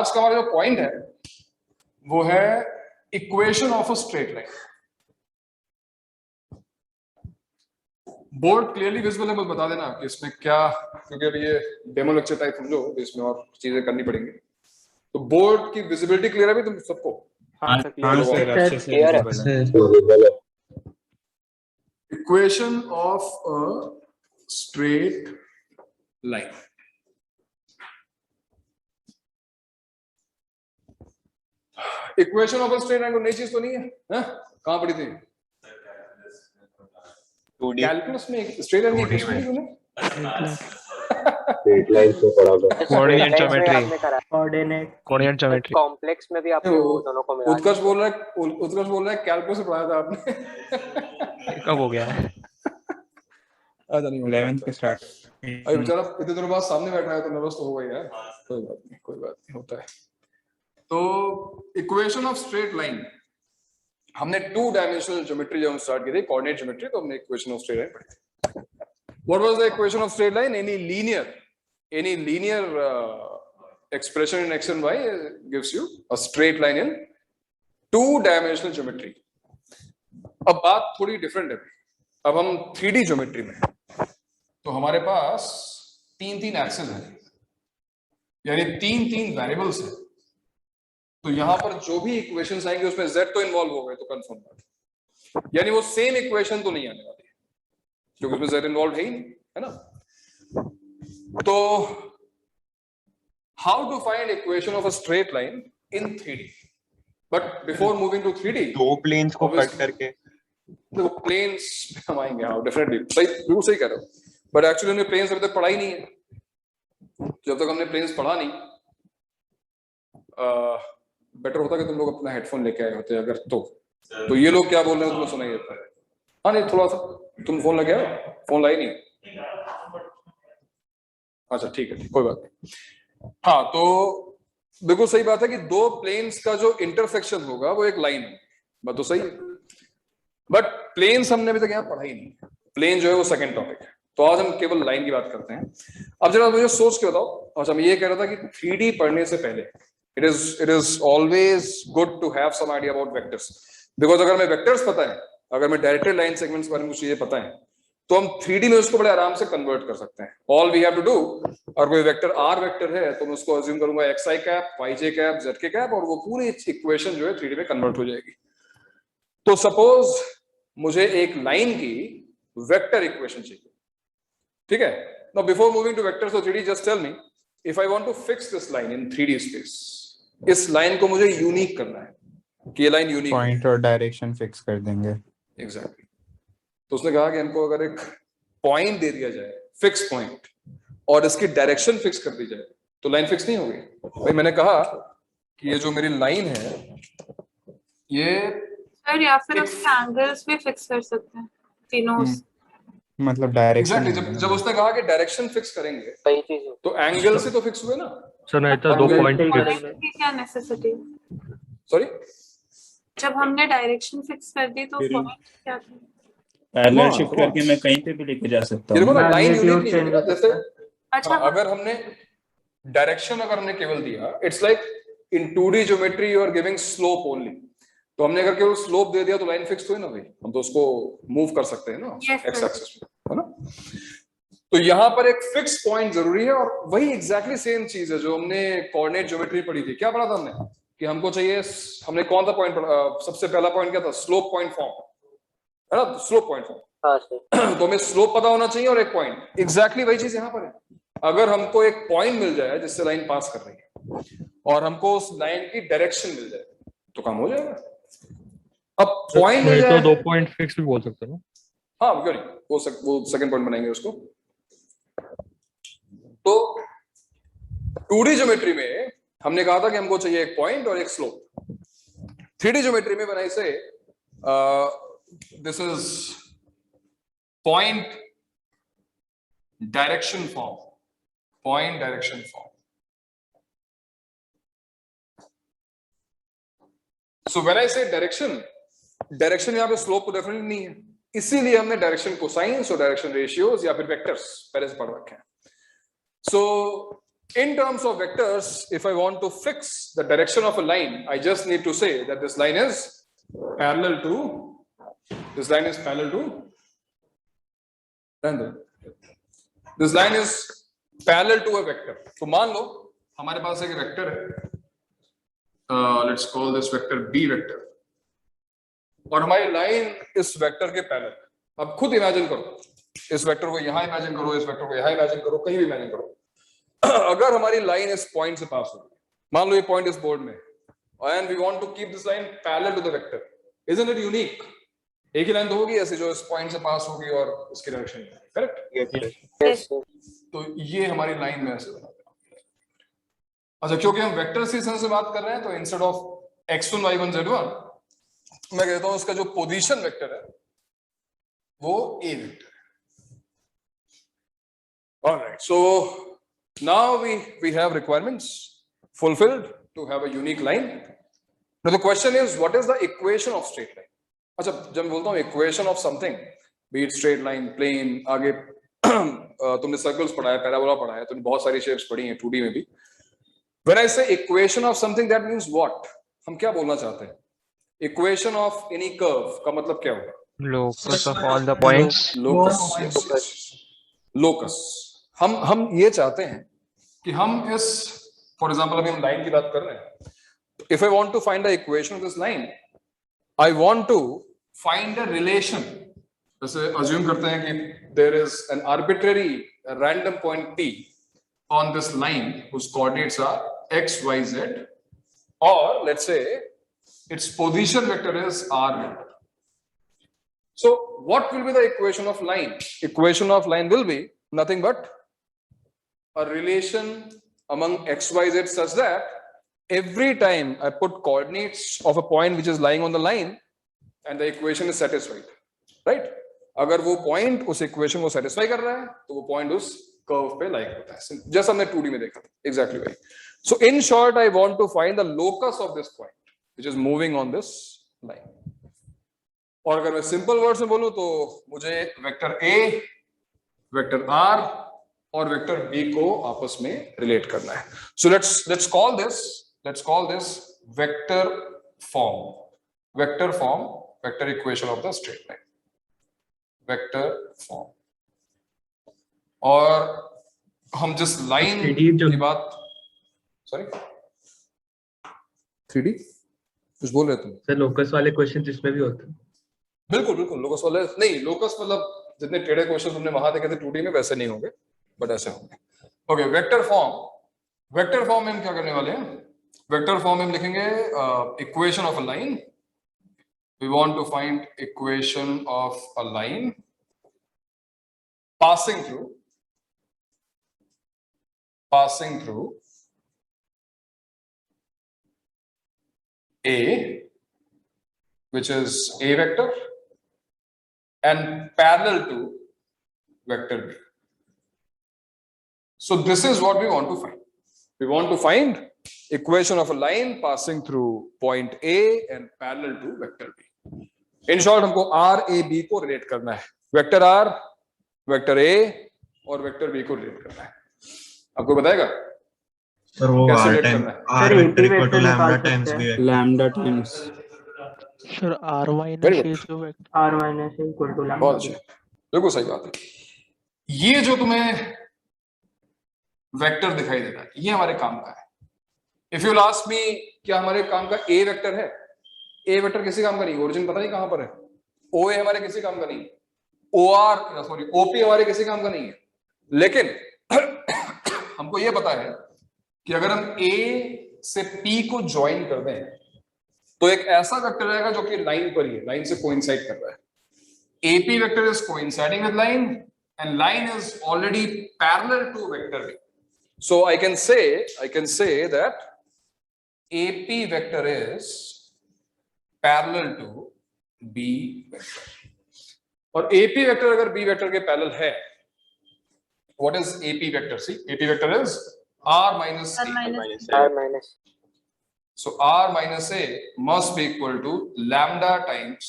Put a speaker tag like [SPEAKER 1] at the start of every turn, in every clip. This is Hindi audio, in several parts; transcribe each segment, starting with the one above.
[SPEAKER 1] आज का हमारा जो पॉइंट है वो है equation of a straight line. Board clearly visible है, बस बता देना कि इसमें क्या, क्योंकि अभी ये डेमो लेक्चर टाइप समझो, इसमें और चीजें करनी पड़ेंगी। तो बोर्ड की विजिबिलिटी क्लियर है भी तुम सबको?
[SPEAKER 2] हाँ सर, अच्छे से
[SPEAKER 3] visible है।
[SPEAKER 1] Equation of a straight line. Equation of a straight line को नई चीज तो नहीं है, कहां पढ़ी थी? कैलकुलस में स्ट्रेट लाइन की इक्वेशन नहीं तूने?
[SPEAKER 3] स्ट्रेट लाइन से पढ़ा था।
[SPEAKER 2] Coordinate geometry,
[SPEAKER 4] coordinate
[SPEAKER 2] geometry
[SPEAKER 4] complex में भी आपने वो दोनों को मिला
[SPEAKER 1] उत्कर्ष बोल रहा है कैलकुलस से पढ़ाया था आपने।
[SPEAKER 2] कब हो गया है?
[SPEAKER 1] अच्छा नहीं
[SPEAKER 2] 11th के स्टार्ट।
[SPEAKER 1] अरे बेचारा इतने दिनों बाद सामने बैठा है तो नर्वस तो होगा यार। कोई बात नहीं होता है। तो इक्वेशन ऑफ स्ट्रेट लाइन, हमने 2 डायमेंशनल ज्योमेट्री जब हम स्टार्ट की थी, कोऑर्डिनेट ज्योमेट्री, तो हमने इक्वेशन ऑफ स्ट्रेट लाइन पढ़ी थी। What was the equation of straight line? Any linear expression in x and y gives you a straight line in 2 dimensional geometry. अब बात थोड़ी डिफरेंट है। अब हम 3D ज्योमेट्री में, तो हमारे पास 3 एक्सेस हैं, यानी 3 वेरिएबल्स हैं। तो यहां पर जो भी इक्वेशंस आएंगे उसमें z तो इन्वॉल्व हो गए, तो कंफर्म बात, यानी वो सेम इक्वेशन तो नहीं आने वाली है क्योंकि उसमें z इन्वॉल्व है ही नहीं, है ना। तो how to find equation of a straight line in 3D? But before moving to 3D,
[SPEAKER 5] दो प्लेन्स को कट करके,
[SPEAKER 1] देखो प्लेन्स हम आएंगे, हाँ डेफिनेटली सही, बिल्कुल सही कह रहे हो। बट एक्चुअली हमने प्लेन्स अभी तक पढ़ा ही नहीं है। जब तक हमने प्लेन्स पढ़ा नहीं, बेटर होता कि तुम लोग अपना हेडफोन लेके आए होते अगर तो ये लोग क्या बोल रहे हो तुम्हें सुनाई देता है। हाँ नहीं, थोड़ा सा तुम फोन लगे आओ, फोन लाई नहीं, अच्छा ठीक है, कोई बात नहीं। हाँ, तो बिल्कुल सही बात है कि 2 प्लेन्स का जो इंटरसेक्शन होगा वो एक लाइन है, बात तो सही है। बट प्लेन्स हमने अभी तक यहाँ पढ़ा ही नहीं, प्लेन जो है वो सेकंड टॉपिक है। तो आज हम केवल लाइन की बात करते हैं। अब जरा मुझे सोच के बताओ। अच्छा, मैं ये कह रहा था कि 3D पढ़ने से पहले it is always good to have some idea about vectors, because अगर हमें वेक्टर्स पता है, अगर हमें डायरेक्टेड लाइन सेगमेंट्स के बारे में कुछ चीजें पता है, तो हम 3D में उसको बड़े आराम से कन्वर्ट कर सकते हैं। All we have to do, और कोई वेक्टर आर वेक्टर है तो मैं उसको अज्यूम करूंगा xi cap, yj cap, zk cap, और वो पूरी इक्वेशन जो है 3D में कन्वर्ट हो जाएगी। तो सपोज मुझे एक लाइन की वेक्टर इक्वेशन चाहिए, ठीक है। Now before moving to vectors of 3D, just tell me if I want to fix this line in 3D space, इस लाइन को मुझे यूनिक करना है कि ये लाइन यूनिक
[SPEAKER 2] पॉइंट और डायरेक्शन फिक्स कर देंगे।
[SPEAKER 1] एग्जैक्टली। तो उसने कहा कि हमको अगर एक पॉइंट दे दिया जाए, फिक्स पॉइंट, और इसकी डायरेक्शन फिक्स कर दी जाए, तो लाइन फिक्स नहीं होगी। भाई मैंने कहा कि ये जो मेरी लाइन है ये
[SPEAKER 6] सर, या फिर उसके एंगल्स भी फिक्स कर सकते हैं तीनों।
[SPEAKER 2] मतलब डायरेक्शन
[SPEAKER 1] एग्जैक्टली, जब उसने कहा कि डायरेक्शन फिक्स करेंगे
[SPEAKER 4] सही चीज है।
[SPEAKER 1] तो एंगल से तो फिक्स हुए ना।
[SPEAKER 4] सर नहीं तो 2 पॉइंट
[SPEAKER 6] की क्या नेसेसिटी?
[SPEAKER 1] सॉरी,
[SPEAKER 6] जब हमने डायरेक्शन फिक्स कर दी तो पॉइंट क्या था?
[SPEAKER 5] पैरेलल शिफ्ट करके मैं कहीं पे भी लेके जा सकता
[SPEAKER 1] ये
[SPEAKER 5] हूँ।
[SPEAKER 1] देखो ना, लाइन यूनिक नहीं है। जैसे
[SPEAKER 6] अच्छा,
[SPEAKER 1] अगर हमने डायरेक्शन अगर हमने केवल दिया, it's like in 2D geometry you are giving slope only. तो हमने अगर केवल स्लोप दे दिया तो लाइन फिक्स हुई ना भाई, हम तो उसको मूव कर सकते हैं ना एक्स एक्सिस में, है ना। तो यहाँ पर एक फिक्स पॉइंट जरूरी है, और वही एग्जैक्टली सेम चीज है जो हमने कोऑर्डिनेट ज्योमेट्री पढ़ी थी। क्या पढ़ा था हमने कि हमको चाहिए, हमने कौन सा पॉइंट पढ़ा? सबसे पहला पॉइंट क्या था? स्लोप पॉइंट फॉर्म, है ना, स्लोप पॉइंट फॉर्म। तो हमें स्लोप पता होना चाहिए और एक पॉइंट। एग्जैक्टली वही चीज यहाँ पर है। अगर हमको एक पॉइंट मिल जाए जिससे लाइन पास कर रही है, और हमको उस लाइन की डायरेक्शन मिल जाए, तो काम हो जाएगा। अब पॉइंट मिल जाए
[SPEAKER 4] तो 2 पॉइंट फिक्स भी बोल सकते हैं ना।
[SPEAKER 1] हाँ क्यों नहीं, वो सेकंड पॉइंट बनाएंगे उसको। तो 2D ज्योमेट्री में हमने कहा था कि हमको चाहिए एक पॉइंट और एक स्लोप। 3D ज्योमेट्री में बनाई से this is point direction form, point direction form. So when I से डायरेक्शन यहाँ पे स्लोप तो डेफिनेटली नहीं है, इसीलिए हमने डायरेक्शन कोसाइंस और डायरेक्शन रेशियोज या फिर वेक्टर्स पहले से पढ़ रखे हैं। सो In terms of vectors, if I want to fix the direction of a line, I just need to say that this line is parallel to this line is parallel to this line is parallel to a vector. तो मान लो हमारे पास एक वेक्टर है, let's call this vector b vector, और हमारी लाइन इस वेक्टर के पैरेलल। अब खुद इमेजिन करो, इस वेक्टर को यहां इमेजिन करो, इस वेक्टर को यहां इमेजिन करो, कहीं भी इमेजिन करो। अगर हमारी लाइन इस पॉइंट से पास हो, मान लो ये पॉइंट इस बोर्ड में, and we want to keep this line parallel to the vector, isn't it unique? एक ही लाइन तो होगी ऐसे जो इस पॉइंट से पास होगी और इसके डायरेक्शन में, करेक्ट? तो ये हमारी लाइन में ऐसे बना देना। अच्छा, क्योंकि हम वेक्टर से से बात कर रहे हैं, तो instead of x1 y1 z1 मैं कहता हूं उसका जो पोजीशन वेक्टर है वो a वेक्टर है। Alright, so now we have requirements fulfilled to have a unique line. Now the question is, what is the equation of straight line? अच्छा, जब मैं बोलता हूँ equation of something, be it straight line, plane, आगे तुमने circles पढ़ा है, parabola पढ़ा है, तुमने बहुत सारी shapes पढ़ी हैं 2D में भी। When I say equation of something, that means what? हम क्या बोलना चाहते हैं? Equation of any curve का मतलब क्या होगा?
[SPEAKER 4] Locus of all the points.
[SPEAKER 1] Locus, yes. Locus. हम ये चाहते हैं कि हम इस, फॉर एग्जाम्पल अभी हम लाइन की बात कर रहे हैं, if I want to find the equation of this line, I want to find a relation. जैसे अज्यूम करते हैं कि there is an arbitrary random point p on this line whose coordinates are x y z, or let's say its position vector is r vector. So what will be the equation of line? Equation of line will be nothing but a relation among x, y, z such that every time I put coordinates of a point which is lying on the line and the equation is satisfied, right? अगर वो point उस equation को satisfy कर रहा है तो वो point उस curve पे lie होता है, जैसा हमने 2D में देखा था, exactly right. So in short, I want to find the locus of this point which is moving on this line. और अगर मैं simple words में बोलूं तो मुझे वेक्टर A, वेक्टर R और वेक्टर b को आपस में रिलेट करना है। So let's call this vector form vector equation of the straight line, vector form. और हम जिस लाइन की बात, सॉरी 3D कुछ बोल रहे तुम?
[SPEAKER 4] सर लोकस वाले क्वेश्चन जिसमें भी होते हैं।
[SPEAKER 1] बिल्कुल बिल्कुल, लोकस वाले नहीं, लोकस मतलब जितने टेढ़े क्वेश्चन तुमने वहां देखे थे 2D में वैसे नहीं होंगे, बट ऐसे होंगे। ओके, वेक्टर फॉर्म में हम क्या करने वाले हैं? वेक्टर फॉर्म में हम लिखेंगे equation of a line. We want to find equation of a line passing through A, which is A vector, and parallel to vector B. So this is what we want to find. We want to find equation of a line passing through point A and parallel to vector B. In short, हमको R, A, B को relate करना है। वेक्टर R, वेक्टर A और वेक्टर B को relate करना है। आपको बताएगा
[SPEAKER 5] सर वो
[SPEAKER 1] कैसे
[SPEAKER 5] R
[SPEAKER 1] relate
[SPEAKER 5] टाइम
[SPEAKER 1] करना है?
[SPEAKER 5] R vector equal to lambda times B vector.
[SPEAKER 2] Lambda times
[SPEAKER 7] sir r
[SPEAKER 1] Very
[SPEAKER 7] minus
[SPEAKER 1] good.
[SPEAKER 7] a जो vector
[SPEAKER 6] r minus equal to lambda.
[SPEAKER 1] बहुत अच्छा, बिल्कुल सही बात है। ये जो तुम्हें वेक्टर दिखाई दे रहा है, ये हमारे काम का है। इफ यू आस्क मी, क्या हमारे काम का ए वेक्टर है? ए वेक्टर किसी काम का नहीं, ओरिजिन पता नहीं कहां पर है। ओ ए हमारे किसी काम का नहीं, ओपी हमारे किसी काम का नहीं है। लेकिन हमको ये पता है कि अगर हम ए से पी को ज्वाइन कर दें तो एक ऐसा वेक्टर रहेगा जो कि लाइन पर ही है, लाइन से कोइंसाइड कर रहा है। AP vector is coinciding with line and line is already parallel to vector B. So I can say that AP vector is parallel to B vector. और AP vector अगर B vector के parallel है, what is AP vector? See, AP vector is R minus A.
[SPEAKER 6] r minus
[SPEAKER 1] So R minus A must be equal to lambda times.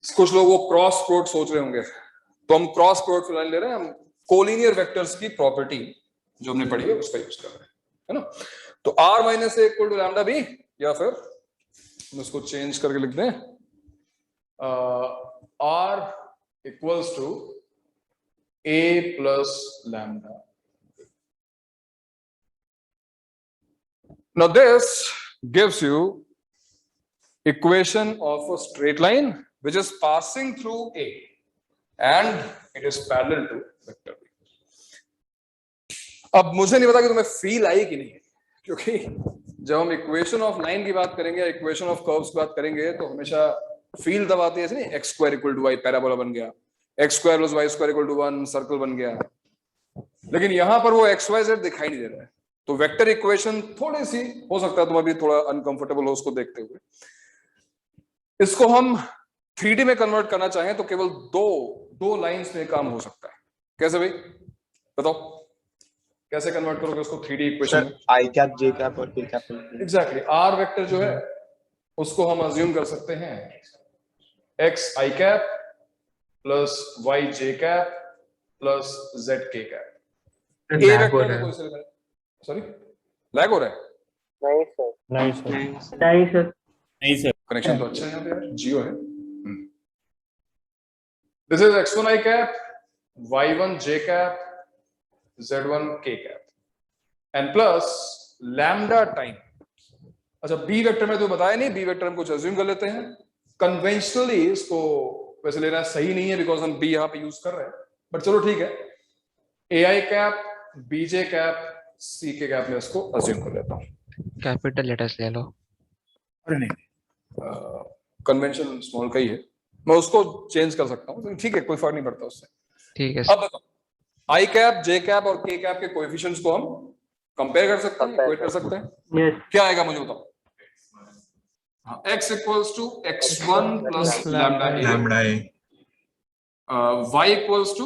[SPEAKER 1] कुछ लोग वो क्रॉस प्रोडक्ट सोच रहे होंगे, तो हम क्रॉस प्रोडक्ट फिलहाल ले रहे हैं। हम कोलिनियर वेक्टर्स की प्रॉपर्टी जो हमने पढ़ी है उसका यूज कर रहे हैं, है ना। तो r minus a equal to lambda b, या फिर हम इसको चेंज करके लिख दें r equals to a plus lambda. Now this gives you equation of a straight line which is passing through A and it is parallel to vector B. अब मुझे नहीं पता कि तुम्हें फील आई कि नहीं, क्योंकि जब हम इक्वेशन ऑफ लाइन की बात करेंगे, इक्वेशन ऑफ कर्व्स की बात करेंगे, तो हमेशा फील तब आती है, नहीं x square equal to y parabola बन गया, x square plus y square equal to 1 circle बन गया। लेकिन यहां पर वो एक्स वाई जेड दिखाई नहीं दे रहा है, तो वेक्टर इक्वेशन थोड़ी सी हो सकता है तुम अभी थोड़ा अनकंफर्टेबल हो उसको देखते हुए। इसको हम 3D में कन्वर्ट करना चाहें तो केवल दो लाइंस में काम हो सकता है। कैसे भाई बताओ, कैसे कन्वर्ट करोगे उसको 3D इक्वेशन में?
[SPEAKER 2] आई कैप जे कैप और के कैप।
[SPEAKER 1] एग्जैक्टली, आर वेक्टर जो है उसको हम अज्यूम कर सकते हैं एक्स आई कैप प्लस वाई जे कैप प्लस जेड के कैप। ए
[SPEAKER 4] लैग हो
[SPEAKER 1] वेक्टर
[SPEAKER 4] रहा
[SPEAKER 1] में
[SPEAKER 4] है।
[SPEAKER 1] कोई से सॉरी लैग हो रहा है?
[SPEAKER 3] नहीं सर,
[SPEAKER 5] नहीं सर,
[SPEAKER 7] नहीं सर,
[SPEAKER 5] नहीं सर,
[SPEAKER 1] कनेक्शन तो अच्छा है यहाँ पे यार, जियो है। This is x1 i cap, y1 j cap, z1 k cap and plus lambda time. अच्छा, बी वेक्टर में तो बताया नहीं, बी वेक्टर हम कुछ अज्यूम कर लेते हैं। कन्वेंशनली इसको वैसे लेना सही नहीं है बिकॉज हम बी यहाँ पे यूज कर रहे हैं, बट चलो ठीक है, ए आई कैप, बी जे कैप, सी के कैप में इसको अज्यूम कर लेता हूँ।
[SPEAKER 4] कैपिटल लेटर्स ले लो।
[SPEAKER 1] अरे नहीं, कन्वेंशन स्मॉल का ही है, मैं उसको चेंज कर सकता हूँ, ठीक है, कोई फर्क नहीं पड़ता उससे।
[SPEAKER 4] ठीक है
[SPEAKER 1] अब बताओ, आई कैप, जे कैप और के कैप के कोएफिशिएंट्स को हम कंपेयर कर सकते हैं, इक्वेट कर सकते हैं।
[SPEAKER 7] यस,
[SPEAKER 1] क्या आएगा मुझे बताओ? हाँ, x equals to x1 plus lambda a,
[SPEAKER 5] lambda a,
[SPEAKER 1] y equals to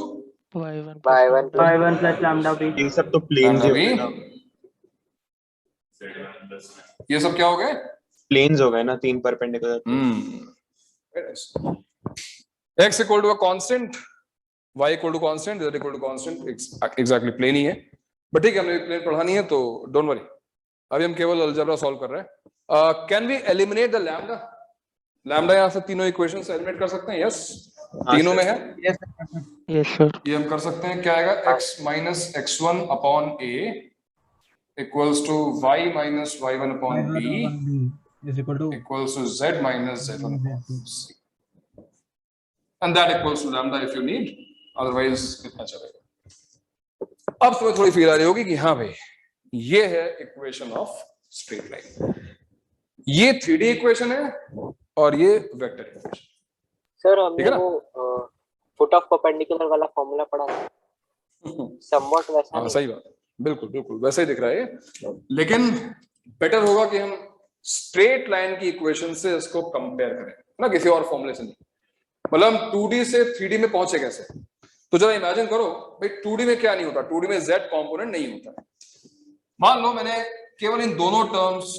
[SPEAKER 7] y1
[SPEAKER 3] y1
[SPEAKER 7] plus lambda b.
[SPEAKER 2] ये सब तो प्लेन्स हो गए ना,
[SPEAKER 1] ये सब क्या हो गए?
[SPEAKER 2] प्लेन्स हो गए ना, 3 perpendicular.
[SPEAKER 1] x equal to a constant, y equal to constant, z equal to constant, exactly plane ही है। बट ठीक है, हमने प्लेन पढ़ानी है तो डोंट वरी, अभी हम केवल अलजेब्रा सॉल्व कर रहे हैं। Can we eliminate the lambda? Lambda यहाँ से तीनों इक्वेशन से एलिमिनेट कर सकते हैं। यस, तीनों में है,
[SPEAKER 7] यस सर,
[SPEAKER 1] ये हम कर सकते हैं। क्या आएगा? x minus x1 upon a equals to y minus y1 upon b equals to z minus z1 upon c, and that equals to lambda if you need, otherwise इतना चलेगा। अब तुम्हें थोड़ी फील आ रही होगी कि हाँ भाई, ये है इक्वेशन ऑफ स्ट्रेट लाइन, ये 3D इक्वेशन है और ये वेक्टर इक्वेशन।
[SPEAKER 3] सर
[SPEAKER 1] ठीक है
[SPEAKER 3] हमने
[SPEAKER 1] ना?
[SPEAKER 3] वो फुट ऑफ परपेंडिकुलर वाला फॉर्मूला पढ़ा था, समवॉट वैसा
[SPEAKER 1] हाँ
[SPEAKER 3] नहीं।
[SPEAKER 1] सही बात है, बिल्कुल बिल्कुल वैसे ही दिख रहा है, लेकिन बेटर होगा कि हम स्ट्रेट लाइन की इक्वेशन से इसको कंपेयर करें ना, किसी और फॉर्मूले से नहीं। मतलब हम 2D से 3D में पहुंचे कैसे? तो जरा इमेजिन करो भाई, 2D में क्या नहीं होता, 2D में z कंपोनेंट नहीं होता है। मान लो मैंने केवल इन दोनों टर्म्स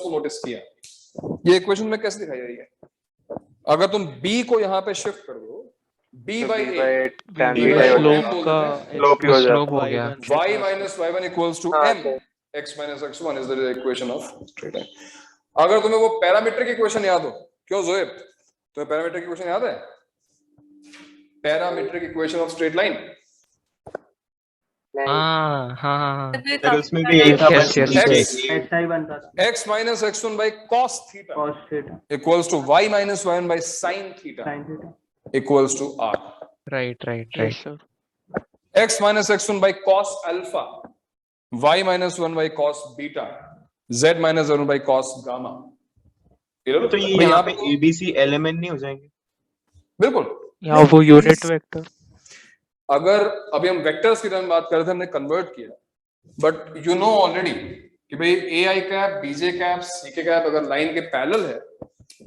[SPEAKER 1] को नोटिस किया, ये इक्वेशन में कैसे दिखाई रही है? अगर तुम b को यहाँ पे शिफ्ट कर दो, b बाई a,
[SPEAKER 4] स्लोप हो गया।
[SPEAKER 1] y minus y1 equals to
[SPEAKER 3] हाँ,
[SPEAKER 1] m, x minus x1 is the equation of straight line. अगर तुम्हें वो पैरामीट्रिक इक्वेशन याद हो, क्यों जोएब, तुम्हें पैरामीट्रिक इक्वेशन याद है? Parametric equation of straight line,
[SPEAKER 4] हाँ हाँ हाँ,
[SPEAKER 2] फिर उसमें भी यही था,
[SPEAKER 4] Yes, yes,
[SPEAKER 1] x
[SPEAKER 7] ऐसा ही बनता था,
[SPEAKER 1] x minus x1 by cos theta
[SPEAKER 7] cos theta
[SPEAKER 1] equals to y minus y1 by sin theta
[SPEAKER 7] sin theta.
[SPEAKER 1] equals to r.
[SPEAKER 4] Right right
[SPEAKER 7] yes
[SPEAKER 4] right.
[SPEAKER 7] Sir,
[SPEAKER 1] x minus x1 by cos alpha, y minus 1 by cos beta, z minus 1 by cos gamma.
[SPEAKER 2] तो ये
[SPEAKER 1] भाई
[SPEAKER 2] यहाँ पे ABC एलिमेंट नहीं हो जाएंगे?
[SPEAKER 1] बिल्कुल,
[SPEAKER 7] यहाँ वो यूनिट वेक्टर।
[SPEAKER 1] अगर अभी हम वेक्टर्स की तरह बात कर रहे थे, हमने कन्वर्ट किया, बट यू नो ऑलरेडी कि भाई ए आई कैप, बीजे कैप, सी के कैप अगर लाइन के पैरेलल है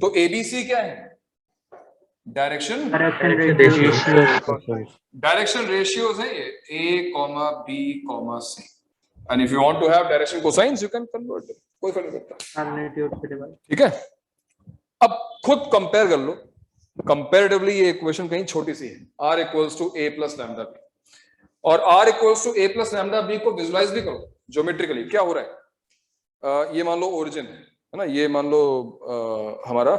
[SPEAKER 1] तो एबीसी क्या है? डायरेक्शन रेशियोज है ये, A comma B comma C, and if you want to have direction cosines you can convert it, कोई फर्क नहीं पड़ता। ठीक है, अब खुद कंपेयर कर लो, कंपैरेटिवली ये इक्वेशन कहीं छोटी सी है, r equals to a plus lambda b. और r equals to a plus lambda b को विजुलाइज भी करो ज्योमेट्रिकली। क्या हो रहा है, ये मान लो ओरिजिन है ना, ये मान लो हमारा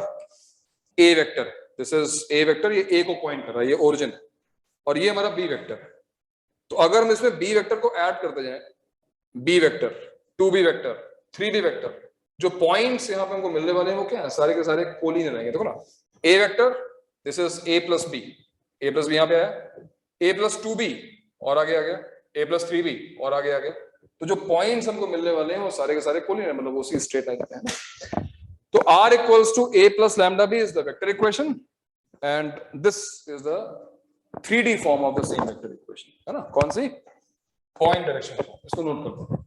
[SPEAKER 1] a vector, this is a vector, ये a को पॉइंट कर रहा है, ये ओरिजिन है, और ये हमारा b वेक्टर है। तो अगर हम इसमें b वेक्टर को ऐड करते जाएं, b vector, 2b vector, 3b vector, जो पॉइंट्स यहाँ पे हमको मिलने वाले हैं वो क्या है, सारे के सारे कोलिनियर रहेंगे। देखो ना, a vector, this is a plus b, a plus b यहाँ पे आया, a प्लस 2b और आगे आ गया, a प्लस 3b और आगे आ गया। तो जो पॉइंट्स हमको मिलने वाले हैं वो सारे के सारे कोलिनियर, मतलब उसी स्ट्रेट लाइन पे है। तो r equals to a plus lambda b is the vector equation and this is the 3D form of the same vector equation, है ना। कौन सी? Point direction form. इसको नोट करो,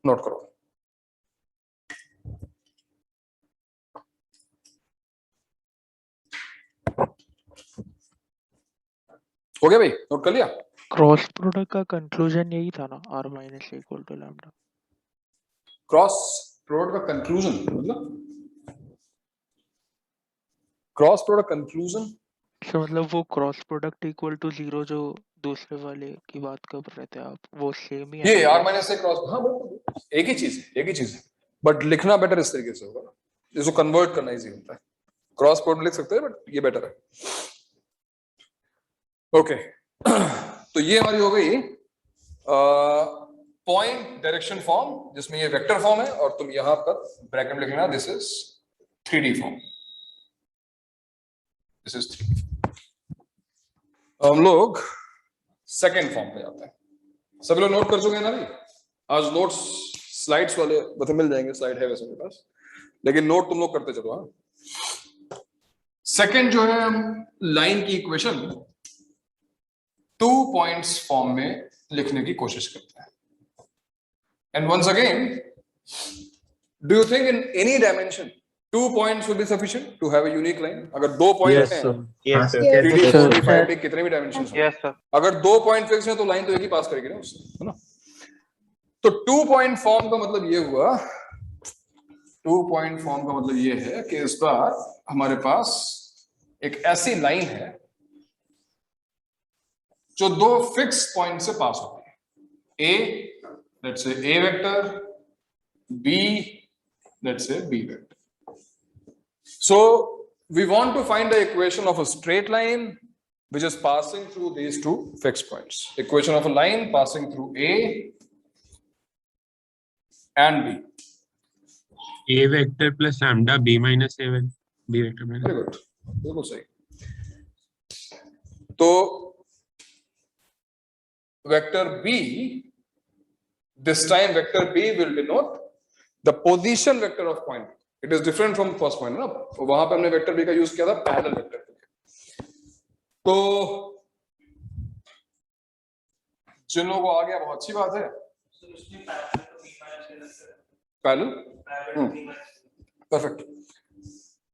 [SPEAKER 1] नोट करो। हो गया भाई, नोट कर लिया।
[SPEAKER 7] क्रॉस प्रोडक्ट का कंक्लूजन यही था ना, r minus equal to lambda.
[SPEAKER 1] Cross product का कंक्लूजन मतलब, क्रॉस प्रोडक्ट कंक्लूजन
[SPEAKER 7] तो मतलब वो क्रॉस प्रोडक्ट इक्वल टू 0 जो दूसरे वाले की बात कर रहे थे आप, वो सेम ही है
[SPEAKER 1] ये
[SPEAKER 7] ना?
[SPEAKER 1] r माइनस से क्रॉस, हाँ बिल्कुल एक ही चीज है, एक ही चीज है, बट लिखना बेटर इस तरीके से होगा, इसको कन्वर्ट करना इजी होता है। क्रॉस प्रोडक्ट लिख सकते हैं बट ये बेटर है। ओके तो ये हमारी हो गई पॉइंट डायरेक्शन फॉर्म, जिसमें ये वेक्टर फॉर्म है, और तुम यहां पर ब्रैकेट में लिख लेना this is 3D form, this is 3D। हम लोग सेकेंड फॉर्म पे जाते हैं। सभी लोग नोट कर चुके हैं ना भाई? आज नोट्स स्लाइड्स वाले मतलब मिल जाएंगे, स्लाइड है वैसे मेरे पास, लेकिन नोट तुम लोग करते चलो। हाँ, सेकेंड जो है, हम लाइन की इक्वेशन 2 पॉइंट्स फॉर्म में लिखने की कोशिश करते हैं। And once again, do you think in any dimension 2 points will be sufficient to have a unique line? अगर 2 पॉइंट हैं,
[SPEAKER 2] Yes, sir.
[SPEAKER 1] 3D,
[SPEAKER 7] Yes, sir.
[SPEAKER 1] 4D, 5D कितने भी डायमेंशंस हो,
[SPEAKER 3] यस सर।
[SPEAKER 1] अगर 2 पॉइंट फिक्स हैं तो लाइन तो एक ही पास करेगी ना उससे, है ना। तो 2 पॉइंट फॉर्म का मतलब ये हुआ, 2 पॉइंट फॉर्म का मतलब ये है कि इस बार हमारे पास एक ऐसी लाइन है जो 2 फिक्स पॉइंट से पास होती है। A, let's say A vector, B, let's say B vector. So we want to find the equation of a straight line which is passing through these 2 fixed points. Equation of a line passing through A and B.
[SPEAKER 8] A vector plus lambda B minus A vector, B vector minus.
[SPEAKER 1] Very good. बिल्कुल सही। तो vector B, this time vector B will denote the position vector of point. It is different from first point ना, वहां पे हमने vector B का यूज किया था पैरेलल वेक्टर के लिए। तो जिन लोगों को आ गया बहुत अच्छी बात है, पैरेलल, परफेक्ट।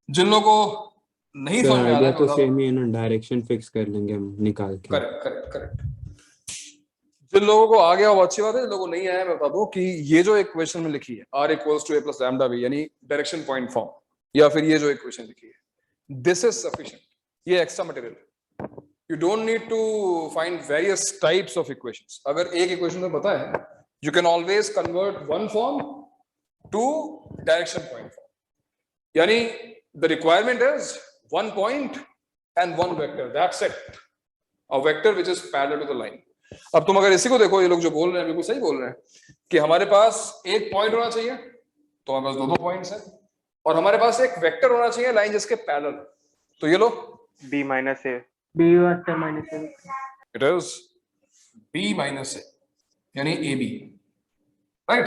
[SPEAKER 1] जिन लोगों को नहीं समझ में आ रहा है
[SPEAKER 9] तो सेम ही है ना, डायरेक्शन फिक्स कर लेंगे हम निकाल के।
[SPEAKER 1] Correct correct correct. जिन लोगों को आ गया वो अच्छी बात है, जिन लोगों को नहीं आया मैं बता दूं कि ये जो इक्वेशन में लिखी है r equals to a plus lambda b, यानी डायरेक्शन पॉइंट फॉर्म, या फिर ये जो इक्वेशन लिखी है, दिस इज सफिशिएंट, ये एक्स्ट्रा मटेरियल है। You don't need to find various types of equations. अगर एक इक्वेशन में पता है, you can always convert one form to direction point form, यानी the requirement is one point and one vector, that's it, a vector which is parallel to the line. अब तुम अगर इसी को देखो, ये लोग जो बोल रहे हैं बिल्कुल सही बोल रहे हैं कि हमारे पास एक पॉइंट होना चाहिए, तो हमारे पास 2 पॉइंट्स हैं, और हमारे पास एक वेक्टर होना चाहिए लाइन जिसके पैरेलल, तो ये लो
[SPEAKER 3] B minus A।
[SPEAKER 7] b वास्ते माइनस है,
[SPEAKER 1] it is B minus A, यानी AB, right.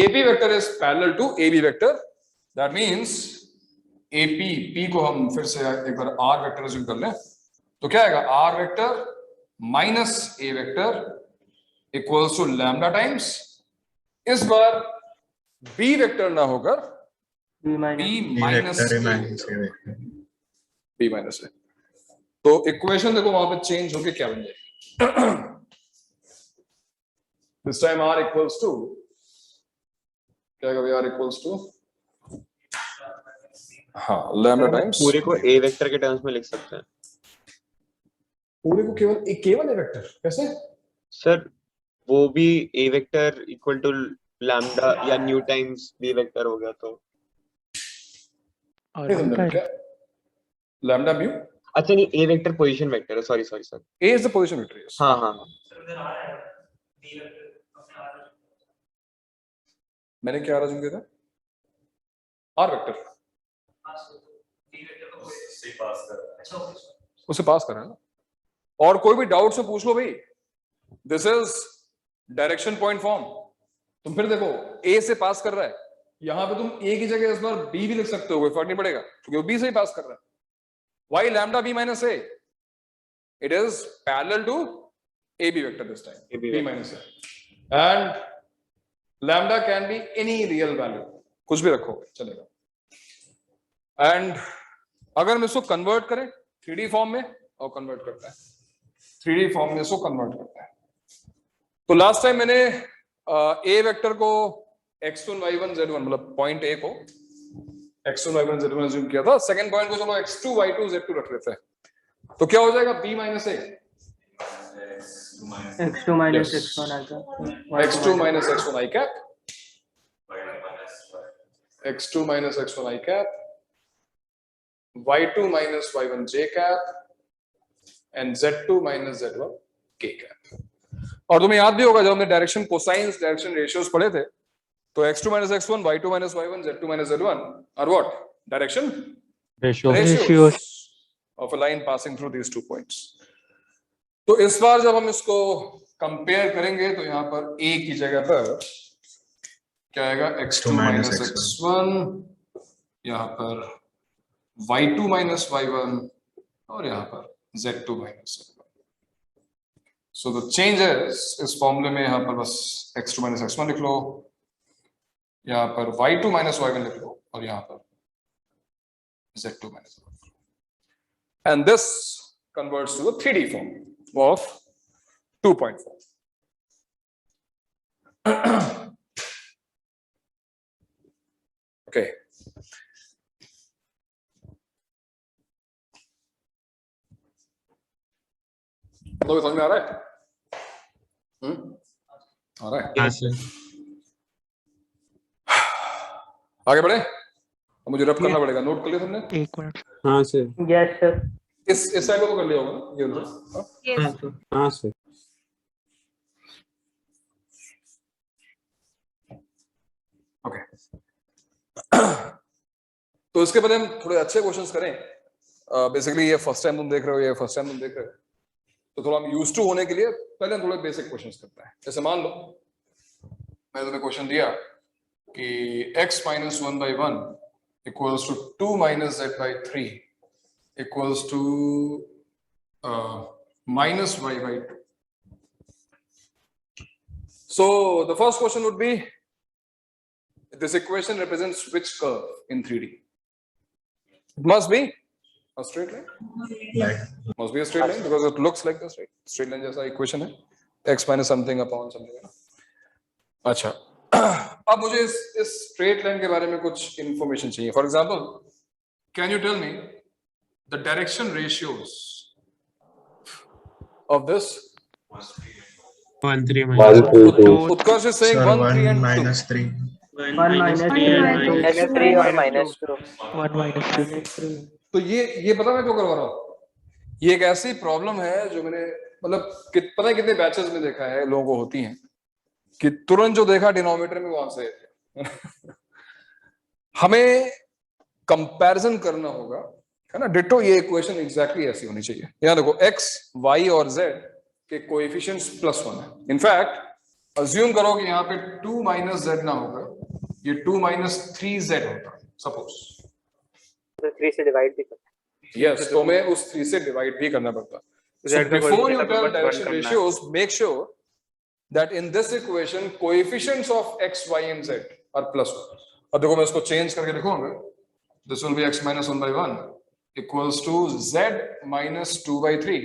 [SPEAKER 1] AB vector is parallel to AB vector, that means AP, P को हम फिर से एक बार R वेक्टर अज्यूम कर लें, तो क्या आएगा, R vector minus A vector equals to lambda times, इस बार B वेक्टर ना होकर
[SPEAKER 7] b
[SPEAKER 1] B
[SPEAKER 7] minus
[SPEAKER 1] minus A। तो इक्वेशन देखो वहां पे चेंज होके क्या बन जाएगी, this time R equals to क्या आएगा, R इक्वल्स टू, हाँ लैम्डा टाइम्स,
[SPEAKER 2] पूरे को A वेक्टर के टर्म्स में लिख सकते हैं।
[SPEAKER 1] पूरे को केवल ए वेक्टर कैसे?
[SPEAKER 2] सर वो भी ए वेक्टर इक्वल टू लैम्डा या न्यू टाइम्स बी वेक्टर हो गया तो
[SPEAKER 1] नहीं समझा क्या? लैम्डा म्यू,
[SPEAKER 2] अच्छा नहीं ए वेक्टर पोजीशन वेक्टर है, sorry sorry sorry,
[SPEAKER 1] A is the position vector, yes.
[SPEAKER 2] हाँ हाँ हाँ।
[SPEAKER 1] मैंने क्या रजम किया था? आर वेक्टर उसे पास कर रहा है ना। और कोई भी डाउट से पूछ लो भाई, this is direction point form. तुम फिर देखो ए से पास कर रहा है, यहां पे तुम ए की जगह इस बार बी भी लिख सकते हो, कोई फर्क नहीं पड़ेगा क्योंकि वो बी से ही पास कर रहा है। Y lambda b minus a, it is parallel to a b vector this time, b minus a, and lambda can be any real value, कुछ भी रखोगे चलेगा। एंड अगर हम इसको कन्वर्ट करें 3D फॉर्म में, और कन्वर्ट करता है 3D फॉर्म में, इसको कन्वर्ट करता है। तो लास्ट टाइम मैंने ए वेक्टर को x1 y1 z1 मतलब पॉइंट ए को x1 y1 z1 अज्यूम किया था, सेकंड पॉइंट को चलो x2 y2 z2 रख लेते हैं। तो क्या हो जाएगा b माइनस ए,
[SPEAKER 3] x2 minus x1 आएगा,
[SPEAKER 1] x2 minus x1 I cap, x2 minus x1 I cap, y2 minus y1 j cap, and z2 minus z1 k cap। और तुम्हें याद भी होगा जब हमने डायरेक्शन कोसाइंस, डायरेक्शन रेशियोज पढ़े थे, तो x2 minus x1, y2 minus y1, z2 minus z1 are what? Direction ratios of a line passing through these 2 points। तो इस बार जब हम इसको कंपेयर करेंगे तो यहाँ पर a की जगह पर क्या आएगा? x2 minus x1, यहाँ पर y2 minus y1, और यहाँ पर z2 minus z1। So the change is, इस फॉर्मूले में यहाँ पर बस x2 minus x1 लिख लो, यहाँ पर y2 minus y1 लिख लो, और यहाँ पर z2 minus y1, and this converts to the 3D form of 2.4। okay, तो समझ में आ रहा है? आ रहा है?
[SPEAKER 8] हाँ सर।
[SPEAKER 1] आगे बढ़े, मुझे रब करना पड़ेगा, नोट कर लिया तुमने?
[SPEAKER 7] एक मिनट।
[SPEAKER 9] हाँ सर।
[SPEAKER 3] यस सर,
[SPEAKER 1] इस साइड को तो कर लिया होगा ना, ये उधर।
[SPEAKER 6] yes
[SPEAKER 9] हाँ सर।
[SPEAKER 1] ओके तो इसके पहले हम थोड़े अच्छे क्वेश्चंस करें। बेसिकली ये फर्स्ट टाइम तुम देख रहे हो, ये फर्स्ट टाइम तुम देख रहे हो, तो थोड़ा हम यूज्ड टू होने के लिए पहले हम थोड़े बेसिक क्वेश्चंस करते हैं। जैसे मान लो मैंने तुम्हें क्वेश्चन दिया कि x minus 1/1 equals to 2 minus z by 3 equals to minus y by 2। So the first question would be, this equation represents which curve in 3D? It must be a straight line. Must be a straight line because it looks like this, right? Straight line जैसा equation है, x minus something upon something है ना। अच्छा, अब मुझे इस straight line के बारे में कुछ information चाहिए। For example, can you tell me the direction ratios of this?
[SPEAKER 8] 1 3 minus
[SPEAKER 1] Utkarsh is saying 1 3 and 2.
[SPEAKER 5] minus 3.
[SPEAKER 3] 1 minus 3 and 2,
[SPEAKER 6] minus
[SPEAKER 3] 3 और
[SPEAKER 6] minus
[SPEAKER 3] minus 2,
[SPEAKER 7] 1 minus 3।
[SPEAKER 1] तो ये पता मैं क्यों करवा रहा हूँ? ये एक ऐसी प्रॉब्लम है जो मैंने मतलब पता है कितने बैचेस में देखा है, लोगों को होती हैं कि तुरंत जो देखा डिनोमिनेटर में वहां से हमें कंपैरिजन करना होगा, है ना। डिटो ये इक्वेशन एग्जैक्टली ऐसी होनी चाहिए। यहाँ देखो x, y और z के कोएफिशिएंट्स +1 है। इनफैक्ट अज्यूम करो कि यहाँ पे 2 minus z ना होगा, ये 2 minus 3z होता, सपोज।
[SPEAKER 3] तो 3 से डिवाइड भी करते हैं।
[SPEAKER 1] Yes, तो मैं उस 3 से डिवाइड भी करना पड़ता। So before you tell direction ratios, make sure that in this equation coefficients of x, y and z are +1। अब देखो मैं इसको चेंज करके लिखूंगा, this will be x minus 1/1 equals to z minus 2/3।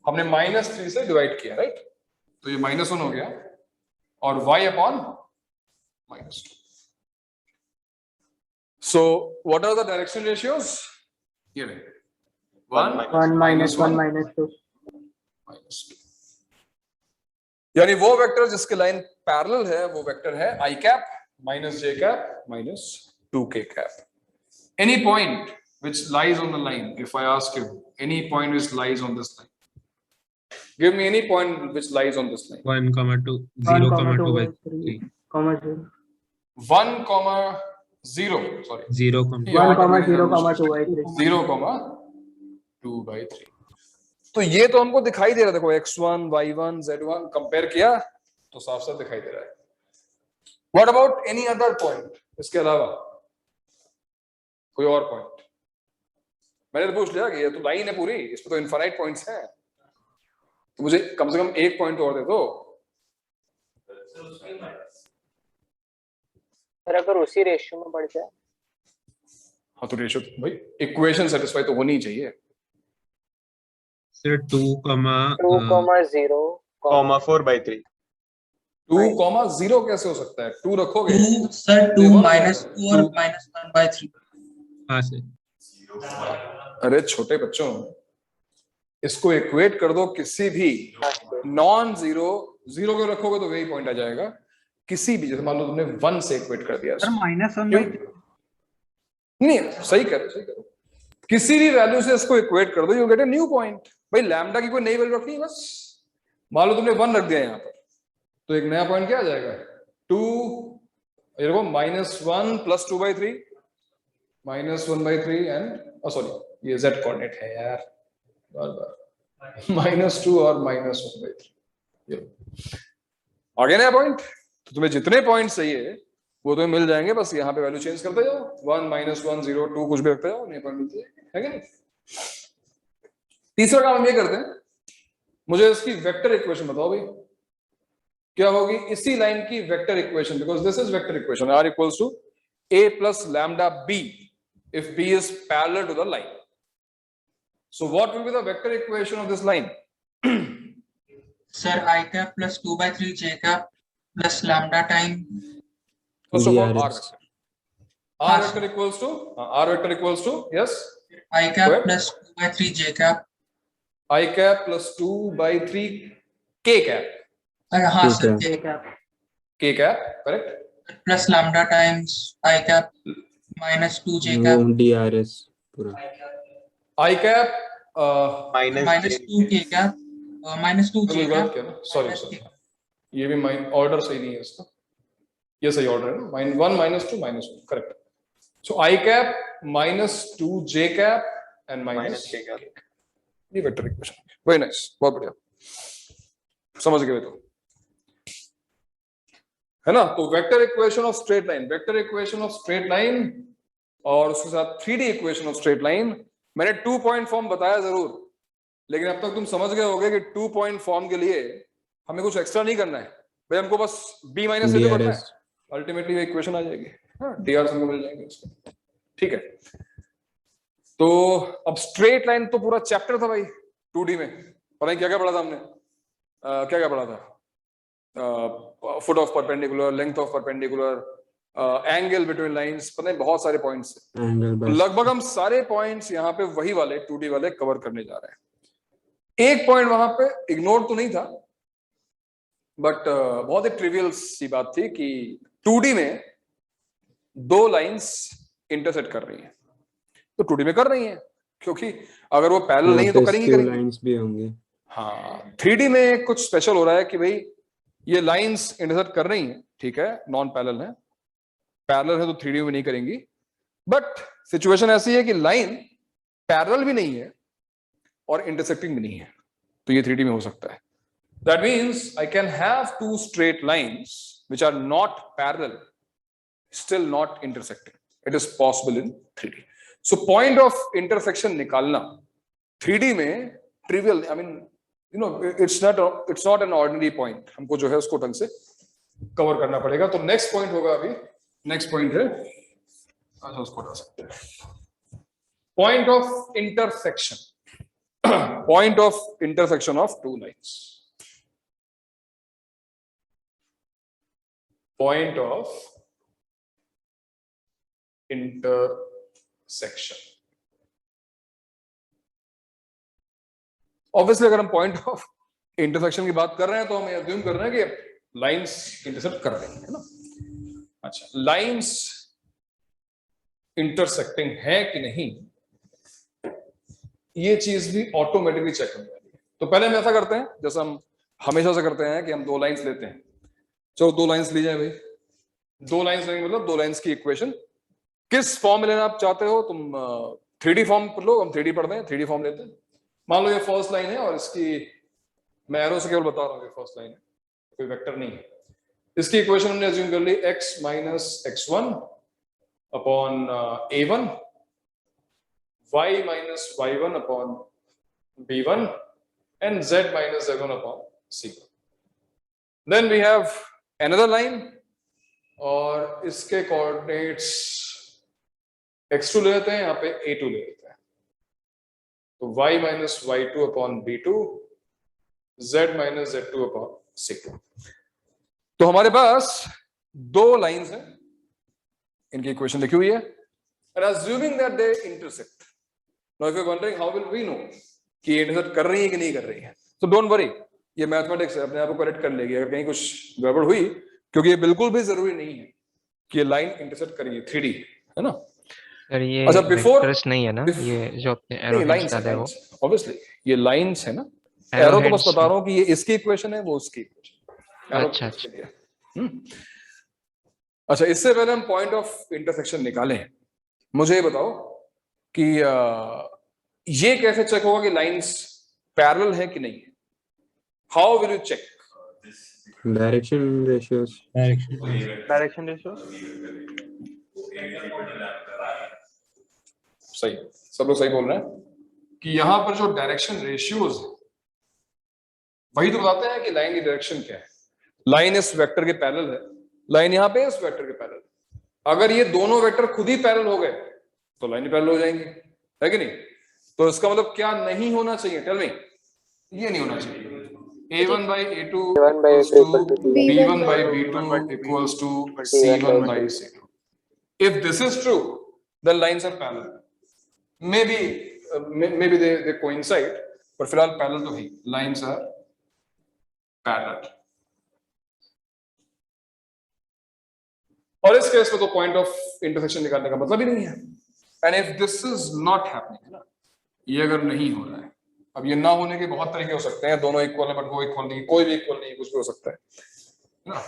[SPEAKER 1] हमने -3 से डिवाइड किया, राइट? तो ये -1 हो गया और y upon -2। So what are the direction ratios? Here 1
[SPEAKER 3] 1 minus 1 minus 2,
[SPEAKER 1] -2। यानी वो वेक्टर जिसके लाइन पैरेलल है वो वेक्टर है i cap minus j cap minus 2k cap. Any point which lies on the line, if I ask you, any point which lies on this line, give me any point which lies on this line.
[SPEAKER 8] 1, 2, 0, 2 by 3.
[SPEAKER 1] 1, 0, sorry.
[SPEAKER 8] 0,
[SPEAKER 1] 2 by 3. तो ये तो हमको दिखाई दे रहा है, देखो x1, y1, z1 कंपेयर किया तो साफ साफ दिखाई दे रहा है। What about any other point? इसके अलावा कोई और पॉइंट? मैंने तो पूछ लिया कि ये तो लाइन है पूरी, इसमें तो इनफाइनाइट पॉइंट्स हैं, तो मुझे कम से कम एक पॉइंट और दे दो।
[SPEAKER 3] सर अगर उसी रेशियो में बढ़ जाए?
[SPEAKER 1] हाँ तो रेशियो भाई इक्वेशन सेटिस्फाई तो होनी चाहिए।
[SPEAKER 8] सर 2,
[SPEAKER 3] 0,
[SPEAKER 2] 4/3।
[SPEAKER 1] 2, 0 कैसे हो सकता है? 2 रखोगे?
[SPEAKER 10] सर 2 -2 और -1/3।
[SPEAKER 8] हाँ सर।
[SPEAKER 1] अरे छोटे बच्चों, इसको इक्वेट कर दो किसी भी नॉन जीरो, जीरो को रखोगे तो वही पॉइंट आ जाएगा। किसी भी, जैसे मान लो तुमने 1 से इक्वेट कर दिया,
[SPEAKER 10] सर -1/3
[SPEAKER 1] नहीं सही करो, किसी भी वैल्यू से इसको इक्वेट कर दो, you get a new point. भाई लैम्डा की कोई नई वैल्यू रखनी है बस। मान लो तुमने 1 रख दिया यहाँ पर, तो एक नया पॉइंट क्या आ जाएगा? 2, ये देखो -1 + 2/3 -1/3 एंड सॉरी ये z कोऑर्डिनेट है यार, बार -2 और -1/3, ये आ गया नया पॉइंट। तो तुम्हें जितने पॉइंट चाहिए वो तुम्हें मिल जाएंगे, बस यहाँ पे वैल्यू चेंज करते जाओ, 1 -1 0 2 कुछ भी रखते जाओ, नए पॉइंट मिलते हैं, है कि नहीं? तीसरा काम हम ये करते हैं, मुझे इसकी वेक्टर इक्वेशन बताओ भाई, क्या होगी इसी लाइन की vector equation, because this is vector equation, r = a + λb if b is parallel to the line. So what will be the vector equation of this line?
[SPEAKER 10] Sir i cap + 2/3 j cap + lambda time
[SPEAKER 1] First of all,
[SPEAKER 9] DRS.
[SPEAKER 1] r vector equals to yes,
[SPEAKER 10] i cap + 2/3 j cap
[SPEAKER 1] I cap + 2/3 k cap,
[SPEAKER 10] हाँ sir j cap
[SPEAKER 1] k cap correct,
[SPEAKER 10] + lambda times i cap -2 j cap
[SPEAKER 9] वो DRS पूरा
[SPEAKER 1] I cap
[SPEAKER 10] -2 k cap -2 j cap
[SPEAKER 1] sorry ये भी ऑर्डर सही नहीं है इसका, ये सही ऑर्डर है ना, -1 -2 -1 correct. So I cap -2 j cap and -k cap, ये वेक्टर इक्वेशन, वेरी नाइस, बहुत बढ़िया, समझ गए तो, है ना? तो vector equation of straight line, vector equation of straight line और उसके साथ 3D equation of straight line. मैंने 2 पॉइंट फॉर्म बताया जरूर, लेकिन अब तक तुम समझ गए होगे कि 2 पॉइंट फॉर्म के लिए हमें कुछ एक्स्ट्रा नहीं करना है भाई, हमको बस b - a से करना है, अल्टीमेटली इक्वेशन आ जाएगी, हाँ dr हमको मिल जाएंगे उसके, ठीक है? तो अब स्ट्रेट लाइन तो पूरा चैप्टर था भाई 2D में, पता नहीं क्या क्या पढ़ा था हमने, क्या क्या पढ़ा था, foot of perpendicular, length of perpendicular, angle between lines, पता नहीं बहुत सारे पॉइंट्स, लगभग हम सारे पॉइंट्स यहाँ पे वही वाले 2D वाले कवर करने जा रहे हैं। एक पॉइंट वहां पे इग्नोर तो नहीं था, बट बहुत ही ट्रिवियल सी बात थी कि 2D में 2 लाइंस इंटरसेक्ट कर रही हैं, तो 2D में कर रही हैं, क्योंकि अगर वो पैरेलल नहीं है तो करेंगी
[SPEAKER 9] लाइंस भी होंगे।
[SPEAKER 1] हाँ 3D में कुछ स्पेशल हो रहा है कि भाई ये लाइंस इंटरसेक्ट कर रही हैं, ठीक है, नॉन पैरेलल है, पैरेलल है तो 3D में नहीं करेंगी, बट सिचुएशन ऐसी है कि लाइन पैरेलल भी नहीं है और इंटरसेक्टिंग भी नहीं है, तो ये 3D में हो सकता है। That means I can have 2 straight lines which are not parallel, still not intersecting, it is possible in 3D। So point of intersection निकालना 3D में trivial, I mean you know it's not an ordinary point, हमको जो है उसको ढंग से कवर करना पड़ेगा। तो नेक्स्ट पॉइंट होगा, अभी नेक्स्ट पॉइंट है, अच्छा उसको हटा सकते हैं, point of intersection, point of intersection of 2 lines, point of intersection. Obviously अगर हम पॉइंट ऑफ इंटरसेक्शन की बात कर रहे हैं तो हम अज्यूम कर रहे हैं कि लाइंस इंटरसेक्ट कर रही है ना। अच्छा, लाइंस इंटरसेक्टिंग है कि नहीं, ये चीज भी ऑटोमेटिकली चेक होने वाली है। तो पहले हम ऐसा करते हैं जैसा हम हमेशा से करते हैं कि हम दो लाइंस लेते हैं। चलो दो लाइंस ली जाए भाई, दो लाइंस लेंगे मतलब दो लाइंस की इक्वेशन किस फॉर्म में लेना आप चाहते हो। तुम 3D फॉर्म लो, हम 3D पढ़ते हैं, 3D फॉर्म लेते हैं। मान लो ये फर्स्ट लाइन है और इसकी मैं एरो से केवल बता रहा हूँ ये फर्स्ट लाइन है, कोई वेक्टर नहीं है। इसकी इक्वेशन हमने अज्यूम कर ली x minus x1 upon a1, y minus y1 upon b1 and z minus z1 upon c1. Then we have another line और इसके कोऑर्डिनेट्स x2 ले लेते हैं, यहाँ पे a2 ले लेते हैं। तो y minus y2 upon b2, z minus z2 upon c2। तो हमारे पास दो लाइंस हैं, इनकी इक्वेशन लिखी हुई है, and assuming that they intersect. Now if you're wondering how will we know कि इंटरसेक्ट कर रही है कि नहीं कर रही है, तो डोंट वरी, ये मैथमेटिक्स है, अपने आप को करेक्ट कर लेगी अगर कहीं कुछ गड़बड़ हुई, क्योंकि ये बिल्कुल भी जरूरी नहीं है कि ये लाइन इंटरसेक्ट करेगी। 3D है ना।
[SPEAKER 4] सर ये
[SPEAKER 1] अच्छा, बिफोर
[SPEAKER 4] वेक्टर्स नहीं है ना, ये जो अपने एरो
[SPEAKER 1] लाइंस
[SPEAKER 4] डाले वो
[SPEAKER 1] ऑब्वियसली ये लाइंस है ना।
[SPEAKER 4] Arrow
[SPEAKER 1] एरो तो बस
[SPEAKER 4] heads
[SPEAKER 1] बता रहा हूँ कि ये इसकी इक्वेशन है, वो उसकी इक्वेशन।
[SPEAKER 4] अच्छा अच्छा
[SPEAKER 1] अच्छा, इससे पहले हम पॉइंट ऑफ इंटरसेक्शन निकालें, मुझे ये बताओ कि ये कैसे चेक होगा कि लाइंस पैरेलल है कि नहीं? How will you check?
[SPEAKER 9] Direction ratios.
[SPEAKER 7] Direction ratio
[SPEAKER 1] सही, सब लोग सही बोल रहे हैं कि यहां पर जो डायरेक्शन रेशियोज है वही तो बताते हैं कि लाइन की डायरेक्शन क्या है। लाइन इस वेक्टर के पैरेलल है, लाइन यहाँ पे इस वेक्टर के पैरेलल। अगर ये दोनों वेक्टर खुद ही पैरेलल हो गए तो लाइन पैरेलल हो जाएंगे, है कि नहीं? तो इसका मतलब क्या नहीं होना चाहिए? Tell me. ये नहीं होना चाहिए a1 by a2 equals to b1 by b2 equals to c1 by c2. If this is true, then lines are parallel. Maybe they coincide, but फिलहाल parallel तो है, lines are parallel. और इस केस में तो पॉइंट ऑफ इंटरसेक्शन निकालने का मतलब ही नहीं है। And if this is not happening, ना ये अगर नहीं हो रहा है, अब ये ना होने के बहुत तरीके हो सकते हैं, दोनों इक्वल है बट वो इक्वल नहीं, कोई भी इक्वल नहीं, कुछ भी हो सकता है ना।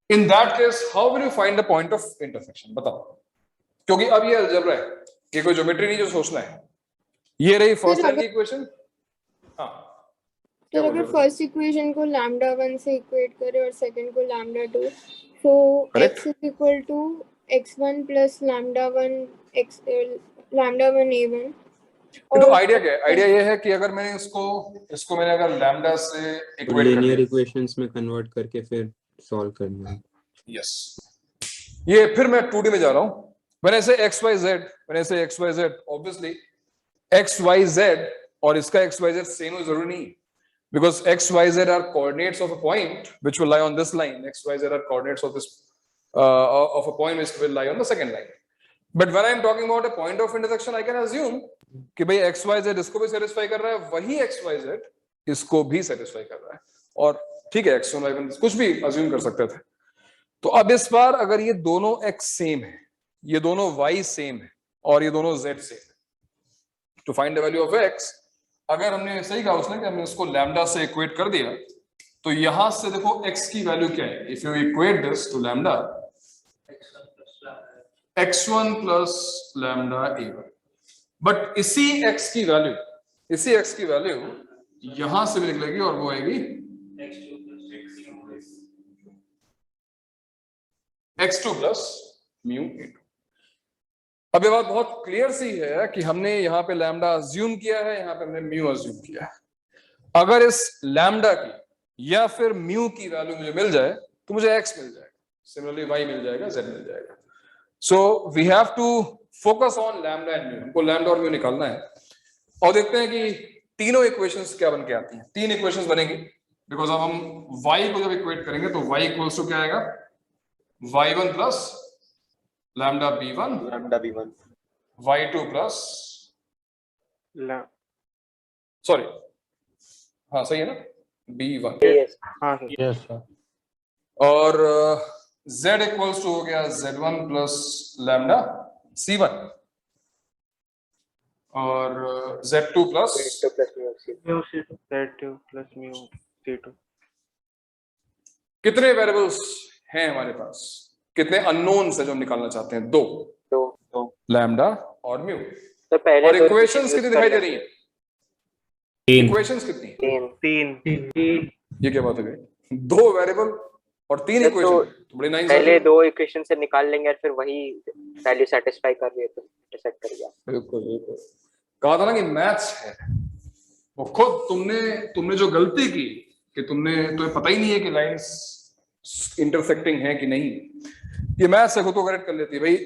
[SPEAKER 1] In that case how will you find the point of intersection? बताओ, क्योंकि अब ये अलजेब्रा है, ये कोई ज्योमेट्री नहीं जो सोचना है। ये रही फर्स्ट लाइन की इक्वेशन। हाँ,
[SPEAKER 11] तो अगर फर्स्ट इक्वेशन को लैम्डा 1 से इक्वेट करें और सेकंड को lambda 2, so x is equal to x1 plus lambda 1 a1।
[SPEAKER 1] तो आइडिया क्या है? आइडिया ये है कि अगर मैंने इसको मैंने अगर लैम्डा से इक्वेट कर
[SPEAKER 9] लीनियर
[SPEAKER 1] दिया,
[SPEAKER 9] इक्वेशंस में कन्वर्ट करके फिर सॉल्व करना है।
[SPEAKER 1] यस, ये फिर मैं 2D में जा रहा हूं। when I say xyz, obviously xyz और इसका xyz सेम हो जरूरी नहीं, because xyz are coordinates of a point which will lie on this line, xyz are coordinates of this of a point which will lie on the second line. But when I am talking about a point of intersection, I can assume कि भाई xyz इसको भी सेटिस्फाई कर रहा है, वही xyz इसको भी सेटिस्फाई कर रहा है, और ठीक है x1 y1 कुछ भी अज्यूम कर सकते थे। तो अब इस बार अगर ये दोनों x सेम है, ये दोनों y सेम है और ये दोनों z सेम है, to find the value of x, अगर हमने सही कहा उसने कि हमने इसको लैम्डा से इक्वेट कर दिया, तो यहां से देखो x की वैल्यू क्या है। If you equate this to lambda, x1 plus lambda a1, but इसी x की वैल्यू यहां से भी निकलेगी और वो आएगी x2 प्लस म्यू a2। अब ये बात बहुत क्लियर सी है कि हमने यहाँ पे लैम्डा अज्यूम किया है, यहाँ पे हमने म्यू अज्यूम किया है। अगर इस लैम्डा की या फिर म्यू की वैल्यू मुझे मिल जाए तो मुझे x मिल जाएगा, सिमिलरली y मिल जाएगा, z मिल जाएगा। So we have to focus on lambda and mu. हमको लैम्डा और म्यू निकालना है और देखते हैं कि तीनों इक्वेशंस क्या बन के आती हैं। 3 इक्वेशंस बनेंगी, बिकॉज अब हम y को जब इक्वेट करेंगे तो y इक्वल्स टू क्या आएगा, y1 plus lambda b1 y2 plus sorry, हाँ सही है ना, B1
[SPEAKER 3] yes, हाँ sir.
[SPEAKER 5] यस सर
[SPEAKER 1] और Z इक्वल्स टू हो गया Z1 प्लस लैम्डा C1 और Z2 plus
[SPEAKER 3] Z2 plus mu C2.
[SPEAKER 7] Mu C2 Z2 plus mu C2
[SPEAKER 1] कितने वेरिएबल्स हैं हमारे पास, कितने अननोन्स है जो हम निकालना चाहते हैं? दो,
[SPEAKER 3] तो
[SPEAKER 1] लैम्डा और म्यू।
[SPEAKER 3] तो पहले
[SPEAKER 1] और
[SPEAKER 3] दो
[SPEAKER 1] इक्वेशंस कितनी दिखाई दे रही हैं?
[SPEAKER 5] तीन
[SPEAKER 1] इक्वेशंस कितनी?
[SPEAKER 3] तीन.
[SPEAKER 1] ये क्या बात है भाई? दो वेरिएबल और तीन
[SPEAKER 3] तो
[SPEAKER 1] इक्वेशन, बड़ी नाइन
[SPEAKER 3] पहले दो इक्वेशन से निकाल लेंगे और फिर वही वैल्यू सेटिस्फाई कर रही है तो इंटरसेक्ट कर गया.
[SPEAKER 1] बिल्कुल बिल्कुल, कहा था ना कि मैथ्स है वो खुद तुमने जो गलती की कि तुम्हें पता ही नहीं है कि लाइंस इंटरसेक्टिंग है कि नहीं, ये मैथ्स से खुद को करेक्ट कर लेती है भाई।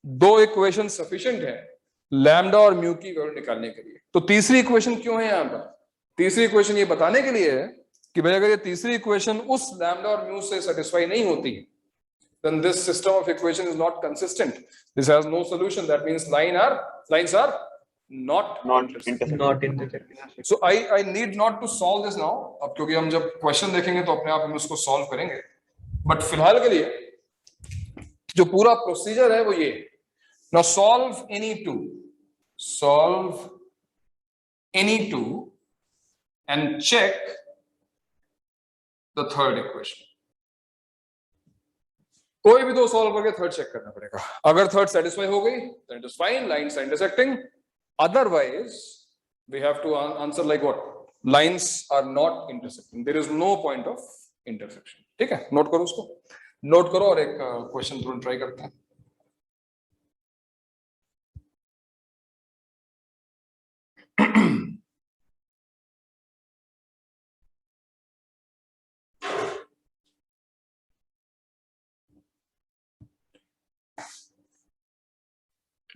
[SPEAKER 1] दो इक्वेशन सफिशिएंट है लैम्डा और म्यू की वैल्यू निकालने के लिए। तो तीसरी इक्वेशन क्यों है यहाँ पर? तीसरी इक्वेशन ये बताने के लिए है कि भाई अगर ये तीसरी इक्वेशन उस लैम्डा और म्यू से सेटिस्फाई नहीं होती then this system of equation is not consistent, this has no solution, that means lines are not intersecting. So I need not to solve this now, अब क्योंकि हम जब क्वेश्चन देखेंगे तो अपने आप हम उसको सॉल्व करेंगे, बट फिलहाल के लिए जो पूरा प्रोसीजर है वो ये, now solve any two and check the third equation. कोई भी दो सॉल्व करके थर्ड चेक करना पड़ेगा। अगर थर्ड सेटिस्फाई हो गई then it is fine, lines are intersecting, otherwise we have to answer like what, lines are not intersecting, there is no point of intersection। ठीक है, नोट करो उसको, नोट करो और एक क्वेश्चन तुरंत ट्राई करते हैं।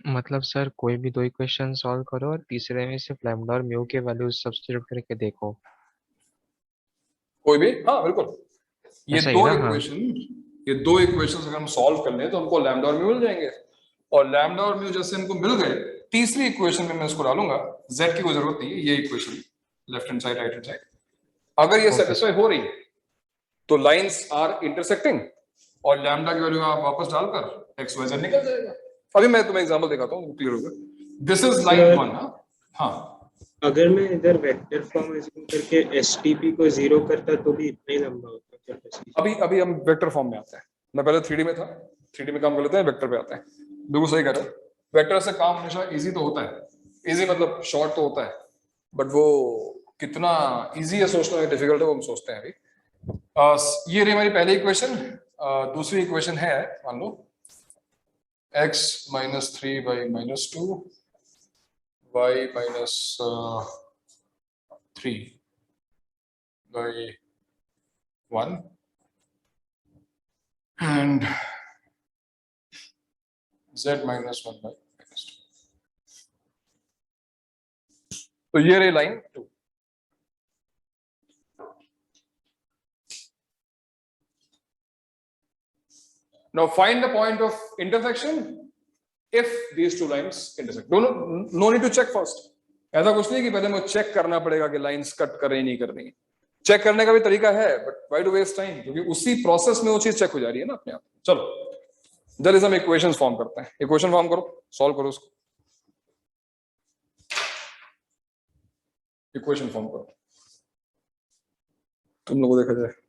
[SPEAKER 4] मतलब सर कोई भी दो इक्वेशन सॉल्व करो और तीसरे में सिर्फ लैम्डा और म्यू के वैल्यूज सब्स्टिट्यूट करके देखो।
[SPEAKER 1] कोई भी, हाँ बिल्कुल, ये
[SPEAKER 4] ऐसा ही
[SPEAKER 1] दो
[SPEAKER 4] ना? हाँ।
[SPEAKER 1] इक्वेशन अगर हम सॉल्व कर लें तो हमको लैम्डा और म्यू मिल जाएंगे, और लैम्डा और म्यू जैसे हमको मिल गए, तीसरी इक्वेशन में मैं इसको डालूंगा, z की कोई जरूरत नहीं है, ये equation left hand side right hand side, अगर ये सेटिस्फाई हो रही है तो लाइंस आर इंटरसेक्टिंग, और लैम्डा की वैल्यू आप वापस डालकर x y z निकल जाएगा। अभी मैं तुम्हें एग्जांपल दिखाता हूँ, क्लियर होगा। This is line 1। हाँ,
[SPEAKER 9] अगर मैं इधर वेक्टर फॉर्म अज्यूम करके एसटीपी को 0 करता तो भी इतना ही लंबा होता क्या प्रोसीजर?
[SPEAKER 1] अभी हम वेक्टर फॉर्म में आते हैं, मैं पहले 3D में था, 3D में काम कर लेते हैं, वेक्टर पे आते हैं। बिल्कुल सही कह रहे हो, वेक्टर से काम हमेशा इजी तो होता है, इजी मतलब शॉर्ट तो होता है, बट वो कितना इजी है सोचना है, डिफिकल्ट है वो हम सोचते हैं। अभी ये रही हमारी पहली इक्वेशन। दूसरी इक्वेशन है, मान लो x minus 3 by minus 2 y minus 3 by 1 and z minus 1 by minus 2। तो ये रही line 2। Now find the point of intersection if these two lines intersect. No need to check first. ऐसा कुछ नहीं कि पहले मुझे चेक करना पड़ेगा कि लाइंस कट कर रही नहीं कर रही। चेक करने का भी तरीका है, but why to waste time, क्योंकि उसी प्रोसेस में वो चीज चेक हो जा रही है ना अपने आप। चलो जल्दी से हम इक्वेशंस फॉर्म करते हैं। इक्वेशन फॉर्म करो, सॉल्व करो उसको। इक्वेशन फॉर्म करो, तुम लोगों को देखा जाए।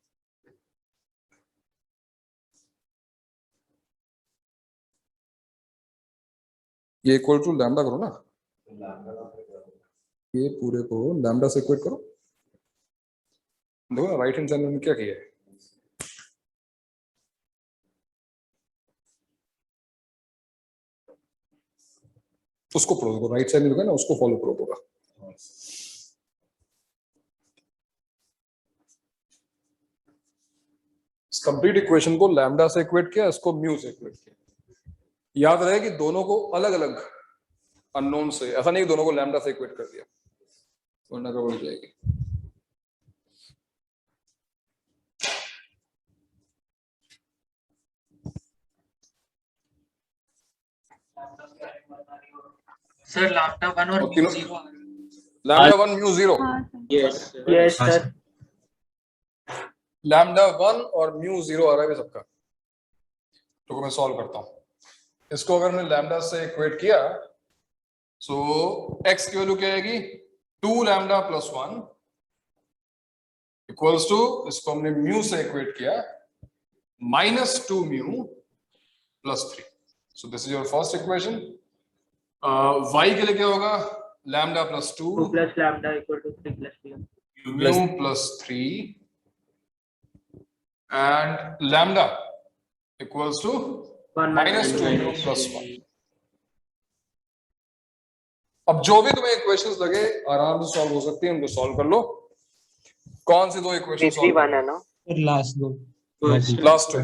[SPEAKER 1] ये इक्वल टू लैम्डा करो ना, ये पूरे को लैम्डा से इक्वेट करो। देखो ना राइट हैंड साइड में क्या किया है, उसको फॉलो करो, राइट साइड में जो है ना उसको फॉलो करो पूरा। इस कंप्लीट इक्वेशन को लैम्डा से इक्वेट किया, इसको म्यू से इक्वेट किया। याद रहे कि दोनों को अलग अलग अननोन से, ऐसा नहीं कि दोनों को लैम्डा से इक्वेट कर दिया, वरना गड़बड़ हो जाएगी।
[SPEAKER 10] सर लैम्डा 1 और mu 0
[SPEAKER 1] lambda 1 mu 0।
[SPEAKER 9] Yes
[SPEAKER 3] yes sir.
[SPEAKER 1] Lambda 1 और म्यू 0 आ रहा है सबका, तो मैं सॉल्व करता हूं इसको। अगर मैंने लैम्डा से इक्वेट किया सो x की वैल्यू क्या आएगी 2 लैम्डा प्लस 1 इक्वल्स टू, इसको हमने म्यू से इक्वेट किया -2 mu plus 3। So this is your first equation. y के लिए क्या होगा lambda plus 2
[SPEAKER 3] plus lambda equal to 3 plus
[SPEAKER 1] mu plus 3 and lambda equals to -2 mu plus 1। अब जो भी तुम्हें इक्वेशंस लगे आराम से सॉल्व हो सकती है, उनको सॉल्व कर लो। कौन सी दो इक्वेशन सॉल्व
[SPEAKER 3] है ना?
[SPEAKER 5] लास्ट दो
[SPEAKER 1] लास्ट टू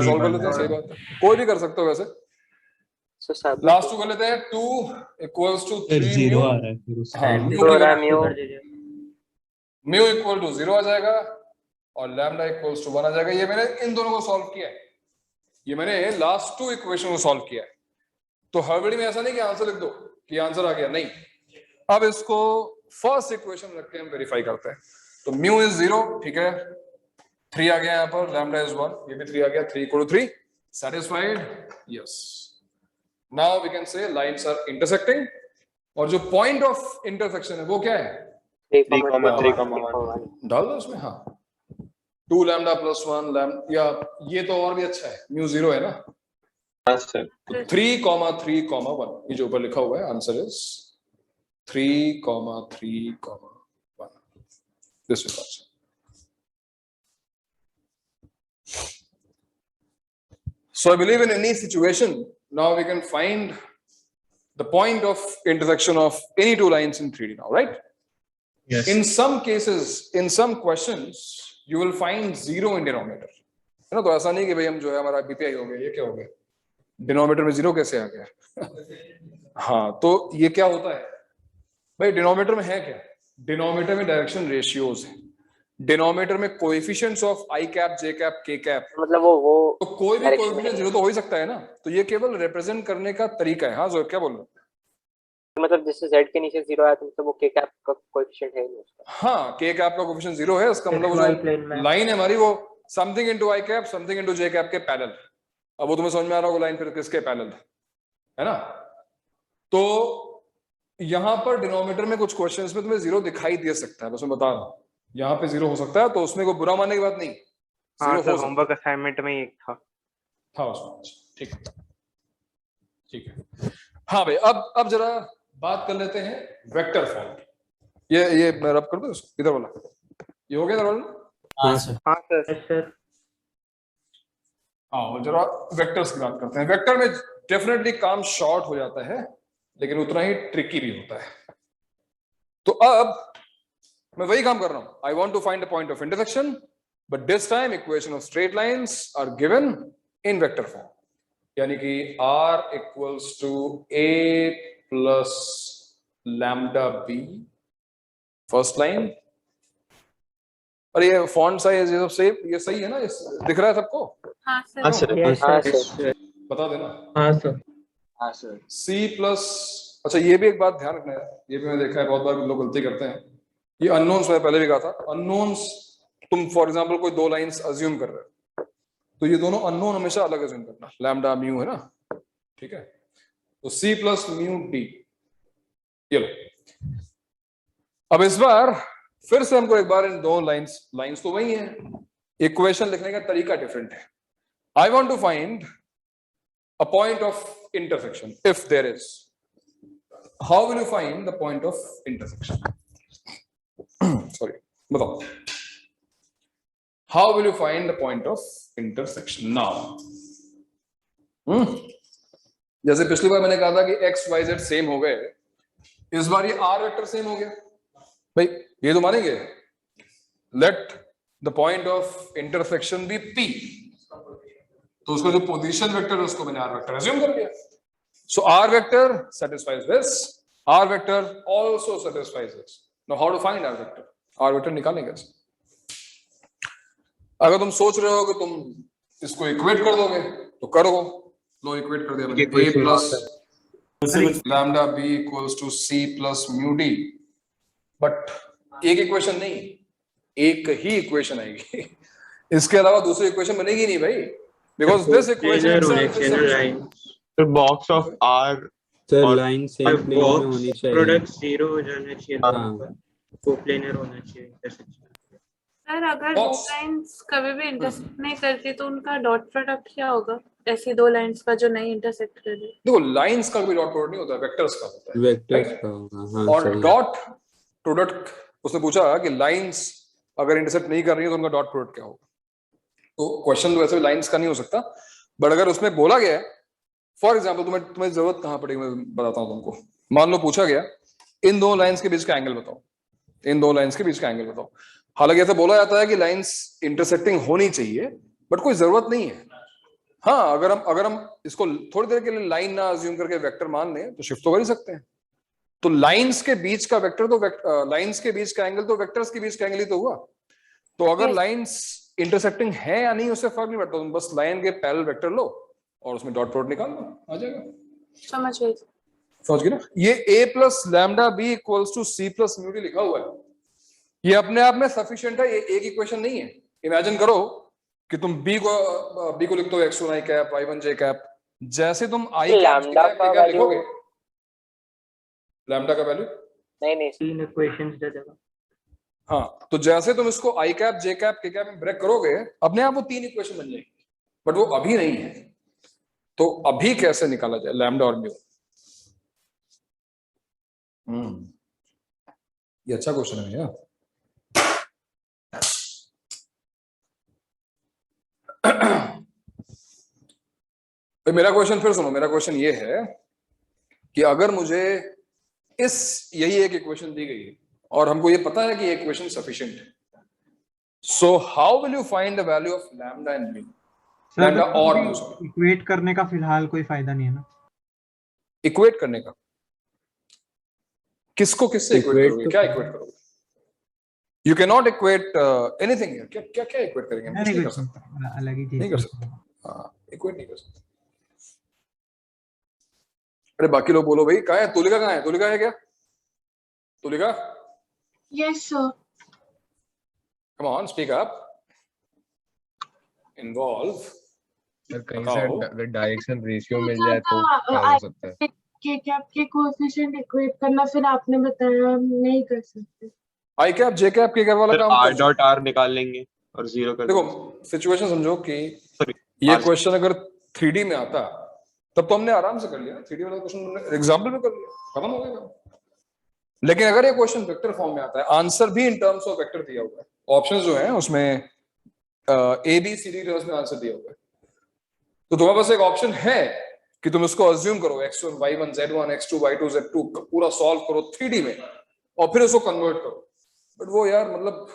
[SPEAKER 1] सॉल्व कर लेते हैं, सही बात है, कोई भी कर सकते हो वैसे। लास्ट टू कर लेते हैं 2 इक्वल्स टू 3
[SPEAKER 5] जीरो
[SPEAKER 1] म्यू,
[SPEAKER 5] आ रहा है फिर उसका
[SPEAKER 1] हाँ म्यू इक्वल टू 0 आ जाएगा और लैम्डा इक्वल्स टू 1 आ जाएगा। ये मैंने इन दोनों को सॉल्व किया है, ये मैंने लास्ट 2 इक्वेशन को सॉल्व किया है। तो हड़बड़ी में ऐसा नहीं कि आंसर लिख दो कि आंसर आ गया, नहीं। अब इसको फर्स्ट इक्वेशन रख के हम वेरीफाई करते हैं। तो म्यू इज 0, ठीक है, 3 आ गया यहाँ पर, लैम्डा इज 1, ये भी 3 आ गया, 3 equal to 3, satisfied, yes. Now we can say lines are intersecting, और जो पॉइंट ऑफ इंटरसेक्शन है वो क्या है
[SPEAKER 2] 3,3,1
[SPEAKER 1] डाल दो उसमें, हाँ 2 लैम्डा प्लस 1 लैम्डा, या ये तो और भी अच्छा है, म्यू 0 है ना,
[SPEAKER 2] हाँ सर
[SPEAKER 1] 3,3,1, ये जो ऊपर लिखा हुआ है answer is 3,3,1, this is answer. So I believe in any situation now we can find the point of intersection of any two lines in 3D now, right?
[SPEAKER 5] Yes.
[SPEAKER 1] In some cases, in some questions, you will find 0 in denominator. है ना, तो ऐसा नहीं कि भाई हम जो है हमारा बीपीआई हो गया, ये क्या हो गया, डिनोमिनेटर में 0 कैसे आ गया हाँ, तो ये क्या होता है भाई, डिनोमिनेटर में है क्या, डिनोमिनेटर में डायरेक्शन रेशियोज है, डिनोमिनेटर में coefficients of i cap, j cap, k cap,
[SPEAKER 3] मतलब वो
[SPEAKER 1] तो कोई भी कोएफिशिएंट 0 तो हो ही सकता है ना, तो ये केवल रिप्रेजेंट करने का तरीका है। हाँ जोर क्या बोल रहे हो,
[SPEAKER 3] मतलब जैसे z के नीचे 0 आया तो मतलब वो k कैप का कोएफिशिएंट है नहीं उसका।
[SPEAKER 1] हाँ k कैप का कोएफिशिएंट 0 है, इसका मतलब जो लाइन है हमारी वो something into i cap something into j cap के पैरेलल। अब वो तुम्हें समझ में आ रहा होगा लाइन फिर किसके पैरेलल है ना। तो यहाँ पर डिनोमिनेटर में कुछ क्वेश्चंस में तुम्हें 0 दिखाई दे सकता है, बस मैं बता रहा हूँ, यहाँ पे 0 हो सकता है, तो उसमें कोई बुरा मानने की बात नहीं,
[SPEAKER 3] हाँ सर, होमवर्क असाइनमेंट में एक था
[SPEAKER 1] उसमें, ठीक है ठीक है। हाँ भाई, अब जरा बात कर लेते हैं वेक्टर फॉर्म। ये मैं रब कर दूं इसको, इधर वाला ये हो गया, इधर वाला
[SPEAKER 5] हाँ सर
[SPEAKER 3] हाँ सर
[SPEAKER 1] हाँ, जरा वेक्टर्स की बात करते हैं। वेक्टर में डेफिनेटली काम शॉर्ट हो जाता है, लेकिन उतना ही ट्रिकी भी होता है। तो अब मैं वही काम कर रहा हूं, I want to find the point of intersection, but this time equation of straight lines are given in vector form, यानी कि r equals to a plus lambda b, first line. और ये फॉन्ट साइज ये सब सेम, ये सही है ना, ये दिख रहा है सबको?
[SPEAKER 6] हाँ
[SPEAKER 2] हाँ
[SPEAKER 6] सर,
[SPEAKER 2] सर
[SPEAKER 1] बता देना।
[SPEAKER 5] हाँ सर
[SPEAKER 2] हाँ सर
[SPEAKER 1] c प्लस, अच्छा ये भी एक बात ध्यान रखना है, ये भी मैंने देखा है बहुत बार लोग गलती करते हैं, ये अननोन्स मैंने पहले भी कहा था, अननोन्स तुम फॉर एग्जांपल कोई 2 लाइंस अज्यूम कर रहे हो, तो ये दोनों अननोन हमेशा अलग अज्यूम करना, लैम्डा म्यू है ना, ठीक है। तो c प्लस म्यू d, ये लो। अब इस बार फिर से हमको एक बार इन 2 लाइंस तो वही है, इक्वेशन लिखने का तरीका डिफरेंट है। I want to find a point of intersection if there is. How will you find the point of intersection? Sorry, बताओ, how will you find the point of intersection now? जैसे पिछली बार मैंने कहा था कि x y z सेम हो गए, इस बार ये r वेक्टर सेम हो गया भाई, ये तो मानेंगे। Let the point of intersection be p, तो उसका जो पोजीशन वेक्टर है उसको मैंने r वेक्टर अज्यूम कर लिया। सो r vector satisfies this, r vector also satisfies this. Now how to find r vector? r vector निकालेंगे कैसे? अगर तुम सोच रहे हो कि तुम इसको इक्वेट कर दोगे तो करो, लो इक्वेट कर दिया मैंने, a plus lambda b equals to c plus mu d, but एक इक्वेशन नहीं, एक ही इक्वेशन आएगी इसके अलावा दूसरी इक्वेशन बनेगी नहीं भाई, बिकॉज दिस
[SPEAKER 9] प्लेनर होने चाहिए ना
[SPEAKER 1] इक्वेशन
[SPEAKER 9] लाइन,
[SPEAKER 2] तो बॉक्स ऑफ आर
[SPEAKER 5] सर
[SPEAKER 2] और
[SPEAKER 5] लाइन सेम प्लेन में
[SPEAKER 9] बॉक्स
[SPEAKER 5] होनी चाहिए।
[SPEAKER 9] प्रोडक्ट 0 हो जाना चाहिए,
[SPEAKER 5] हाँ।
[SPEAKER 9] को प्लेनर होना चाहिए इंटरसेक्शन।
[SPEAKER 6] सर अगर दो
[SPEAKER 1] Box.
[SPEAKER 6] लाइंस कभी भी इंटरसेक्ट नहीं करती तो उनका डॉट प्रोडक्ट क्या होगा, ऐसी दो लाइंस का जो नहीं इंटरसेक्ट कर रही?
[SPEAKER 1] देखो लाइंस का कोई डॉट प्रोडक्ट नहीं होता, वेक्टर्स का होता है,
[SPEAKER 5] वेक्टर्स
[SPEAKER 1] right?
[SPEAKER 5] का होगा, हाँ
[SPEAKER 1] और
[SPEAKER 5] सही।
[SPEAKER 1] डॉट प्रोडक्ट उसने पूछा कि लाइंस अगर इंटरसेक्ट नहीं कर रही है तो उनका डॉट प्रोडक्ट क्या होगा। तो क्वेश्चन तो वैसे भी लाइंस का नहीं हो सकता, बट अगर उसमें बोला गया है, फॉर एग्जाम्पल तुम्हें जरूरत कहां पड़ेगी मैं बताता हूं तुमको। मान लो पूछा गया इन दो लाइंस के बीच का एंगल बताओ, इन दो लाइंस के बीच का एंगल बताओ। हालांकि ऐसा बोला जाता है कि लाइंस इंटरसेक्टिंग होनी चाहिए, बट कोई जरूरत नहीं है। हाँ, अगर हम इसको थोड़ी देर के लिए लाइन ना अज्यूम करके वेक्टर मान लें तो शिफ्ट तो कर ही सकते हैं। तो लाइंस के बीच का वेक्टर तो लाइंस के बीच का एंगल तो वेक्टर्स के बीच का एंगल ही तो हुआ। तो अगर लाइंस इंटरसेक्टिंग है या नहीं उससे फर्क नहीं पड़ता, तुम बस लाइन के पैरेलल वेक्टर लो और उसमें डॉट प्रोडक्ट निकाल लो, आ जाएगा।
[SPEAKER 6] समझ गई।
[SPEAKER 1] समझ गए ना? ये a plus lambda b equals to c plus mu d लिखा हुआ है, ये अपने आप में सफिशिएंट है, ये एक इक्वेशन नहीं है। इमेजिन करो कि तुम b को लिखते हो x1 i cap y1 j cap, जैसे तुम i कैप
[SPEAKER 3] लैम्डा का वैल्यू
[SPEAKER 1] लिखोगे, लैम्डा का वैल्यू
[SPEAKER 3] नहीं
[SPEAKER 9] तीन इक्वेशंस दे देगा।
[SPEAKER 1] हाँ, तो जैसे तुम इसको i cap j cap k cap में ब्रेक करोगे अपने आप वो तीन इक्वेशन बन जाएगी, बट वो अभी नहीं है। तो अभी कैसे निकाला जाए लैम्डा और म्यू? ये अच्छा क्वेश्चन है भैया। तो मेरा क्वेश्चन फिर सुनो, मेरा क्वेश्चन ये है कि अगर मुझे यही एक इक्वेशन दी गई है और हमको ये पता है कि ये इक्वेशन सफिशिएंट है, so how will you find the value of lambda and mu? Lambda और म्यू
[SPEAKER 12] इक्वेट करने का फिलहाल कोई फायदा नहीं है ना।
[SPEAKER 1] इक्वेट करने का किसको किससे इक्वेट करोगे? क्या इक्वेट करोगे? You can not equate anything here. क्या क्या इक्वेट करेंगे?
[SPEAKER 12] नहीं कर सकता, अलग ही चीज
[SPEAKER 1] नहीं कर सकते। हाँ, इक्वेट नहीं कर सकते। अरे बाकी लोग बोलो भाई, कहाँ है तुलिका? कहाँ है तुलिका? है क्या Tulika?
[SPEAKER 11] Yes sir.
[SPEAKER 1] Come on, speak up. Involve
[SPEAKER 4] sir कहीं से अगर डायरेक्शन रेशियो मिल जाए तो क्या हो सकता है?
[SPEAKER 11] के कैप के कोएफिशिएंट इक्वेट करना, फिर आपने बताया नहीं कर सकते।
[SPEAKER 1] आई कैप जे कैप के कैप वाला काम
[SPEAKER 2] आर डॉट आर निकाल लेंगे और जीरो कर
[SPEAKER 1] देखो सिचुएशन समझो कि ये क्वेश्चन अगर 3D में आता तब तो हमने आराम से कर लिया। 3D वाला क्वेश्चन एग्जांपल में कर लिया, खत्म हो गया। लेकिन अगर ये क्वेश्चन वेक्टर फॉर्म में आता है, आंसर भी इन टर्म्स ऑफ वेक्टर दिया हुआ है, ऑप्शंस जो हैं उसमें a b c d terms में आंसर दिया हुआ है, तो तुम्हारे पास एक ऑप्शन है कि तुम इसको अज्यूम करो x1 y1 z1 x2 y2 z2 पूरा सॉल्व करो 3D में और फिर उसको कन्वर्ट करो। बट वो यार मतलब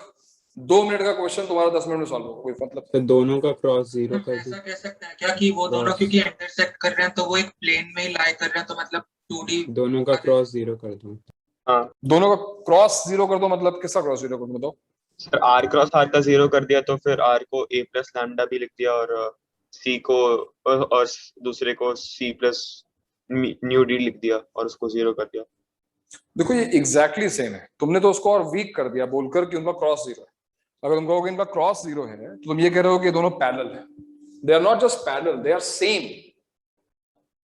[SPEAKER 1] 2 मिनट का क्वेश्चन तुम्हारा 10 मिनट में सॉल्व होगा, कोई मतलब।
[SPEAKER 5] तो दोनों का क्रॉस जीरो कर
[SPEAKER 10] ऐसा कह सकते हैं क्या कि वो दोनों क्योंकि इंटरसेक्ट कर रहे हैं तो वो एक प्लेन में ही लाई कर रहे हैं, तो मतलब 2D
[SPEAKER 5] दोनों का क्रॉस जीरो कर दो।
[SPEAKER 2] हाँ,
[SPEAKER 1] दोनों का क्रॉस जीरो कर दो, मतलब किसका क्रॉस जीरो कर दो बताओ?
[SPEAKER 2] सर आर क्रॉस आर का जीरो कर दिया तो फिर आर को a प्लस लैम्डा भी लिख दिया और सी को और दूसरे को सी प्लस न्यू डी लिख दिया और उसको जीरो कर दिया।
[SPEAKER 1] देखो ये एग्जैक्टली सेम है, तुमने तो उसको और वीक कर दिया बोलकर कि उनका क्रॉस जीरो है। अगर तुम कहोगे इनका क्रॉस जीरो है तो तुम ये कह रहे हो कि दोनों पैरेलल है। They are not just parallel, they are same,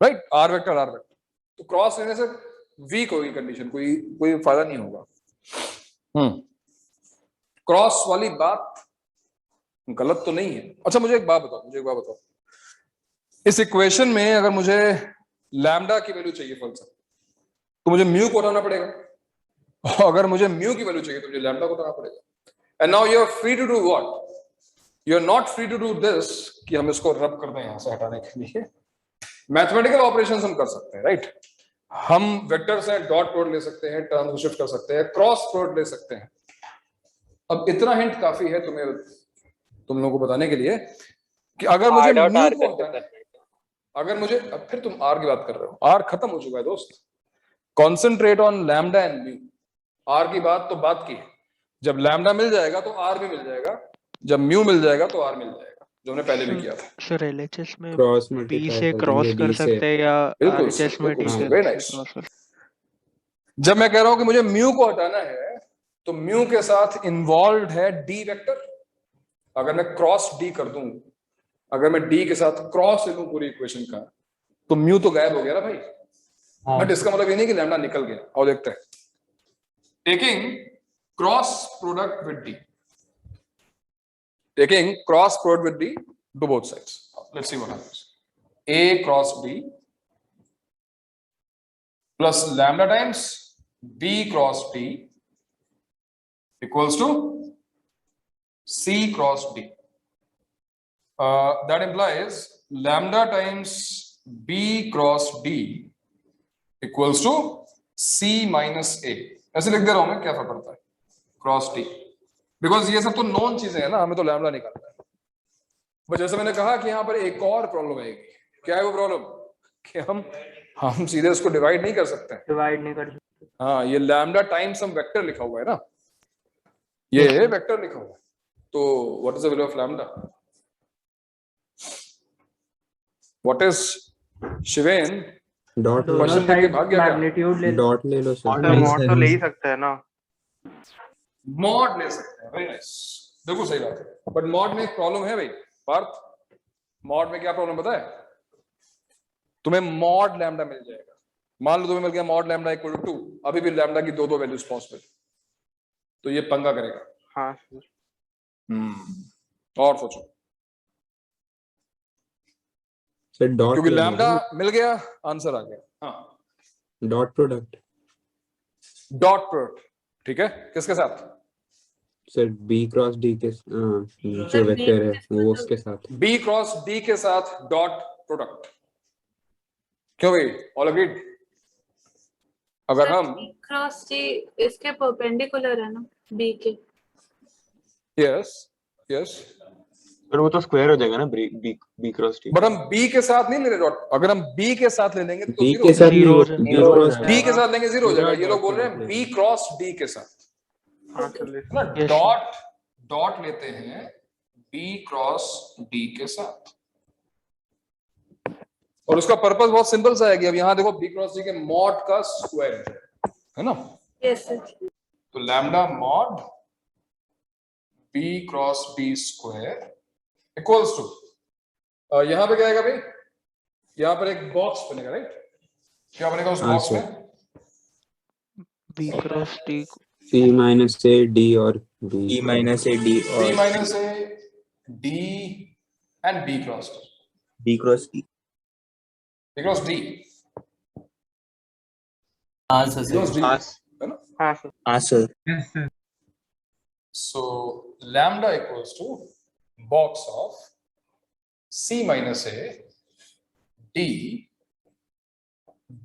[SPEAKER 1] right? R vector r vector, तो क्रॉस लेने से वीक होगी कंडीशन, कोई फायदा नहीं होगा। क्रॉस वाली बात गलत तो नहीं है। अच्छा मुझे एक बात बताओ, इस इक्वेशन में अगर मुझे लैम्डा की वैल्यू चाहिए फलसफा तो मुझे म्यू को हटाना पड़ेगा, और अगर मुझे म्यू की वैल्यू चाहिए तो मुझे लैम्डा को हटाना पड़ेगा। And now you are free to do what? You are not free to do this कि हम इसको रब कर दें यहां से हटाने के लिए। मैथमेटिकल ऑपरेशंस हम कर सकते हैं, राइट? हम वेक्टर से डॉट प्रोडक्ट ले सकते हैं, टर्म को शिफ्ट कर सकते हैं, क्रॉस प्रोडक्ट ले सकते हैं। अब इतना हिंट काफी है तुम लोगों को बताने के लिए कि अगर मुझे म्यू को हटाना है, अगर मुझे, अब फिर तुम आर की बात कर रहे हो, आर खत्म हो चुका है दोस्त। Concentrate on lambda and mu. R की बात तो बात की है, जब लैम्डा मिल जाएगा तो आर भी मिल जाएगा, जब म्यू मिल जाएगा तो आर मिल जाएगा, जो हमने पहले भी किया था।
[SPEAKER 7] सर एलएचएस में
[SPEAKER 5] क्रॉस
[SPEAKER 7] बी से क्रॉस कर सकते हैं या आरएचएस में डी से क्रॉस कर।
[SPEAKER 1] जब मैं कह रहा हूं कि मुझे म्यू को हटाना है तो म्यू के साथ इन्वॉल्व है डी वेक्टर, अगर मैं क्रॉस डी कर दूं, अगर मैं डी के साथ क्रॉस ले लूं पूरी इक्वेशन का, तो म्यू तो गायब हो गया ना भाई। बट इसका मतलब ये नहीं कि लैम्डा निकल गया। और देखते हैं, taking cross product with d, taking cross product with d to both sides, let's see what happens. A cross B plus lambda times B cross D equals to C cross D. That implies lambda times B cross D equals to C minus A. ऐसे लिख दे रहा हूं मैं, क्या फर्क पड़ता है, क्रॉस D, बिकॉज ये सब तो नॉन चीजें हैं ना, हमें तो लैम्डा निकालना है। बट जैसे मैंने कहा कि यहाँ पर एक और प्रॉब्लम आएगी। क्या है वो प्रॉब्लम? कि हम सीधे उसको डिवाइड नहीं कर सकते,
[SPEAKER 3] डिवाइड नहीं कर सकते।
[SPEAKER 1] हाँ, ये लैम्डा टाइम्स हम वेक्टर लिखा हुआ है ना, ये वेक्टर लिखा हुआ है, तो what is the value of lambda? What is given?
[SPEAKER 2] Dot
[SPEAKER 1] question देख के भाग गया क्या?
[SPEAKER 3] मैग्नीट्यूड ले
[SPEAKER 2] डॉट ले लो सर।
[SPEAKER 7] मॉड तो ले ही सकते हैं ना।
[SPEAKER 1] मॉड ले सकते हैं, वेरी नाइस, बिल्कुल सही बात है। बट मॉड में एक प्रॉब्लम है भाई पार्थ। मॉड में क्या प्रॉब्लम पता है? तुम्हें मॉड लैम्डा मिल जाएगा, मान लो तुम्हें मिल गया मॉड लैम्डा इक्वल टू 2, अभी भी लैम्डा की दो वैल्यूज पॉसिबल, तो ये पंगा करेगा।
[SPEAKER 7] हाँ
[SPEAKER 1] और सोचो,
[SPEAKER 2] सर डॉट
[SPEAKER 1] क्योंकि लैम्डा मिल गया, आंसर आ गया। हाँ,
[SPEAKER 2] डॉट प्रोडक्ट।
[SPEAKER 1] डॉट प्रोडक्ट, ठीक है, किसके साथ?
[SPEAKER 2] सर बी क्रॉस डी के जो वेक्टर है वो उसके साथ।
[SPEAKER 1] बी क्रॉस डी के साथ डॉट प्रोडक्ट। क्यों भाई, ऑल अग्रीड? अगर हम
[SPEAKER 6] क्रॉस डी इसके परपेंडिकुलर है ना बी के।
[SPEAKER 1] यस यस,
[SPEAKER 2] पर वो तो स्क्वायर हो जाएगा ना बी क्रॉस डी।
[SPEAKER 1] बट हम बी के साथ नहीं ले रहे डॉट, अगर हम बी के साथ ले लेंगे तो
[SPEAKER 2] बी के साथ
[SPEAKER 1] डी के साथ लेंगे जीरो हो जाएगा। ये लोग बोल रहे हैं बी क्रॉस डी के साथ, ना डॉट डॉट लेते हैं बी क्रॉस डी के साथ, और उसका पर्पस बहुत सिंपल सा है कि अब यहाँ देखो बी क्रॉस डी के मॉड का स्क्वायर है ना।
[SPEAKER 6] यस
[SPEAKER 1] तो lambda mod b cross d square equals to, यहाँ पे क्या आएगा भाई? यहाँ पर एक बॉक्स बनेगा, राइट? क्या बनेगा उस बॉक्स में?
[SPEAKER 7] B cross d
[SPEAKER 2] c minus a d और बी
[SPEAKER 5] माइनस ए डी और
[SPEAKER 1] b minus a d and b cross d,
[SPEAKER 5] b cross d.
[SPEAKER 1] B cross d,
[SPEAKER 5] हाँ
[SPEAKER 1] क्रॉस डी, है ना?
[SPEAKER 5] हाँ sir.
[SPEAKER 1] So lambda equals to box of C minus A D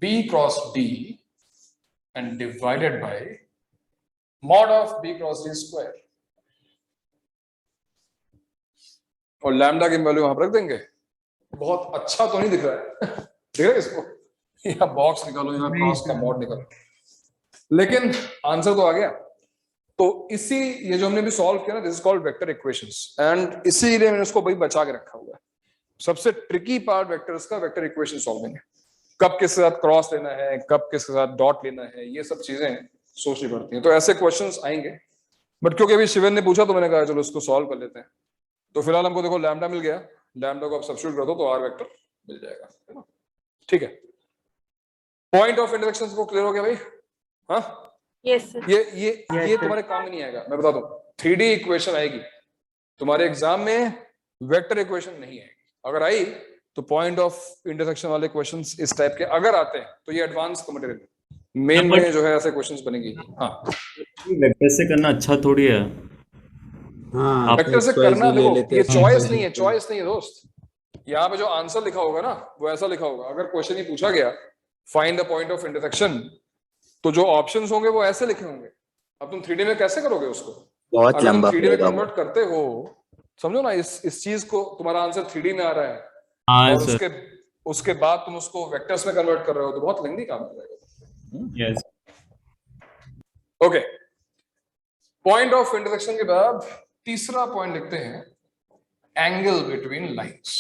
[SPEAKER 1] B cross D and divided by mod of B cross D square. और लैम्डा की वैल्यू वहां पर रख देंगे। बहुत अच्छा तो नहीं दिख रहा है दिख रहा है इसको? यहाँ बॉक्स निकालो, यहाँ क्रॉस का मॉड निकालो, लेकिन आंसर तो आ गया। तो इसी ये जो हमने भी सॉल्व किया ना, this is called vector equations, and इसीलिए मैंने उसको भाई बचा के रखा हुआ है। सबसे ट्रिकी पार्ट वेक्टर्स का वेक्टर इक्वेशन सॉल्विंग है। कब किसके साथ क्रॉस लेना है, कब किसके साथ डॉट लेना है, ये सब चीजें सोचनी पड़ती हैं। तो ऐसे क्वेश्चंस आएंगे, बट क्योंकि अभी शिवन ने पूछा तो मैंने कहा चलो इसको सॉल्व कर लेते हैं। तो फिलहाल हमको देखो लैम्डा मिल गया, लैम्डा को आप सब्स्टिट्यूट कर दो तो आर वेक्टर मिल जाएगा, है ना? ठीक है, पॉइंट ऑफ इंटरसेक्शन को क्लियर हो गया भाई? हाँ
[SPEAKER 6] यस सर।
[SPEAKER 1] ये तुम्हारे काम में नहीं आएगा, मैं बता दूं। 3D इक्वेशन आएगी तुम्हारे एग्जाम में, वेक्टर इक्वेशन नहीं आएगी। अगर आई तो पॉइंट ऑफ इंटरसेक्शन वाले क्वेश्चंस इस टाइप के अगर आते हैं तो ये एडवांस का मटेरियल, मेन में जो है ऐसे क्वेश्चंस बनेंगे। हाँ,
[SPEAKER 5] वेक्टर से करना अच्छा थोड़ी है।
[SPEAKER 2] हाँ,
[SPEAKER 1] वेक्टर से करना, देखो ये चॉइस नहीं है, चॉइस नहीं है दोस्त। यहाँ पे जो आंसर लिखा होगा ना वो ऐसा लिखा होगा। अगर क्वेश्चन ही पूछा गया find the point of intersection, तो जो ऑप्शंस होंगे वो ऐसे लिखे होंगे। अब तुम 3D में कैसे करोगे उसको?
[SPEAKER 5] बहुत
[SPEAKER 1] अगर
[SPEAKER 5] लंबा
[SPEAKER 1] 3D में कन्वर्ट करते हो, समझो ना, इस चीज को तुम्हारा आंसर 3D में आ रहा है,
[SPEAKER 5] हाँ
[SPEAKER 1] और उसके बाद तुम उसको वेक्टर्स में कन्वर्ट कर रहे हो, तो बहुत लेंथी काम हो जाएगा।
[SPEAKER 5] Yes.
[SPEAKER 1] Okay, point of intersection के बाद तीसरा पॉइंट लिखते हैं, एंगल बिटवीन लाइंस।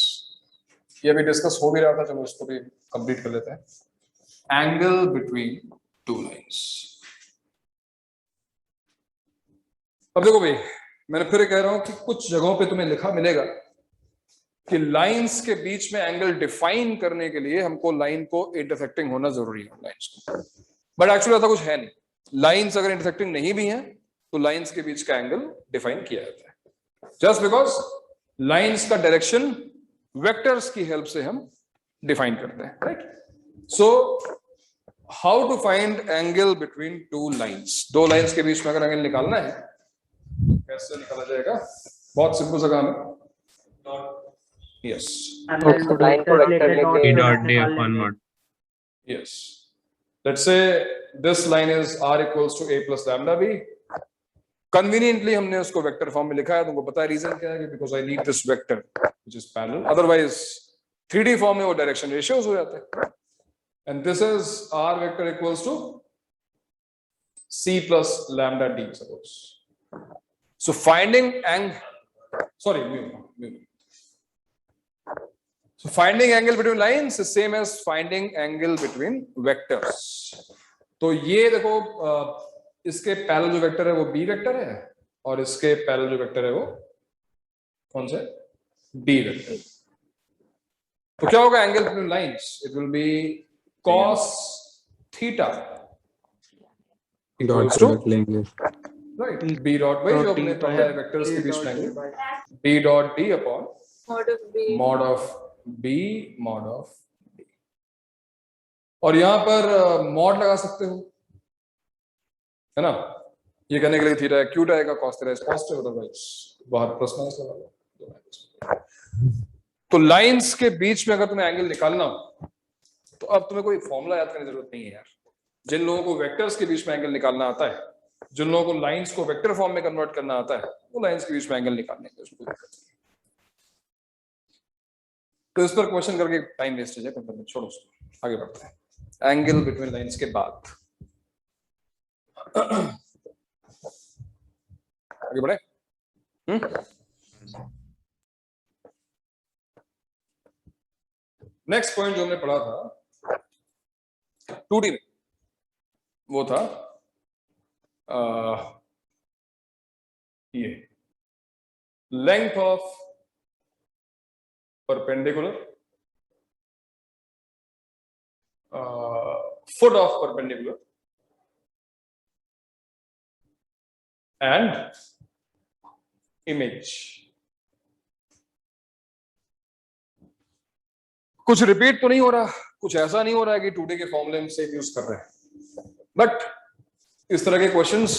[SPEAKER 1] ये भी डिस्कस हो भी रहा था, चलो इसको भी कंप्लीट कर लेते हैं। Angle between two lines. अब देखो भाई, मैंने फिर कह रहा हूं कि कुछ जगहों पे तुम्हें लिखा मिलेगा कि लाइंस के बीच में एंगल डिफाइन करने के लिए हमको लाइन को इंटरसेक्टिंग होना जरूरी है लाइंस को, बट एक्चुअली ऐसा कुछ है नहीं। लाइंस अगर इंटरसेक्टिंग नहीं भी हैं तो लाइंस के बीच का एंगल डिफाइन किया जाता है, जस्ट बिकॉज लाइंस का डायरेक्शन वेक्टर्स की हेल्प से हम डिफाइन करते हैं, right. So how to find angle between two lines, दो लाइंस के बीच में अगर एंगल निकालना है तो कैसे निकाला जाएगा? बहुत सिंपल सा काम है। यस,
[SPEAKER 3] लाइन को वेक्टर लेके
[SPEAKER 8] A dot D upon mod.
[SPEAKER 1] yes, let's say this line is r equals to a plus lambda b. Conveniently हमने उसको वेक्टर फॉर्म में लिखा है, तुमको पता है रीजन क्या है? Because I need this vector which is parallel, otherwise 3D form में वो डायरेक्शन रेशियोज हो जाते हैं। And this is r vector equals to c plus lambda d suppose. So finding So finding angle between lines is same as finding angle between vectors. तो ये देखो इसके पैरेलल जो वेक्टर है वो b वेक्टर है और इसके पैरेलल जो वेक्टर है वो कौन सा? d vector. तो क्या होगा angle between lines? It will be cos theta equals to right b dot by जो अपने पढ़ा है वेक्टर्स के बीच में angle b dot d upon mod of b mod of d। और यहां पर मॉड लगा सकते हो, है ना? ये कहने के लिए थीटा क्यूट आएगा, cos theta is positive, otherwise बाहर प्लस माइनस लगा लो। तो लाइंस के बीच में अगर तुम्हें एंगल निकालना हो तो अब तुम्हें कोई फॉर्मूला याद करने की जरूरत नहीं है यार। जिन लोगों को वेक्टर्स के बीच में एंगल निकालना आता है, जिन लोगों को लाइंस को वेक्टर फॉर्म में कन्वर्ट करना आता है, वो लाइंस के बीच में एंगल निकालने के उसको दिक्कत नहीं। तो इस पर क्वेश्चन करके टाइम वेस्ट हो जाए, छोड़ो उसको, आगे बढ़ते हैं। एंगल बिटवीन लाइंस के बाद आगे बढ़े। नेक्स्ट पॉइंट जो हमने पढ़ा था 2D में वो था ये length of perpendicular, foot of perpendicular and image। कुछ रिपीट तो नहीं हो रहा, कुछ ऐसा नहीं हो रहा है कि 2D के फॉर्मूले हम सेम यूज कर रहे हैं, बट इस तरह के क्वेश्चंस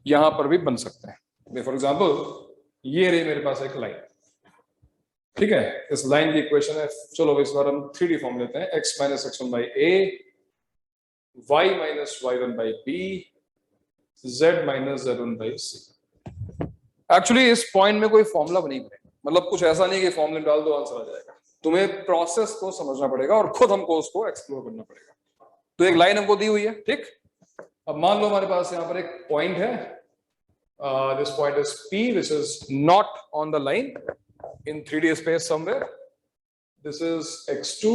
[SPEAKER 1] यहां पर भी बन सकते हैं। फॉर एग्जांपल ये रही मेरे पास एक लाइन, ठीक है? इस लाइन की इक्वेशन है, चलो इस बार हम 3D फॉर्म लेते हैं, x minus x1 by a, y minus y1 by b, z minus z1 by c। Actually इस पॉइंट में कोई फॉर्मूला नहीं बनेगा, मतलब कुछ ऐसा नहीं कि फॉर्मूले डाल दो आंसर आ जाएगा, तुम्हें प्रोसेस को समझना पड़ेगा और खुद हमको उसको एक्सप्लोर करना पड़ेगा। तो एक लाइन हमको दी हुई है, ठीक? अब मान लो हमारे पास यहाँ पर एक पॉइंट है, this point is p which is not on the line in 3D space somewhere. This is x2,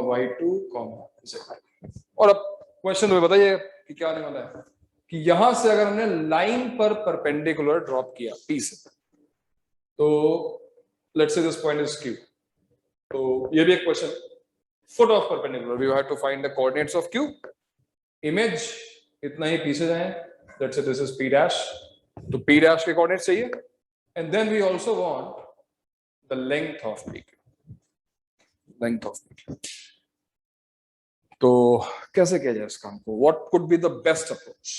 [SPEAKER 1] y2, z। और अब क्वेश्चन में बताइए कि क्या आने वाला है कि यहां से अगर हमने लाइन पर परपेंडिकुलर ड्रॉप किया p से, तो let's say this point is q, तो ये भी एक question, foot of perpendicular, we have to find the coordinates of q। Image इतना ही पीछे जाए, let's say this is p dash, तो p डैश के कोऑर्डिनेट्स चाहिए, and then we also want the length of PQ, length of PQ। तो कैसे किया जाए इस काम को? What could be the best approach?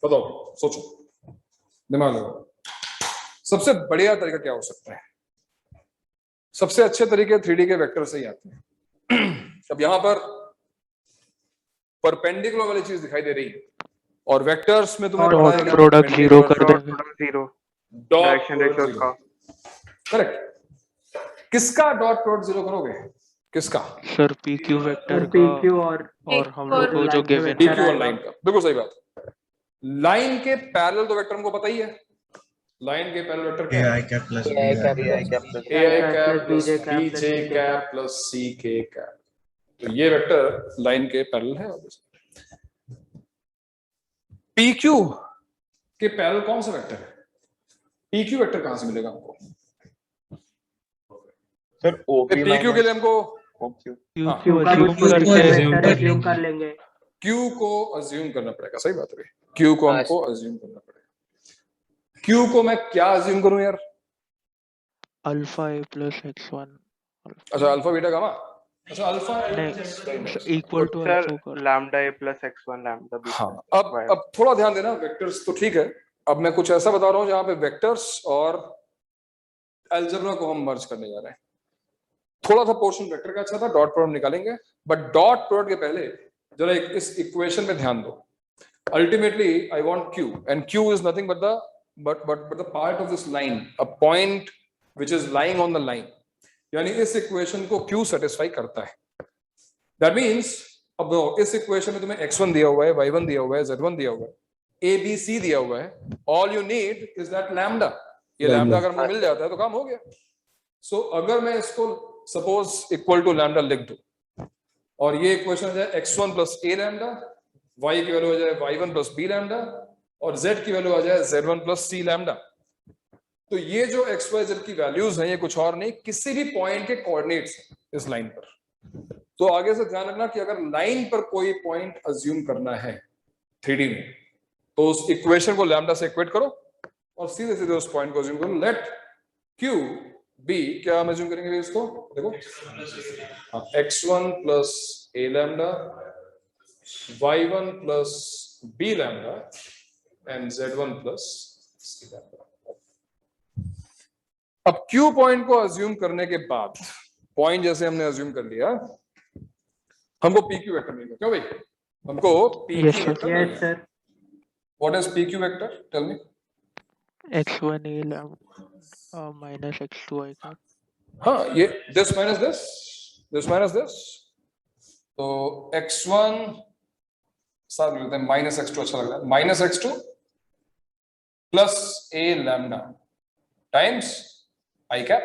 [SPEAKER 1] बताओ, सोचो, दिमाग लगाओ। सबसे बढ़िया तरीका क्या हो सकता है? सबसे अच्छे तरीके 3D के वेक्टर से ही आते हैं। अब यहां पर परपेंडिकुलर वाली चीज दिखाई दे रही है और वेक्टर्स में तुम्हें
[SPEAKER 7] डॉट प्रोडक्ट जीरो कर देंगे,
[SPEAKER 2] डायरेक्शन रेशियोज का,
[SPEAKER 1] करेक्ट। किसका डॉट प्रोडक्ट जीरो करोगे? किसका?
[SPEAKER 7] सर PQ वेक्टर का
[SPEAKER 12] PQ
[SPEAKER 7] और हम लोग को जो गिवन
[SPEAKER 1] PQ और लाइन का, बिल्कुल सही बात। लाइन के पैरेलल तो वेक्टर हमको पता ही है, लाइन के पैरेलल वेक्टर क्या है?
[SPEAKER 10] ai cap plus
[SPEAKER 1] ai cap plus bj cap plus ck cap। तो ये वेक्टर लाइन के पैरेलल है। PQ के पैरेलल कौन सा वेक्टर है? PQ वेक्टर कहां से मिलेगा हमको?
[SPEAKER 2] सर OP
[SPEAKER 1] PQ के लिए हमको
[SPEAKER 7] क्यू
[SPEAKER 1] हाँ,
[SPEAKER 7] क्यू
[SPEAKER 5] assume
[SPEAKER 7] कर लेंगे
[SPEAKER 1] Q को अज्यूम करना पड़ेगा, सही बात है। Q को हमको अज्यूम करना पड़ेगा। Q को मैं क्या अज्यूम करूं यार?
[SPEAKER 7] अल्फा ए प्लस x1
[SPEAKER 1] अच्छा अल्फा बीटा गामा, अच्छा alpha
[SPEAKER 7] equal to
[SPEAKER 2] lambda a plus x1 lambda b.
[SPEAKER 1] हाँ, अब थोड़ा ध्यान देना, वेक्टर्स तो ठीक है, अब मैं कुछ ऐसा बता रहा हूँ जहां पे वेक्टर्स और अलजेब्रा को हम मर्ज करने जा रहे हैं। थोड़ा सा पोर्शन वेक्टर का अच्छा था, डॉट प्रोडक्ट निकालेंगे, बट डॉट प्रोडक्ट के पहले जरा इस इक्वेशन में ध्यान दो। Ultimately I want Q and Q is nothing but the part of this line, a point which is lying on the line, यानी इस इक्वेशन को Q सेटिस्फाई करता है। दैट मींस अब इस इक्वेशन में तुम्हें x1 दिया हुआ है, y1 दिया हुआ है, z1 दिया हुआ है, a b c दिया हुआ है, all you need is that lambda. ये लैम्डा अगर मुझे मिल जाता है तो काम हो गया। सो अगर मैं इसको सपोज इक्वल टू लैम्डा लिख दूं और ये इक्वेशन हो जाए x1 plus a lambda, y की वैल्यू हो जाए y1 प्लस b लैम्डा और z की वैल्यू आ जाए z1 प्लस c लैम्डा, तो ये जो x y z की वैल्यूज हैं ये कुछ और नहीं, किसी भी पॉइंट के कोऑर्डिनेट्स हैं इस लाइन पर। तो आगे से ध्यान रखना कि अगर लाइन पर कोई पॉइंट अज्यूम करना है 3D में, तो उस इक्वेशन को लैम्डा से इक्वेट करो और सीधे सीधे उस पॉइंट को अज्यूम करो। लेट Q बी, क्या हम अज्यूम करेंगे इसको, देखो x1 plus a lambda, y1 plus b lambda and z1 plus c lambda. अब Q पॉइंट को अज्यूम करने के बाद, पॉइंट जैसे हमने अज्यूम कर लिया, हमको PQ वेक्टर मिलेगा, क्यों भाई? हमको PQ वेक्टर मिलेगा। What is PQ vector? Tell me.
[SPEAKER 7] x1 a lambda minus x2 I cap।
[SPEAKER 1] हाँ, ये this minus this, तो x1 साथ लेते हैं, माइनस x2 अच्छा लग रहा है, minus x2 plus a lambda times I cap।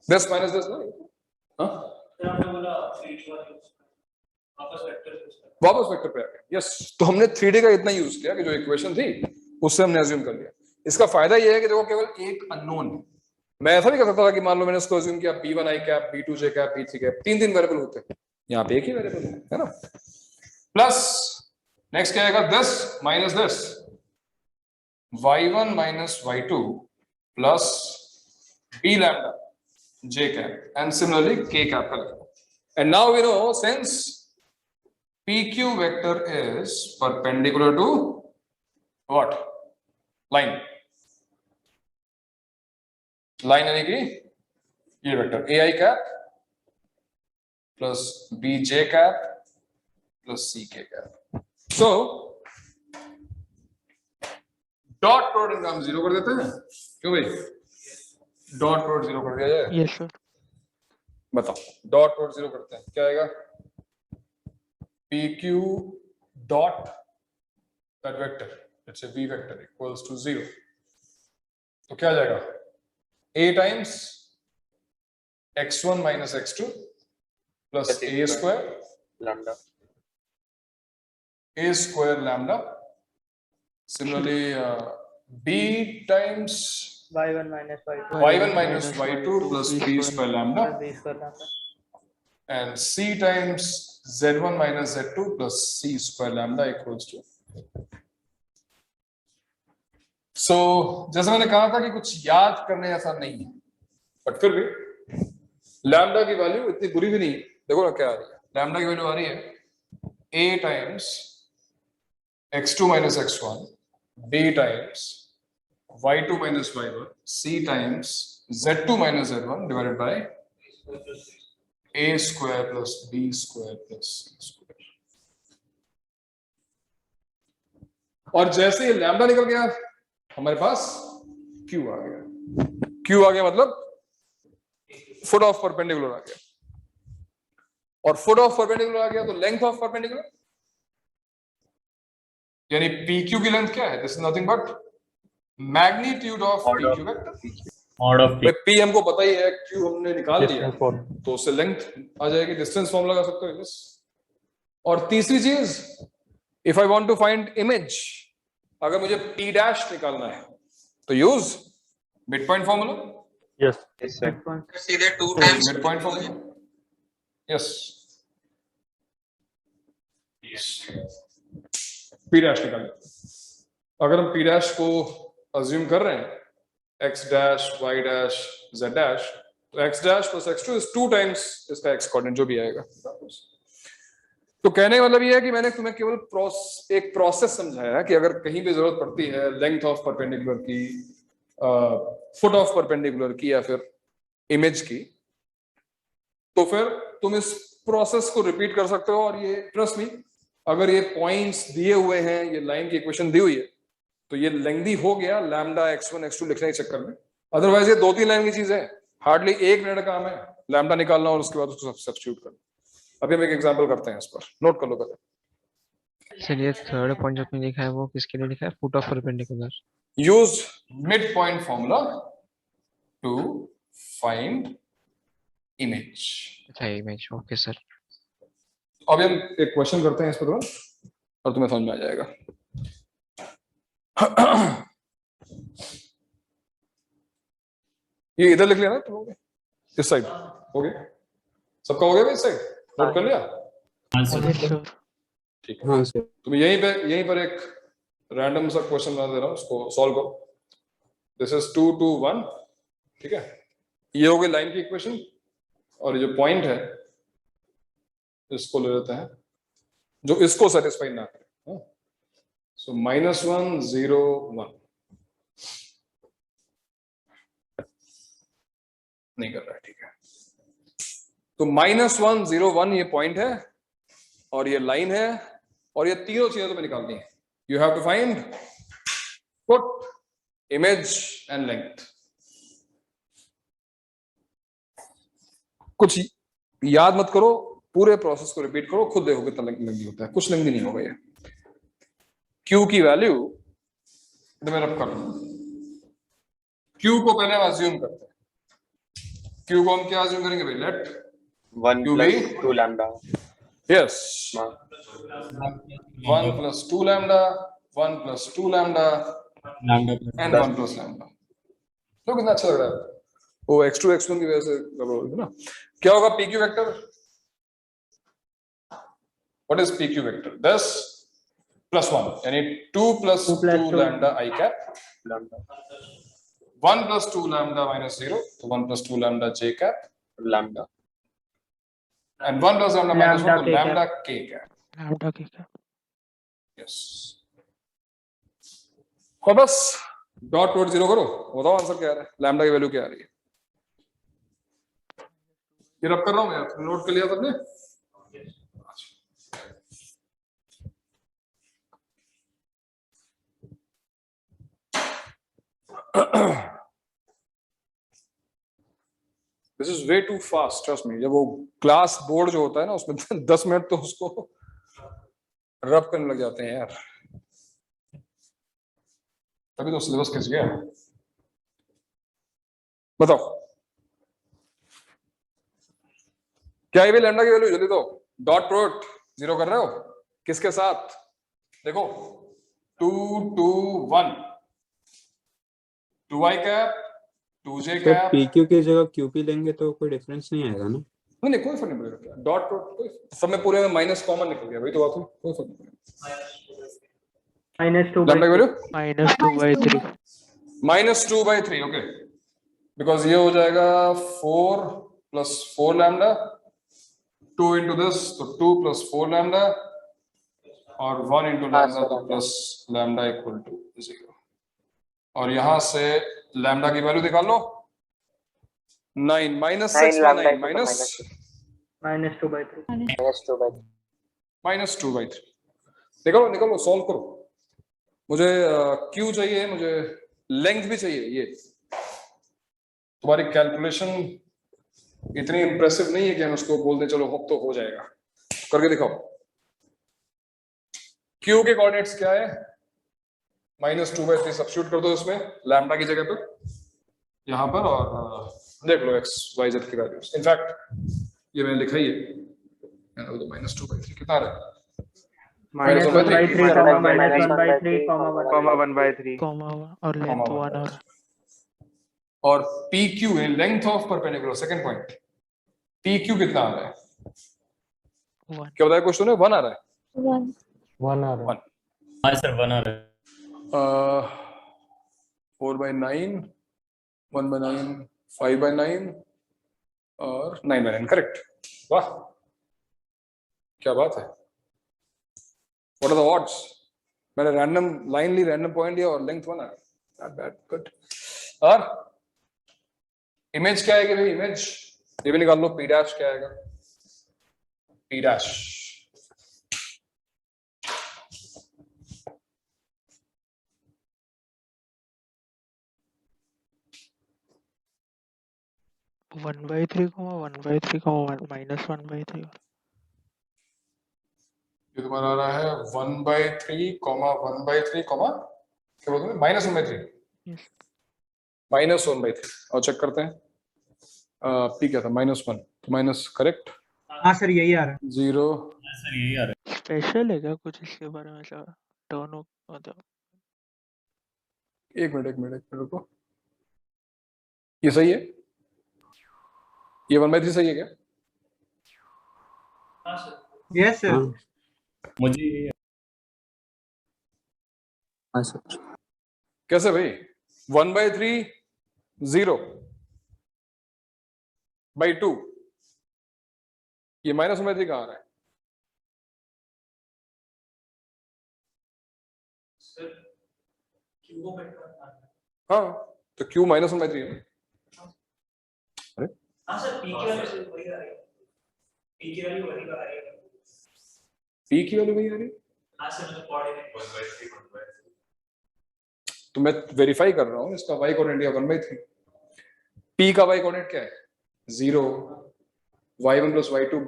[SPEAKER 1] this minus this ना, हाँ? वापस वेक्टर पे आ गया। यस, तो हमने 3D का इतना यूज किया कि जो इक्वेशन थी उससे हमने अज्यूम कर लिया। इसका फायदा यह है कि देखो केवल एक अननोन है। मैं ऐसा भी कर सकता था कि मान लो मैंने इसको अज्यूम किया b1 i cap, b2 j cap, b3 cap, तीन वेरिएबल होते हैं, यहाँ पे एक ही वेरिएबल है ना। प्लस नेक्स्ट क्या आएगा, this minus this, y1 minus y2 plus b lambda j cap and similarly k cap का। And now we know since PQ vector is perpendicular to what? Line. Line यानी कि ये vector AI cap plus BJ cap plus CK cap. So dot product हम जीरो कर देते हैं, क्यों भाई? डॉट प्रोडक्ट जीरो कर दिया जाए।
[SPEAKER 7] Yes sir.
[SPEAKER 1] बताओ, डॉट प्रोडक्ट जीरो करते हैं, क्या आएगा? PQ dot that vector, let's say V vector equals to 0, तो क्या आ जाएगा? A times x1 minus x2 plus a square lambda, a square lambda. Similarly, B times
[SPEAKER 13] y1 minus y2
[SPEAKER 1] plus b square lambda, and C times z1 minus z2 plus c square lambda equals to। So जैसे मैंने कहा था कि कुछ याद करने जैसा नहीं है, बट फिर भी लैम्डा की वैल्यू इतनी बुरी भी नहीं। देखो ना क्या आ रही है, लैम्डा की वैल्यू आ रही है a times x2 minus x1, b times y2 minus y1, c times z2 minus z1 divided by a square plus b square plus c square। और जैसे ये लैम्डा निकल गया हमारे पास Q आ गया। Q आ गया मतलब फुट ऑफ परपेंडिकुलर आ गया, और फुट ऑफ परपेंडिकुलर आ गया तो लेंथ ऑफ परपेंडिकुलर, यानी PQ की लेंथ क्या है? This is nothing but magnitude of PQ vector. P हमको पता ही है, Q हमने निकाल दिया तो उससे लेंथ आ जाएगी, डिस्टेंस फॉर्म लगा सकते हो। और तीसरी चीज, if I want to find image, अगर मुझे p डैश निकालना है तो use mid point formula.
[SPEAKER 2] Yes sir,
[SPEAKER 10] सीधे 2 times
[SPEAKER 1] mid point formula. Yes, p dash निकालना। अगर हम p डैश को अज्यूम कर रहे हैं x dash y dash z dash, तो x dash plus x2 is 2 times इसका x कोऑर्डिनेट जो भी आएगा। तो कहने का मतलब ये है कि मैंने तुम्हें केवल एक प्रोसेस समझाया कि अगर कहीं भी जरूरत पड़ती है लेंथ ऑफ परपेंडिकुलर की, फुट ऑफ परपेंडिकुलर की, या फिर इमेज की, तो फिर तुम इस प्रोसेस को रिपीट कर सकते हो। और ये ट्रस्ट मी, अगर ये पॉइंट्स दिए हुए हैं, ये लाइन की इक्वेशन दी हुई है, तो ये लेंथी हो गया लैम्डा x1 x2 लिखने के चक्कर में। अदरवाइज ये 2-3 लाइन की चीज है, हार्डली 1 मिनट का काम है लैम्डा निकालना और उसके बाद उसको सब्स्टिट्यूट करना। अभी हम एक एग्जांपल करते हैं, इस पर नोट कर लो पहले।
[SPEAKER 4] सर ये थर्ड पॉइंट जो आपने लिखा है वो किसके लिए लिखा है? Foot of perpendicular.
[SPEAKER 1] Use mid point formula to find image.
[SPEAKER 4] अच्छा इमेज, ओके सर।
[SPEAKER 1] अभी हम एक क्वेश्चन करते हैं इस पर तुरंत और तुम्हें समझ में आ जाएगा। ये इधर लिख लिया ना तुम लोगों ने, इस साइड हो गया, सबका हो गया इस साइड, नोट कर लिया? ठीक है, तुम यहीं पर एक रैंडम सा क्वेश्चन बना दे रहा हूं, उसको सॉल्व करो। दिस इज 2 2 1, ठीक है। ये हो गई लाइन की इक्वेशन, और ये जो पॉइंट है इसको ले लेते हैं जो इसको सेटिस्फाई ना करे। सो -1 0 1 नहीं कर रहा है, ठीक है। तो -1 0 1 ये पॉइंट है और ये लाइन है, और ये तीनों चीजें तुम्हें निकालनी है। You have to find foot, image and length. कुछ याद मत करो, पूरे प्रोसेस को रिपीट करो, खुद देखो कितना लेंथी होता है। कुछ लेंथी नहीं होगा ये। Q की वैल्यू मैं रब कर लूं। Q को पहले हम अज्यूम करते हैं। Q को हम क्या अज्यूम करेंगे भाई? Let
[SPEAKER 2] 1 + 2 lambda.
[SPEAKER 1] Yes, 1 + 2 lambda, 1 + 2 lambda and 1 + lambda. तो कितना अच्छा लग रहा है। वो x2 x1 की वजह से गड़बड़ ना। क्या होगा PQ vector? What is PQ vector? 10 + 1 यानी 2 + 2 लैम्डा I cap, 1 + 2 लैम्डा -0, तो 1 + 2 lambda J cap,
[SPEAKER 2] lambda,
[SPEAKER 1] and 1 + lambda -1, तो lambda K cap।
[SPEAKER 7] Lambda K cap।
[SPEAKER 1] Yes, और बस डॉट प्रोडक्ट 0 करो, बताओ आंसर क्या आ रहा है, लैम्डा की वैल्यू क्या आ रही है। ये रब कर रहा हूं मैं, नोट कर लिया तुमने? This is way too fast, trust me. जब वो क्लास बोर्ड जो होता है ना, उसमें 10 मिनट तो उसको रब करने लग जाते हैं यार, तभी तो सिलेबस खिंच गया। बताओ क्या है लैम्डा की वैल्यू? जल्दी दो। डॉट प्रोडक्ट 0 कर रहे हो किसके साथ? देखो 2 2 1, 2I cap, 2J
[SPEAKER 14] तो
[SPEAKER 1] cap।
[SPEAKER 14] PQ की जगह QP लेंगे तो कोई डिफरेंस नहीं आएगा ना?
[SPEAKER 1] नहीं, कोई फर्क नहीं पड़ेगा। डॉट प्रोडक्ट कोई सब में पूरे में माइनस कॉमन निकल गया भाई, तो बात हुई, कोई फर्क नहीं पड़ेगा। -2/3 ओके, बिकॉज ये हो जाएगा 4 + 4 लैम्डा, 2 into this, तो 2 + 4 लैम्डा, और 1 into लैम्डा, तो प्लस लैम्डा = 0। और यहां से लैम्डा की वैल्यू निकाल लो। 9 -6 में 9 -2/3 निकालो, सॉल्व करो। मुझे Q चाहिए, मुझे लेंथ भी चाहिए। ये तुम्हारी कैलकुलेशन इतनी इंप्रेसिव नहीं है कि हम उसको बोल दें चलो अब तो हो जाएगा। करके दिखाओ। Q के कोऑर्डिनेट्स क्या है? -2/3 सब्स्टिट्यूट कर दो इसमें लैम्डा की जगह पर, यहां पर, और देख लो x y z की वैल्यूज। इनफैक्ट ये मैंने लिखा ही है, -2/3 कितना आ रहा है?
[SPEAKER 13] Minus one by three comma minus one by three comma one by three
[SPEAKER 7] comma और लेंथ 1
[SPEAKER 1] और P Q length of perpendicular second point P Q कितना आ रहा है? क्या बताया क्वेश्चन है? 1 आ रहा है।
[SPEAKER 13] 1 आ रहा है।
[SPEAKER 15] हाँ सर 1 आ रहा है।
[SPEAKER 1] 4/9 1/9 5/9 और 9/9 करेक्ट। वाह क्या बात है। What are the odds? मैंने रैंडम लाइन ली, रैंडम पॉइंट लिया और लेंथ 1 आ गया। Not bad, good. और इमेज क्या आएगी भाई? इमेज ये भी निकाल लो। पी डैश क्या आएगा? पी डैश
[SPEAKER 7] 1/3 माइनस 1/3
[SPEAKER 1] ये तुम्हारा आ रहा है 1/3 1/3 क्या बोलते हैं? -1/3 -1/3 और चेक करते हैं। पी क्या था? -1 तो माइनस करेक्ट।
[SPEAKER 12] हाँ सर यही आ रहा है।
[SPEAKER 1] 0
[SPEAKER 15] सर यही आ रहा है।
[SPEAKER 7] स्पेशल है क्या कुछ इसके बारे में? ऐसा टर्न हो मतलब
[SPEAKER 1] एक मिनट रुको। ये सही है? ये 1/3 सही है क्या?
[SPEAKER 15] हाँ सर।
[SPEAKER 12] Yes sir.
[SPEAKER 15] मुझे
[SPEAKER 14] हाँ सर।
[SPEAKER 1] कैसे भाई? 1/3 0/2 ये -1/3 कहाँ आ रहा है? हाँ तो Q -1/3 है। अरे
[SPEAKER 15] हाँ सर पी की वैल्यू वही आ रही है। पी की वैल्यू वही आ रही है।
[SPEAKER 1] P की वैल्यू वही आ रही है?
[SPEAKER 15] हाँ सर मतलब कोऑर्डिनेट 1/3
[SPEAKER 1] तो मैं वेरीफाई कर रहा हूँ इसका y कोऑर्डिनेट या 1/3। P का y कोऑर्डिनेट क्या है? 0 y1 +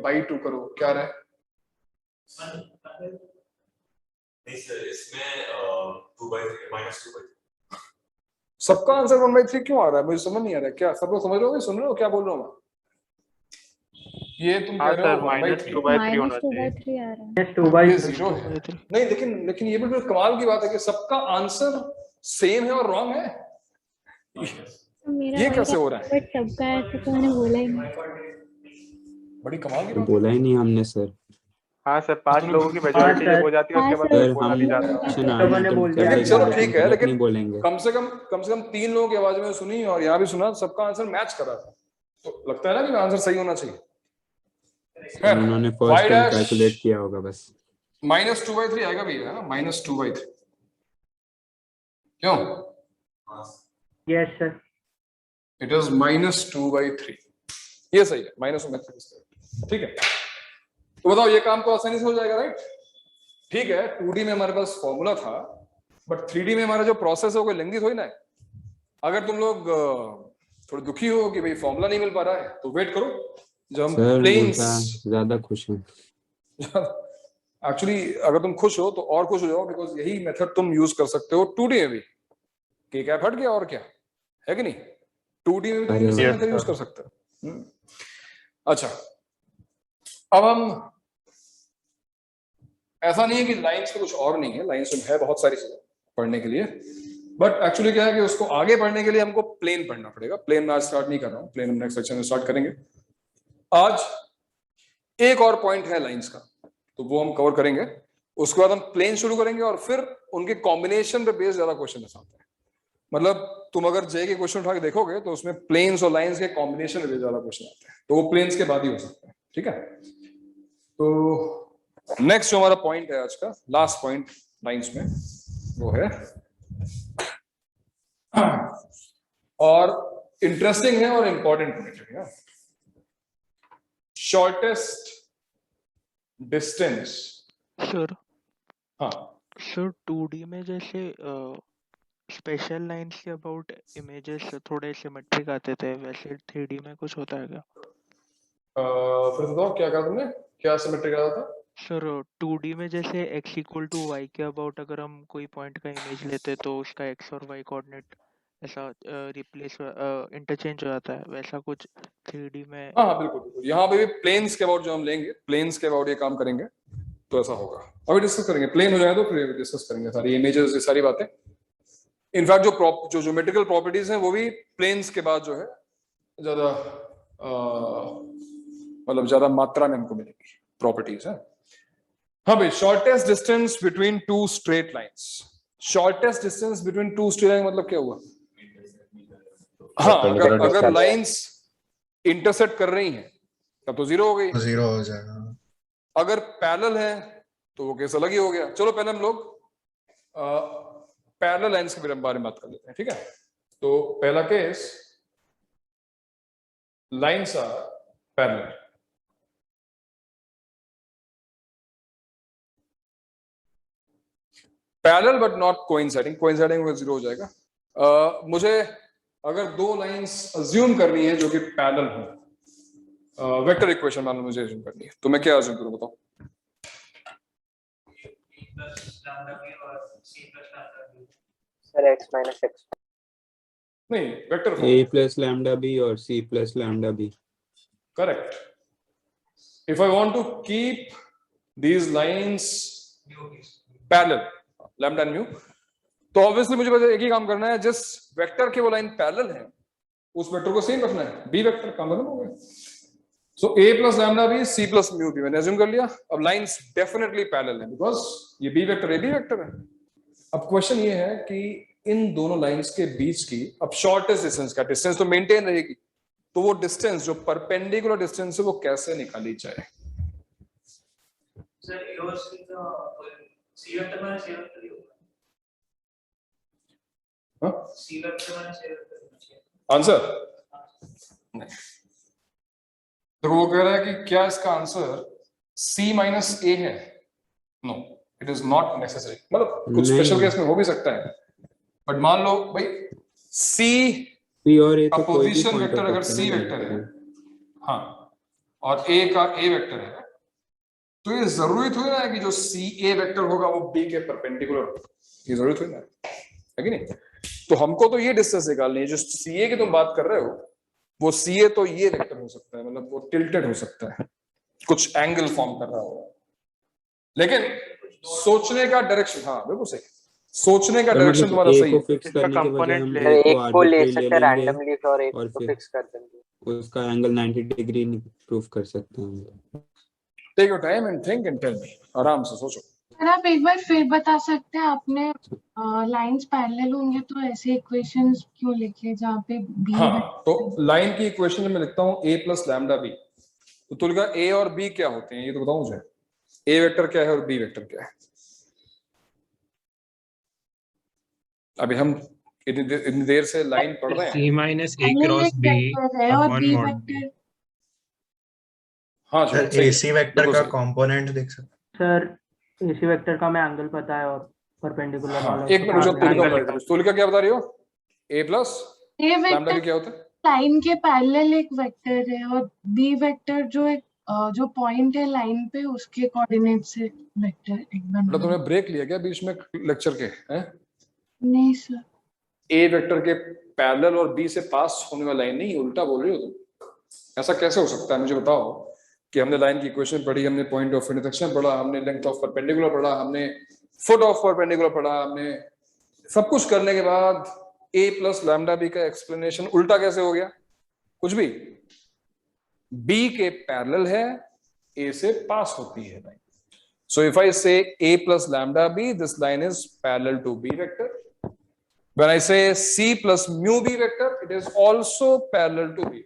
[SPEAKER 1] y2/2 करो क्या आ रहा है?
[SPEAKER 15] नहीं सर इसमें 2/3
[SPEAKER 1] सबका आंसर 1/3 क्यों आ रहा है? मुझे समझ नहीं आ रहा है। क्या सब लोग समझ रहे हो? सुन रहे हो क्या बोल रहा हूँ मैं? ये तुम कह रहे हो
[SPEAKER 9] -2/3 होना चाहिए।
[SPEAKER 1] ये 0 है। नहीं लेकिन ये बिल्कुल कमाल की बात है कि सबका आंसर सेम है और रॉन्ग है। ये कैसे हो रहा है?
[SPEAKER 11] बट सबका ऐसे तो मैंने बोला ही नहीं।
[SPEAKER 1] बड़ी कमाल की
[SPEAKER 14] तो
[SPEAKER 1] बात
[SPEAKER 14] बोला ही नहीं हमने सर।
[SPEAKER 9] हाँ सर 5 लोगों की मेजॉरिटी जब हो जाती है उसके बाद
[SPEAKER 14] सर
[SPEAKER 9] बोला
[SPEAKER 14] हम
[SPEAKER 9] नहीं जाता।
[SPEAKER 14] ऑप्शन आने तुम कर
[SPEAKER 1] लेकिन चलो ठीक है,
[SPEAKER 14] गलत
[SPEAKER 1] लेकिन
[SPEAKER 14] नहीं बोलेंगे।
[SPEAKER 1] कम से कम 3 लोगों की आवाज में सुनी और यहाँ भी सुना, सबका आंसर मैच कर रहा था। तो लगता है ना कि आंसर सही होना चाहिए।
[SPEAKER 14] सर उन्होंने फर्स्ट टाइम कैलकुलेट किया होगा बस।
[SPEAKER 1] -2/3 आएगा भैया, है ना? -2/3 क्यों?
[SPEAKER 13] Yes sir.
[SPEAKER 1] It is -2/3। ये सही है, -2/3। ठीक है, तो बताओ ये काम तो आसानी से हो जाएगा, राइट? ठीक है, 2D में हमारे पास फॉर्मूला था, बट 3D में हमारा जो प्रोसेस है वो कोई लेंदी थोड़ी ना है। अगर तुम लोग थोड़े दुखी हो कि भाई फॉर्मूला नहीं मिल पा रहा है तो वेट करो जब हम
[SPEAKER 14] सर
[SPEAKER 1] प्लेन्स।
[SPEAKER 14] ज्यादा खुश हूँ।
[SPEAKER 1] एक्चुअली अगर तुम खुश हो तो और खुश हो जाओ, बिकॉज यही मेथड तुम यूज कर सकते हो 2D में भी। के क्या हट गया और क्या है कि नहीं? 2D में भी तुम मेथड यूज कर सकते हो। अच्छा, अब हम ऐसा नहीं है कि लाइंस में कुछ और नहीं है, लाइंस में है बहुत सारी चीजें पढ़ने के लिए, बट एक्चुअली क्या है कि उसको आगे पढ़ने के लिए हमको प्लेन पढ़ना पड़ेगा। प्लेन में आज स्टार्ट नहीं कर रहा हूँ, प्लेन हम नेक्स्ट सेक्शन में स्टार्ट करेंगे। आज एक और पॉइंट है लाइंस का, तो वो हम कवर करेंगे। उसके बाद हम प्लेन शुरू करेंगे और फिर उनके कॉम्बिनेशन पे बेस्ड ज्यादा क्वेश्चन आते हैं। मतलब तुम अगर जे के क्वेश्चन उठा के देखोगे तो उसमें प्लेन्स और लाइंस के कॉम्बिनेशन पे बेस्ड ज्यादा क्वेश्चन आते हैं, तो वो प्लेन्स के बाद ही हो सकते हैं। ठीक है, तो नेक्स्ट जो हमारा पॉइंट है आज का, लास्ट पॉइंट लाइंस में, वो है और इंटरेस्टिंग है और इंपॉर्टेंट पॉइंट है, शॉर्टेस्ट डिस्टेंस।
[SPEAKER 7] सर
[SPEAKER 1] हाँ
[SPEAKER 7] सर 2D में जैसे स्पेशल लाइंस के अबाउट इमेजेस थोड़े सिमेट्रिक आते थे, वैसे 3D में कुछ होता है क्या?
[SPEAKER 1] फिर बताओ क्या कहा तुमने, क्या सिमेट्रिक आ था?
[SPEAKER 7] सर 2D में जैसे x = y के अबाउट अगर हम कोई पॉइंट का इमेज लेते तो उसका x और y कोऑर्डिनेट ऐसा रिप्लेस इंटरचेंज हो जाता है, वैसा कुछ 3D में?
[SPEAKER 1] हाँ बिल्कुल, यहाँ पे भी प्लेन्स के अबाउट जो हम लेंगे, प्लेन्स के अबाउट ये काम करेंगे। तो ऐसा होगा, अभी डिस्कस करेंगे, प्लेन हो जाए तो फिर डिस्कस करेंगे सारी इमेजेस, ये सारी बातें। इनफैक्ट जो ज्योमेट्रिकल प्रॉपर्टीज हैं वो भी प्लेन्स के बाद जो है ज्यादा मतलब ज्यादा मात्रा में हमको मिलेगी प्रॉपर्टीज है। हाँ भाई, shortest distance between two straight lines, shortest distance between two straight line मतलब क्या हुआ? हाँ, अगर लाइंस इंटरसेक्ट कर रही हैं तब तो जीरो हो गई,
[SPEAKER 16] जीरो हो जाएगा।
[SPEAKER 1] अगर पैरेलल है तो वो केस अलग ही हो गया। चलो पहले हम लोग पैरेलल लाइंस के बारे में बात कर लेते हैं, ठीक है? तो पहला case, lines are parallel. Parallel but not coinciding, coinciding वो जीरो हो जाएगा। मुझे अगर दो लाइंस अज्यूम करनी है जो कि पैरेलल हो, वेक्टर इक्वेशन मान लो मुझे अज्यूम करनी है, तो मैं क्या अज्यूम करूं बताओ?
[SPEAKER 3] सर x माइनस x
[SPEAKER 1] नहीं, vector
[SPEAKER 14] a plus lambda b और c plus lambda b।
[SPEAKER 1] Correct. If I want to keep these lines parallel, lambda and mu, तो ऑब्वियसली मुझे बस एक ही काम करना है, जिस वेक्टर के वो लाइन पैरेलल है उस वेक्टर को सेम रखना है, बी वेक्टर, काम खत्म हो गया। So a plus lambda b, c plus mu b मैंने अज्यूम कर लिया। अब लाइंस डेफिनेटली पैरेलल है बिकॉज ये b vector a b vector है। अब क्वेश्चन ये है कि इन दोनों लाइंस के बीच की अब शॉर्टेस्ट डिस्टेंस का, डिस्टेंस तो मेंटेन रहेगी, तो वो डिस्टेंस जो परपेंडिकुलर डिस्टेंस है वो कैसे निकाली जाए?
[SPEAKER 15] सर a और c का c vector minus a vector ही होगा।
[SPEAKER 1] हां,
[SPEAKER 15] c vector minus a vector
[SPEAKER 1] answer नहीं। तो वो कह रहा है कि क्या इसका आंसर c माइनस a है? No, it is not necessary. मतलब कुछ स्पेशल केस में हो भी सकता है, बट मान लो भाई c
[SPEAKER 14] और a तो कोई भी
[SPEAKER 1] अपोजिशन
[SPEAKER 14] point
[SPEAKER 1] वेक्टर
[SPEAKER 14] हो
[SPEAKER 1] अगर
[SPEAKER 14] सकता
[SPEAKER 1] c
[SPEAKER 14] है।
[SPEAKER 1] वेक्टर है, हाँ, और a का a वेक्टर है, तो ये जरूरी थोड़ी ना है कि जो ca वेक्टर होगा वो b के परपेंडिकुलर होगा, ये जरूरी थोड़ी ना है कि नहीं? तो हमको तो ये डिस्टेंस निकालनी है, जो ca की तुम बात कर रहे हो वो ca तो ये वेक्टर हो सकता है, मतलब वो टिल्टेड हो सकता है, कुछ एंगल फॉर्म कर रहा होगा, लेकिन सोचने का डायरेक्शन, हाँ बिल्कुल सही, सोचने का डायरेक्शन तुम्हारा सही है।
[SPEAKER 14] फिक्स करने के बजाय हम
[SPEAKER 3] एक को ले सकते हैं
[SPEAKER 14] लेंगे
[SPEAKER 3] रैंडमली और एक
[SPEAKER 14] और
[SPEAKER 3] को
[SPEAKER 14] फिर
[SPEAKER 3] फिक्स कर देंगे,
[SPEAKER 14] उसका एंगल 90 डिग्री प्रूफ कर सकते हैं।
[SPEAKER 1] Take your time and think and tell me, आराम से सोचो।
[SPEAKER 17] सर आप एक बार फिर बता सकते हैं, आपने लाइंस पैरेलल होंगे तो ऐसे इक्वेशंस क्यों लिखे जहाँ पे b?
[SPEAKER 1] हाँ, तो लाइन की इक्वेशन में लिखता हूँ a प्लस लैम्डा बी, तो तुलगा a और b क्या होते हैं ये तो बताओ मुझे, a वेक्टर क्या है और b वेक्टर क्या है? अभी हम इतनी देर से लाइन पढ़ रहे हैं।
[SPEAKER 8] c minus a cross b upon mod b।
[SPEAKER 1] हाँ
[SPEAKER 16] सर, AC वेक्टर का कंपोनेंट देख सकते
[SPEAKER 13] सर AC वेक्टर का मैं एंगल पता है और परपेंडिकुलर वाला
[SPEAKER 1] एक मिनट, जो तुलिका क्या बता रही हो? a plus
[SPEAKER 17] a
[SPEAKER 1] lambda
[SPEAKER 17] vector
[SPEAKER 1] क्या होता है?
[SPEAKER 17] लाइन के पैरेलल एक वेक्टर है और b वेक्टर जो एक जो पॉइंट है लाइन पे उसके कोऑर्डिनेट से वेक्टर एक बन
[SPEAKER 1] मतलब तुमने ब्रेक लिया क्या बीच में लेक्चर के? हैं?
[SPEAKER 17] नहीं सर,
[SPEAKER 1] a वेक्टर के पैरेलल और b से पास होने वाला लाइन नहीं, उल्टा बोल रही हो तुम। ऐसा कैसे हो सकता है मुझे बताओ कि हमने लाइन की इक्वेशन पढ़ी, हमने पॉइंट ऑफ इंटरसेक्शन पढ़ा, हमने लेंथ ऑफ परपेंडिकुलर पढ़ा, हमने फुट ऑफ परपेंडिकुलर पढ़ा, हमने सब कुछ करने के बाद a प्लस लैम्डा बी का एक्सप्लेनेशन उल्टा कैसे हो गया? कुछ भी b के पैरेलल है, a से पास होती है line. So if I say a plus lambda b, this line is parallel to b vector. When I say c plus mu b vector, it is also parallel to b.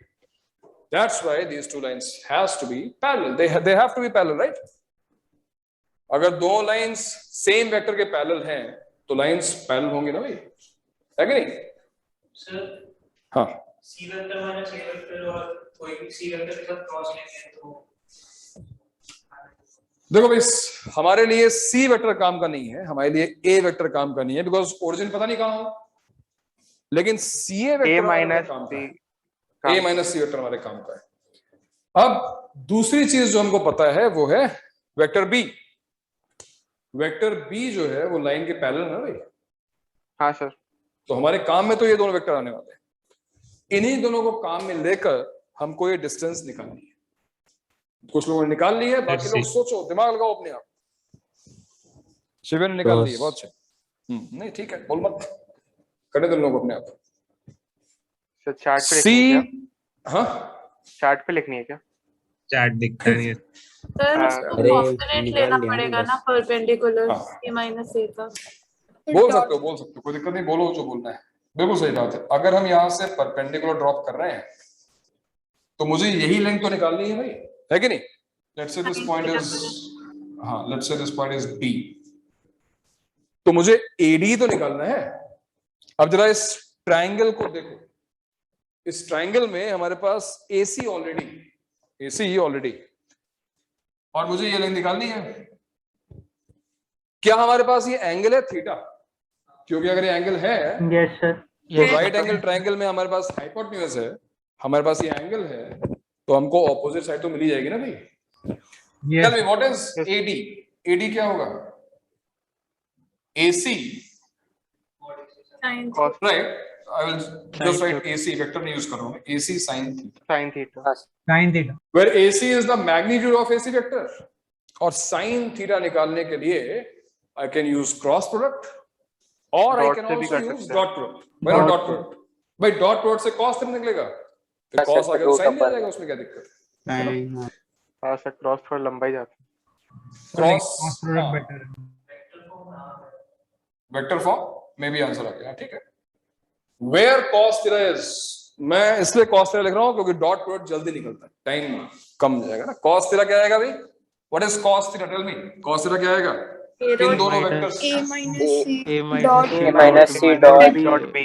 [SPEAKER 1] That's why these two lines has to be parallel. They have to be parallel, right? अगर दो lines same vector के parallel हैं, तो lines parallel होंगे ना भाई, है कि नहीं?
[SPEAKER 15] सर
[SPEAKER 1] हाँ,
[SPEAKER 15] c vector minus a vector और कोई भी c वेक्टर के साथ क्रॉस लेंगे तो
[SPEAKER 1] देखो भाई, हमारे लिए c वेक्टर काम का नहीं है, हमारे लिए a वेक्टर काम का नहीं है, बिकॉज ओरिजिन पता नहीं कहाँ हो, लेकिन ca वेक्टर
[SPEAKER 4] माइनस
[SPEAKER 1] काम का है, a माइनस c वेक्टर हमारे काम का है। अब दूसरी चीज जो हमको पता है वो है वेक्टर b। वेक्टर b जो है वो लाइन के पैरेलल है ना भाई?
[SPEAKER 4] हाँ सर।
[SPEAKER 1] तो हमारे काम में तो ये दोनों वेक्टर आने वाले हैं, इन्हीं दोनों को काम में लेकर हमको ये डिस्टेंस निकालनी है। कुछ लोगों ने निकाल ली है, बाकी लोग सोचो, दिमाग लगाओ अपने आप। शिविर ने निकाल दी, बहुत अच्छा। नहीं ठीक है, बोल मत, करने दो लोग अपने आप।
[SPEAKER 18] सर चार्ट पे
[SPEAKER 1] सी,
[SPEAKER 18] लिखनी है क्या?
[SPEAKER 1] हाँ
[SPEAKER 18] चार्ट पे लिखनी है क्या?
[SPEAKER 9] चार्ट दिखता नहीं है।
[SPEAKER 6] सर उसको ऑप्शनेट लेना पड़ेगा ना परपेंडिकुलर ए माइनस ए का।
[SPEAKER 1] बोल सकते हो, कोई दिक्कत नहीं, बोलो जो बोलना है। बिल्कुल सही बात है। अगर हम यहाँ से परपेंडिकुलर ड्रॉप कर रहे हैं तो मुझे यही लेंथ तो निकालनी है भाई, है कि नहीं? Let's say this point is, हाँ let's say this point is D, तो मुझे एडी तो निकालना है। अब जरा इस ट्रायंगल को देखो, इस ट्रायंगल में हमारे पास एसी ऑलरेडी, और मुझे ये लेंथ निकालनी है। क्या हमारे पास ये एंगल है थीटा? क्योंकि अगर ये एंगल है
[SPEAKER 13] यस सर,
[SPEAKER 1] तो राइट एंगल ट्रायंगल में हमारे पास हाइपोटेन्यूज है, हमारे पास ये एंगल है, तो हमको ऑपोजिट साइड तो मिल ही जाएगी ना भाई। Tell me what is AD? AD क्या होगा? AC, right? I will just write AC, vector नहीं यूज कर रहा हूं, AC sin theta, where AC is the magnitude of AC vector, और sin थीटा निकालने के लिए I can use cross product or I can also use dot product। Why not dot product? भाई डॉट प्रोडक्ट से cos थीटा निकलेगा, तो cos आ गया तो sin आ जाएगा, उसमें क्या दिक्कत है?
[SPEAKER 18] हाँ सर, क्रॉस थोड़ा लंबा ही जाता है।
[SPEAKER 1] क्रॉस वेक्टर फॉर्म में भी आंसर आ गया, ठीक है। Where cos थीटा is, मैं इसलिए cos थीटा लिख रहा हूं क्योंकि डॉट प्रोडक्ट जल्दी निकलता है, टाइम कम जाएगा ना। cos थीटा क्या आएगा भाई? What is cos theta? Tell me, cos theta क्या आएगा? इन दोनों vectors
[SPEAKER 11] a minus
[SPEAKER 3] dot
[SPEAKER 11] c
[SPEAKER 3] minus c dot
[SPEAKER 2] b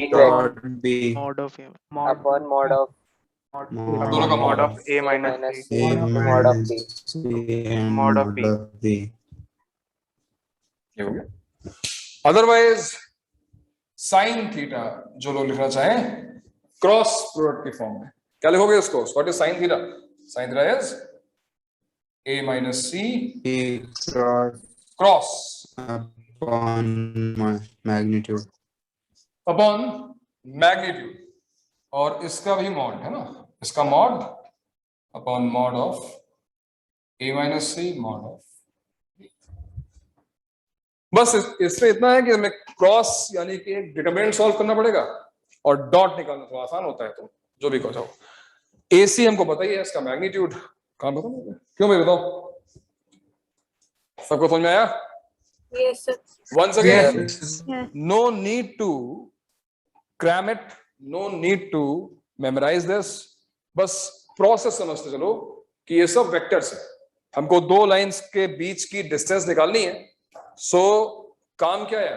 [SPEAKER 3] mod of a upon mod of
[SPEAKER 1] दोनों का
[SPEAKER 18] mod of a minus c
[SPEAKER 3] mod of b
[SPEAKER 18] mod of b।
[SPEAKER 1] ये हो गया। अदरवाइज साइन थीटा जो लोग लिखना चाहें क्रॉस प्रोडक्ट की फॉर्म में क्या लिखोगे उसको? What is sine theta? Sine theta is a minus c cross
[SPEAKER 2] upon magnitude,
[SPEAKER 1] और इसका भी मॉड है ना, इसका mod upon mod of a minus c mod of. बस इसमें इतना है कि हमें क्रॉस यानी कि डिटरमिनेंट सॉल्व करना पड़ेगा, और डॉट निकालना तो आसान होता है, तो जो भी कहो। AC हमको पता ही है, इसका मैग्नीट्यूड कहां बताऊं, क्यों मैं बताऊं? सबको समझ में आया?
[SPEAKER 6] Yes sir.
[SPEAKER 1] Once again, no need to cram it, no need to memorize this, बस प्रोसेस समझते चलो कि ये सब वेक्टर्स है, हमको दो लाइंस के बीच की डिस्टेंस निकालनी है। सो काम क्या है?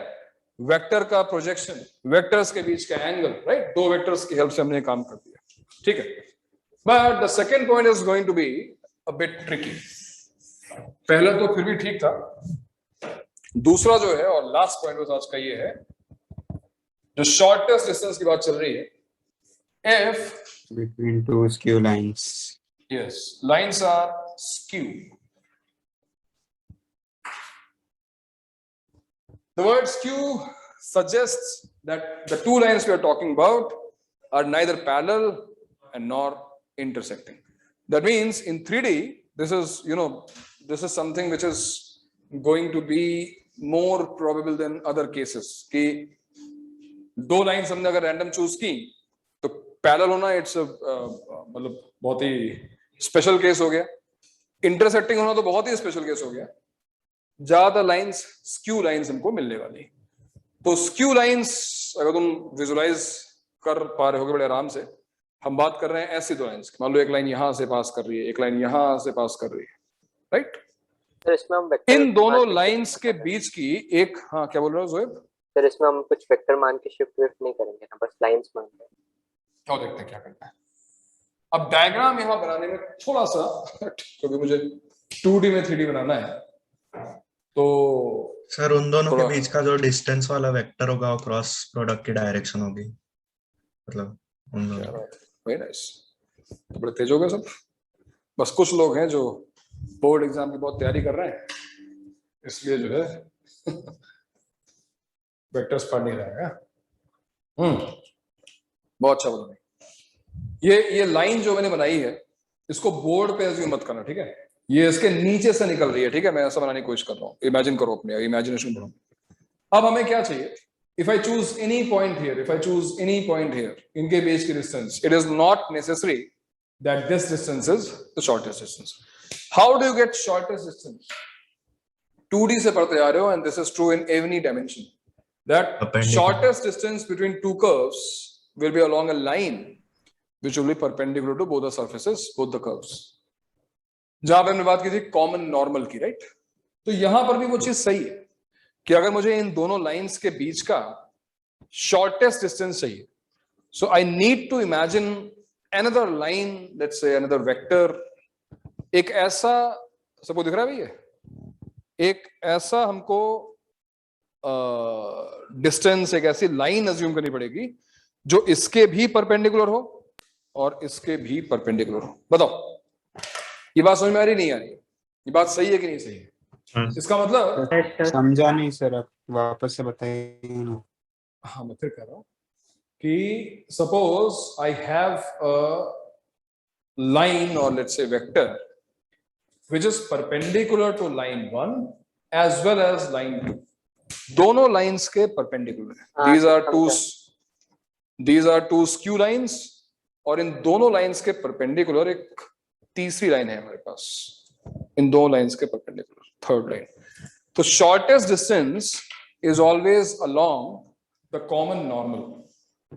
[SPEAKER 1] वेक्टर का प्रोजेक्शन, वेक्टर्स के बीच का एंगल, राइट? दो वेक्टर्स की हेल्प से हमने काम कर दिया, ठीक है। But the second point is going to be a bit tricky. पहला तो फिर भी ठीक था, दूसरा जो है और लास्ट पॉइंट बस आज का ये है, जो शॉर्टेस्ट डिस्टेंस की बात चल रही है। If
[SPEAKER 2] between two skew lines,
[SPEAKER 1] yes, lines are skew, the word skew suggests that the two lines we are talking about are neither parallel and nor intersecting. That means in 3D this is, you know, this is something which is going to be more probable than other cases कि दो लाइंस हमने अगर रैंडम चूज की तो पैरेलल होना इट्स मतलब बहुत ही स्पेशल केस हो गया, इंटरसेक्टिंग होना तो बहुत ही स्पेशल केस हो गया। ज्यादा लाइंस स्क्यू लाइंस हमको मिलने वाली, तो स्क्यू लाइंस अगर तुम विजुलाइज कर पा रहे होगे बड़े आराम से, हम बात कर रहे हैं ऐसी दो लाइंस, मान लो एक लाइन यहां से पास कर रही है, एक लाइन यहां से पास कर रही है, राइट?
[SPEAKER 3] सर इसमें हम वेक्टर
[SPEAKER 1] इन दोनों लाइंस के बीच की एक, हाँ क्या बोल रहे हो जोएब?
[SPEAKER 3] सर इसमें हम कुछ वेक्टर मान के शिफ्ट विफ्ट नहीं करेंगे ना, बस लाइंस मान के।
[SPEAKER 1] क्या देखते हैं क्या करना है। अब डायग्राम यहां बनाने में थोड़ा सा, क्योंकि मुझे 2D में 3D बनाना है, तो
[SPEAKER 16] सर उन दोनों के बीच का जो डिस्टेंस वाला वेक्टर होगा वो क्रॉस प्रोडक्ट की डायरेक्शन होगी, मतलब उन दोनों।
[SPEAKER 1] वेरी नाइस, तो बड़े तेज हो गए सब। बस कुछ लोग हैं जो बोर्ड एग्जाम की बहुत तैयारी कर रहे हैं, इसलिए जो है वेक्टर्स पढ़ नहीं रहे हैं। बहुत अच्छा बोला। ये लाइन जो मैंने बनाई है इसको बोर्ड पे एज्यूम मत करना, ठीक है? ये इसके नीचे से निकल रही है, ठीक है, मैं ऐसा बनाने की कोशिश कर रहा हूँ, इमेजिन करो, अपने इमेजिनेशन करो। अब हमें क्या चाहिए, if I choose any point here, if I choose any point here, इनके बीच की distance, it is not necessary that this distance is the shortest distance. How do you get shortest distance? 2D से पढ़ते आ रहे हो, and this is true in any dimension, that shortest distance between two curves will be along a line which will be perpendicular to both the surfaces, both the curves. जहां पे हमने बात की थी कॉमन नॉर्मल की, राइट? तो यहां पर भी वो चीज सही है कि अगर मुझे इन दोनों लाइंस के बीच का शॉर्टेस्ट डिस्टेंस चाहिए, so I need to imagine another line, let's say another vector, एक ऐसा, सबको दिख रहा है भैया, एक ऐसा हमको डिस्टेंस, एक ऐसी लाइन अज्यूम करनी पड़ेगी जो इसके भी परपेंडिकुलर हो और इसके भी परपेंडिकुलर हो। बताओ ये बात समझ में आ रही नहीं आ रही? ये बात सही है कि नहीं सही है? इसका मतलब
[SPEAKER 14] समझा नहीं सर, आप वापस से बताइए ना।
[SPEAKER 1] हाँ मैं फिर कह रहा हूं कि suppose I have a line और let's say vector which is perpendicular to line 1 as well as line 2. दोनों लाइंस के परपेंडिकुलर है। these are two skew lines, और इन दोनों लाइंस के परपेंडिकुलर एक तीसरी लाइन है हमारे पास, इन दो लाइंस के परपेंडिकुलर थर्ड लाइन। तो shortest distance is always along the common normal,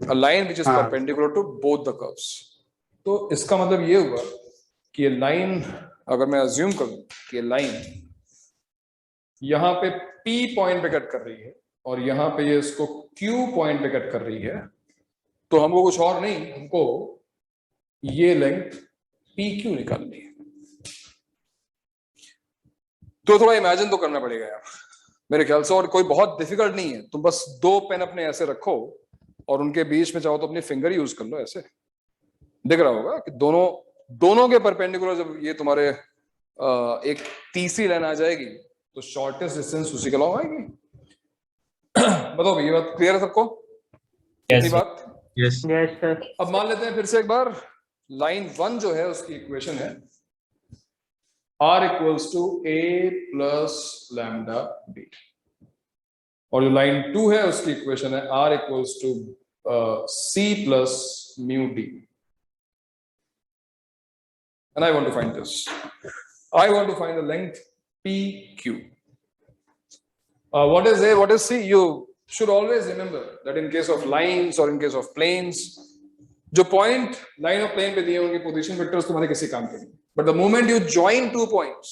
[SPEAKER 1] a line which is perpendicular to both the curves. तो इसका मतलब ये हुआ कि ये लाइन, अगर मैं अज्यूम करूं कि ये लाइन यहां पे P पॉइंट पे कट कर रही है और यहां पे ये इसको Q पॉइंट पे कट कर रही है, तो हमको कुछ और नहीं, हमको ये लेंथ PQ निकालनी है। तो थोड़ा इमेजिन तो करना पड़ेगा यार मेरे ख्याल से, और कोई बहुत डिफिकल्ट नहीं है। तुम बस दो पेन अपने ऐसे रखो और उनके बीच में चाहो तो अपनी फिंगर यूज कर लो, ऐसे दिख रहा होगा कि दोनों के परपेंडिकुलर जब ये तुम्हारे एक तीसरी लाइन आ जाएगी तो शॉर्टेस्ट डिस्टेंस उसी के अलावा आएगी। बताओ ये बात क्लियर है सबको?
[SPEAKER 5] yes,
[SPEAKER 1] बात
[SPEAKER 5] yes.
[SPEAKER 3] Yes, sir.
[SPEAKER 1] अब मान लेते हैं फिर से एक बार, लाइन 1 जो है उसकी इक्वेशन है R equals to A plus lambda B, और जो लाइन 2 है उसकी इक्वेशन है R equals to C plus mu D। And I want to find this. I want to find the length PQ. What is A? What is C? You should always remember that in case of lines or in case of planes, जो पॉइंट लाइन ऑफ प्लेन पे दिए होंगे पोजीशन वेक्टर्स तुम्हारे किसी काम के नहीं, but the moment you join two points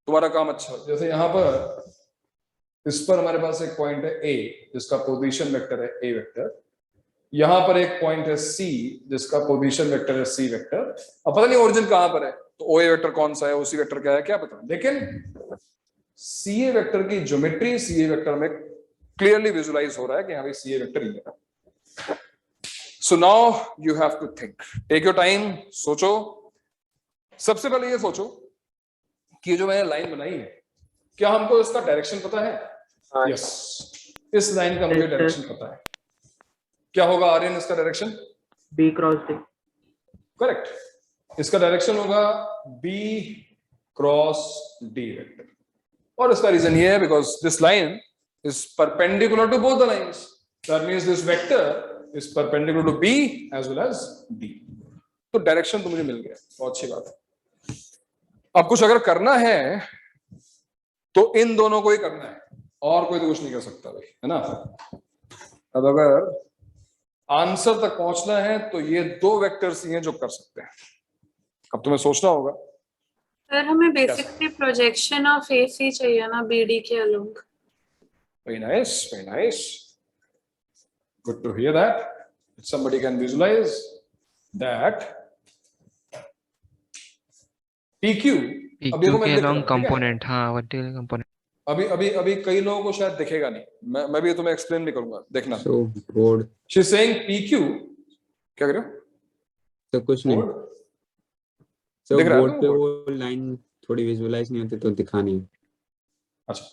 [SPEAKER 1] तुम्हारा काम अच्छा हो। जैसे यहाँ पर इस पर हमारे पास एक पॉइंट है A जिसका पोजीशन वेक्टर है A वेक्टर, यहाँ पर एक पॉइंट है C जिसका पोजीशन वेक्टर है C वेक्टर। अब पता नहीं ओरिजिन कहाँ पर है, तो OA वेक्टर कौन सा है, OC वेक्टर क्या है, क्या पता, लेकिन CA वेक्टर की ज्योमेट्री CA वेक्टर में क्लियरली विजुलाइज हो रहा है कि यहाँ पे CA वेक्टर ही है। So now you have to think, take your time, सोचो। सबसे पहले ये सोचो कि जो मैंने लाइन बनाई है क्या हमको इसका डायरेक्शन पता है? यस, इस लाइन का मुझे डायरेक्शन पता है। क्या होगा आर्यन इसका direction?
[SPEAKER 3] B cross D।
[SPEAKER 1] Correct, इसका डायरेक्शन होगा B क्रॉस D वेक्टर, और इसका रीजन ये है because this line is perpendicular to both the lines, that means this vector is perpendicular to B as well as D। तो डायरेक्शन तो मुझे मिल गया, बहुत अच्छी बात है। अब कुछ अगर करना है तो इन दोनों को ही करना है, और कोई तो कुछ नहीं कर सकता भाई, है ना। अब अगर आंसर तक पहुंचना है तो ये दो वेक्टर्स ही हैं जो कर सकते हैं। अब तुम्हें सोचना होगा
[SPEAKER 6] सर हमें बेसिकली प्रोजेक्शन ऑफ AC चाहिए ना BD के along.
[SPEAKER 1] Very nice, very nice. Good to hear that. If somebody can visualize that PQ
[SPEAKER 4] के along component, हाँ vertical component।
[SPEAKER 1] अभी कई लोगों को शायद दिखेगा नहीं, मैं भी तुम्हें एक्सप्लेन नहीं करूंगा, देखना।
[SPEAKER 14] So board।
[SPEAKER 1] She's saying PQ, क्या कर रहे हो?
[SPEAKER 14] तो कुछ नहीं। So बोर्ड पे वो लाइन थोड़ी विजुअलाइज नहीं होती तो दिखा नहीं।
[SPEAKER 1] अच्छा,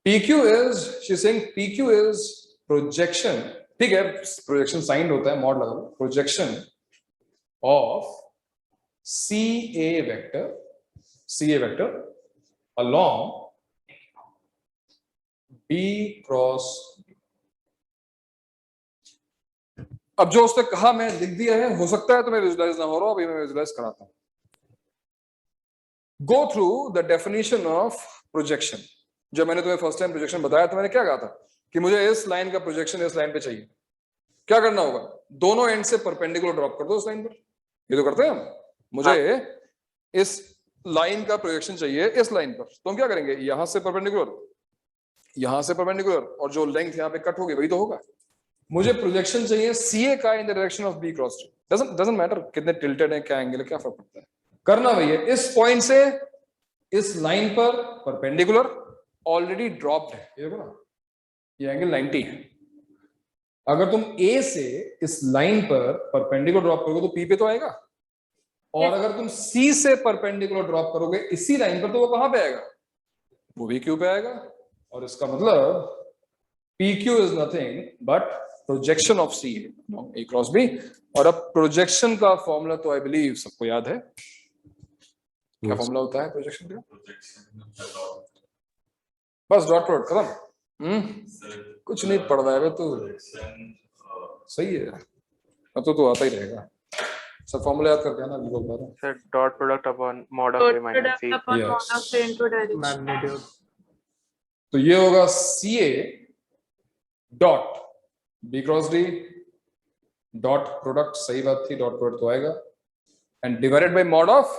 [SPEAKER 1] PQ is, she's saying PQ is projection, ठीक है, प्रोजेक्शन साइन होता है, मॉड लगा लो, projection of CA vector CA vector along B cross. अब जो उसने कहा मैं लिख दिया है, हो सकता है तुम्हें विजुलाइज ना हो रहा, अभी मैं विजुलाइज कराता हूं। Go through the definition of projection. जब मैंने तुम्हें फर्स्ट टाइम प्रोजेक्शन बताया तो मैंने क्या कहा था कि मुझे इस लाइन का प्रोजेक्शन इस लाइन पे चाहिए। क्या करना होगा, दोनों एंड से परपेंडिकुलर ड्रॉप कर दो उस लाइन पर। ये तो करते हैं हम। मुझे इस लाइन का प्रोजेक्शन चाहिए इस लाइन पर, तो हम क्या करेंगे, यहां से परपेंडिकुलर, यहां से परपेंडिकुलर, और जो लेंथ यहां पे कट होगी वही तो होगा। मुझे प्रोजेक्शन चाहिए CA का in the direction of B cross D। Doesn't matter कितने टिल्टेड है, क्या एंगल है, क्या फर्क पड़ता है। करना वही है, इस पॉइंट से इस लाइन पर परपेंडिकुलर ऑलरेडी ड्रॉप्ड है, ये देखो ना, ये एंगल 90 है। अगर तुम A से इस लाइन पर परपेंडिकुलर ड्रॉप करोगे तो P पे तो आएगा, और अगर तुम C से परपेंडिकुलर ड्रॉप करोगे इसी लाइन पर तो वो कहां पे आएगा, वो भी Q पे आएगा। और इसका मतलब PQ is nothing but projection of CA along A cross B। और अब प्रोजेक्शन का फॉर्मूला तो आई बिलीव सबको याद है। क्या फॉर्मूला होता है प्रोजेक्शन का? बस डॉट प्रोडक्ट खत्म। कुछ नहीं पढ़ रहा है तो सही है, अब तो आता ही रहेगा। सब फॉर्मूला याद करके ना, बोल पा रहा हूं
[SPEAKER 18] sir dot product upon mod of A minus C
[SPEAKER 7] magnitude.
[SPEAKER 1] तो ये होगा CA dot B cross D dot product, सही बात थी, डॉट प्रोडक्ट तो आएगा, and divided by mod of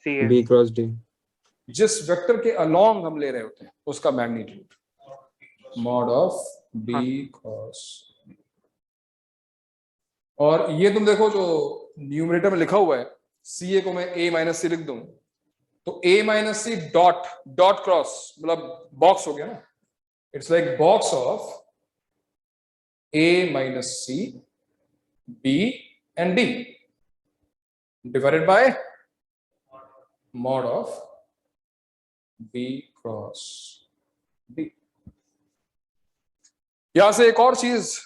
[SPEAKER 18] CA
[SPEAKER 14] B cross D।
[SPEAKER 1] जिस वेक्टर के अलोंग हम ले रहे होते हैं उसका magnitude, mod of B cross. और ये तुम देखो जो न्यूमरेटर में लिखा हुआ है, CA को मैं A माइनस C लिख दूं तो A minus C dot dot cross मतलब बॉक्स हो गया ना, it's like box of A minus C B and D divided by mod of B cross D। यहां से एक और चीज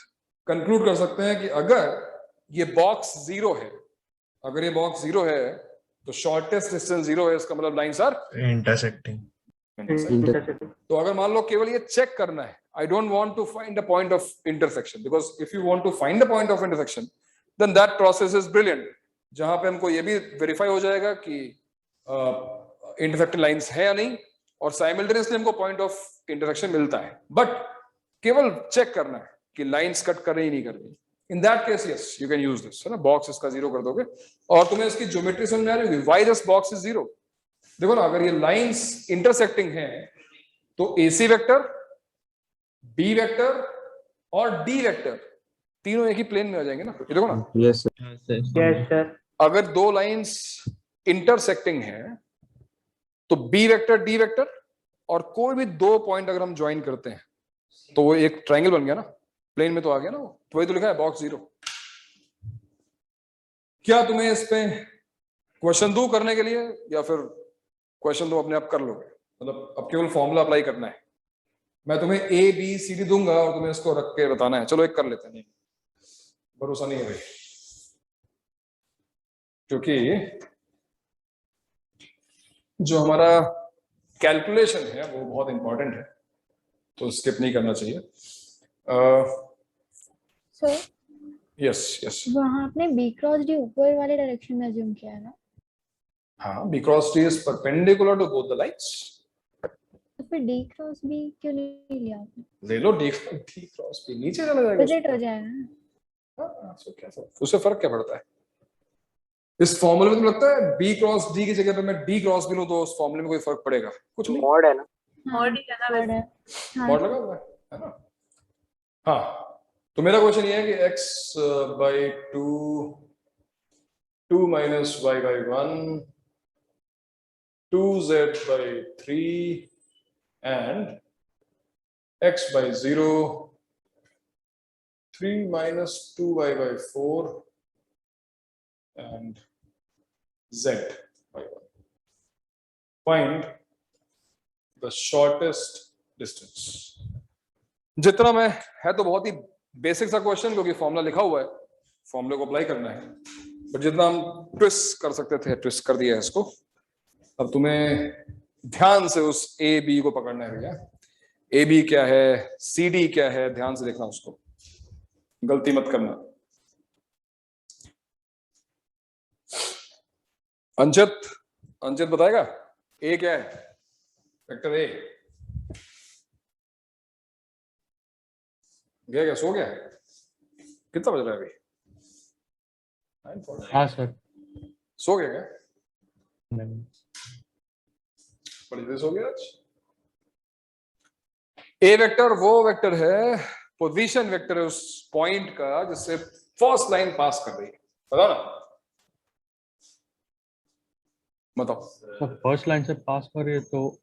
[SPEAKER 1] कंक्लूड कर सकते हैं कि अगर ये बॉक्स 0 है, अगर ये बॉक्स 0 है तो शॉर्टेस्ट डिस्टेंस 0 है, इसका मतलब लाइंस आर
[SPEAKER 16] इंटरसेक्टिंग।
[SPEAKER 1] तो अगर मान लो केवल ये चेक करना है, I don't want to find the point of intersection, because if you want to find the point of intersection then that process is brilliant, जहां पे हमको ये भी वेरीफाई हो जाएगा कि इंटरसेक्टिंग लाइंस है या नहीं, और साइमल्टेनियसली हमको पॉइंट ऑफ इंटरसेक्शन मिलता है। बट केवल चेक करना है कि लाइंस कट कर रही नहीं कर रही। In that case yes you can use this, है ना, बॉक्स इसका 0 कर दोगे और तुम्हें इसकी ज्योमेट्री समझ में आ रही होगी। Why this box is 0? देखो ना, अगर ये लाइंस इंटरसेक्टिंग है तो AC वेक्टर, B वेक्टर और D वेक्टर तीनों एक ही प्लेन में आ जाएंगे ना, ये देखो ना।
[SPEAKER 14] Yes
[SPEAKER 13] sir.
[SPEAKER 1] अगर दो लाइंस इंटरसेक्टिंग है तो B वेक्टर D वेक्टर और कोई भी दो पॉइंट अगर हम ज्वाइन करते हैं तो वो एक ट्रायंगल बन गया ना, प्लेन में तो आ गया ना वो, तो वही तो लिखा है बॉक्स 0। क्या तुम्हें इस पे क्वेश्चन दूं करने के लिए, या फिर क्वेश्चन तुम अपने आप कर लोगे? मतलब अब केवल फॉर्मूला अप्लाई करना है, मैं तुम्हें A B C D दूंगा और तुम्हें इसको रख के बताना है। चलो एक कर लेते हैं, नहीं भरोसा नहीं है भाई, क्योंकि जो हमारा कैलकुलेशन है वो बहुत इंपॉर्टेंट है, तो स्किप नहीं करना चाहिए।
[SPEAKER 11] सर
[SPEAKER 1] यस यस,
[SPEAKER 11] वहाँ आपने B क्रॉस D ऊपर वाले डायरेक्शन में अज्यूम किया है ना?
[SPEAKER 1] हाँ, B cross D is perpendicular to both the lines.
[SPEAKER 11] तो फिर D क्रॉस B क्यों नहीं लिया आपने?
[SPEAKER 1] ले लो D क्रॉस B, नीचे चला जाएगा,
[SPEAKER 11] बजट हो जाएगा ना।
[SPEAKER 1] हाँ, so क्या फर्क, उससे फर्क क्या पड़ता है? इस फॉर्मूले में तो लगता है B क्रॉस D की जगह पे मैं D क्रॉस B लूं तो उस फॉर्मूले में कोई फर्क पड़ेगा? कुछ नहीं,
[SPEAKER 3] मॉड है ना,
[SPEAKER 6] मॉड ही है ना वैसे।
[SPEAKER 1] मॉड लगा हुआ है ना। हाँ, तो मेरा क्वेश्चन ये है कि x by 2 minus y by 1, 2z by 3 and x by 0, 3 minus 2y by 4 and z by 1. Find the shortest distance. जितना मैं है तो बहुत ही बेसिक सा क्वेश्चन, क्योंकि फॉर्मूला लिखा हुआ है, फॉर्मूले को अप्लाई करना है, बट जितना हम ट्विस्ट कर सकते थे ट्विस्ट कर दिया है इसको। अब तुम्हें ध्यान से उस ए बी को पकड़ना है भैया। ए बी क्या है, सी डी क्या है, ध्यान से देखना, उसको गलती मत करना। अंचित बताएगा ए क्या है, वेक्टर ए गया क्या, सो गया? कितना बज रहा है अभी?
[SPEAKER 19] हाँ सर।
[SPEAKER 1] सो गया क्या? बड़ी देर सो गया आज। ए वेक्टर वो वेक्टर है, पोजीशन वेक्टर है उस पॉइंट का जिससे फर्स्ट लाइन पास कर रही है। बताओ ना, बताओ।
[SPEAKER 19] तो फर्स्ट लाइन से पास कर रही है तो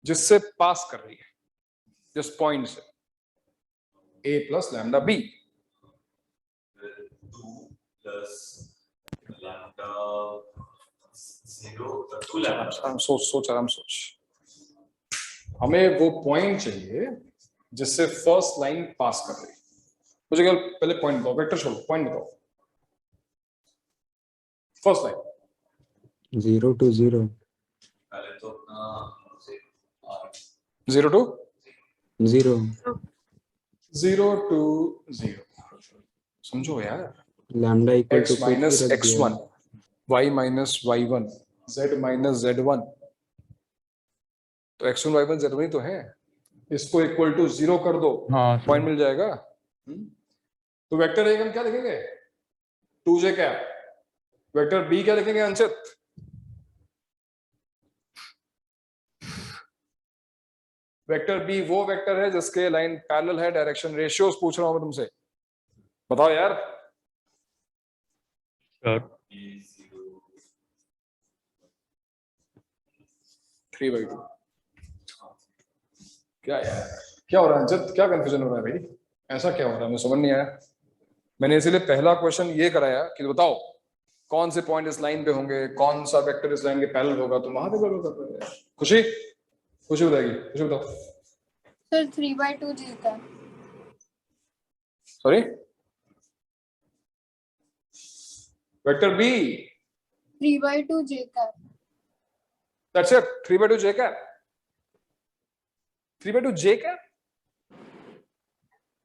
[SPEAKER 1] जिससे पास कर रही है, जिस पॉइंट से, ए प्लस लैम्डा बी। सोच हमें वो पॉइंट चाहिए जिससे फर्स्ट लाइन पास कर रही है। मुझे केवल पहले पॉइंट बताओ, वेक्टर छोड़ो, पॉइंट बताओ। First line
[SPEAKER 14] 0 to 0
[SPEAKER 1] 0 to
[SPEAKER 14] 0
[SPEAKER 1] 0 to 0 समझो यार।
[SPEAKER 14] Lambda equal to
[SPEAKER 1] x minus x1 y minus y1 z minus z1, तो x1 y1 z1 ही तो है। इसको इक्वल टू 0 कर दो, पॉइंट मिल जाएगा। तो वेक्टर ए हम क्या लिखेंगे, 2j कैप। वेक्टर बी क्या लिखेंगे अंशित? वेक्टर बी वो वेक्टर है जिसके लाइन पैरेलल है। डायरेक्शन रेशियोज पूछ रहा हूं मैं तुमसे, बताओ यार।
[SPEAKER 19] सर
[SPEAKER 1] 3/2 क्या यार, क्या हो रहा है अंशित, क्या कंफ्यूजन हो रहा है भाई? ऐसा क्या हो रहा है, मुझे समझ नहीं आया। मैंने इसीलिए पहला क्वेश्चन ये कराया कि बताओ कौन से पॉइंट इस लाइन पे होंगे, कौन सा वेक्टर इस लाइन के पैरेलल होगा, तुम वहां पे गड़बड़ कर रहे हो। खुशी बताएगी, खुशी बताओ।
[SPEAKER 11] सर 3/2 जी का।
[SPEAKER 1] सॉरी, वेक्टर बी
[SPEAKER 11] 3/2 j का।
[SPEAKER 1] दैट्स इट, 3/2 j का। 3/2 j का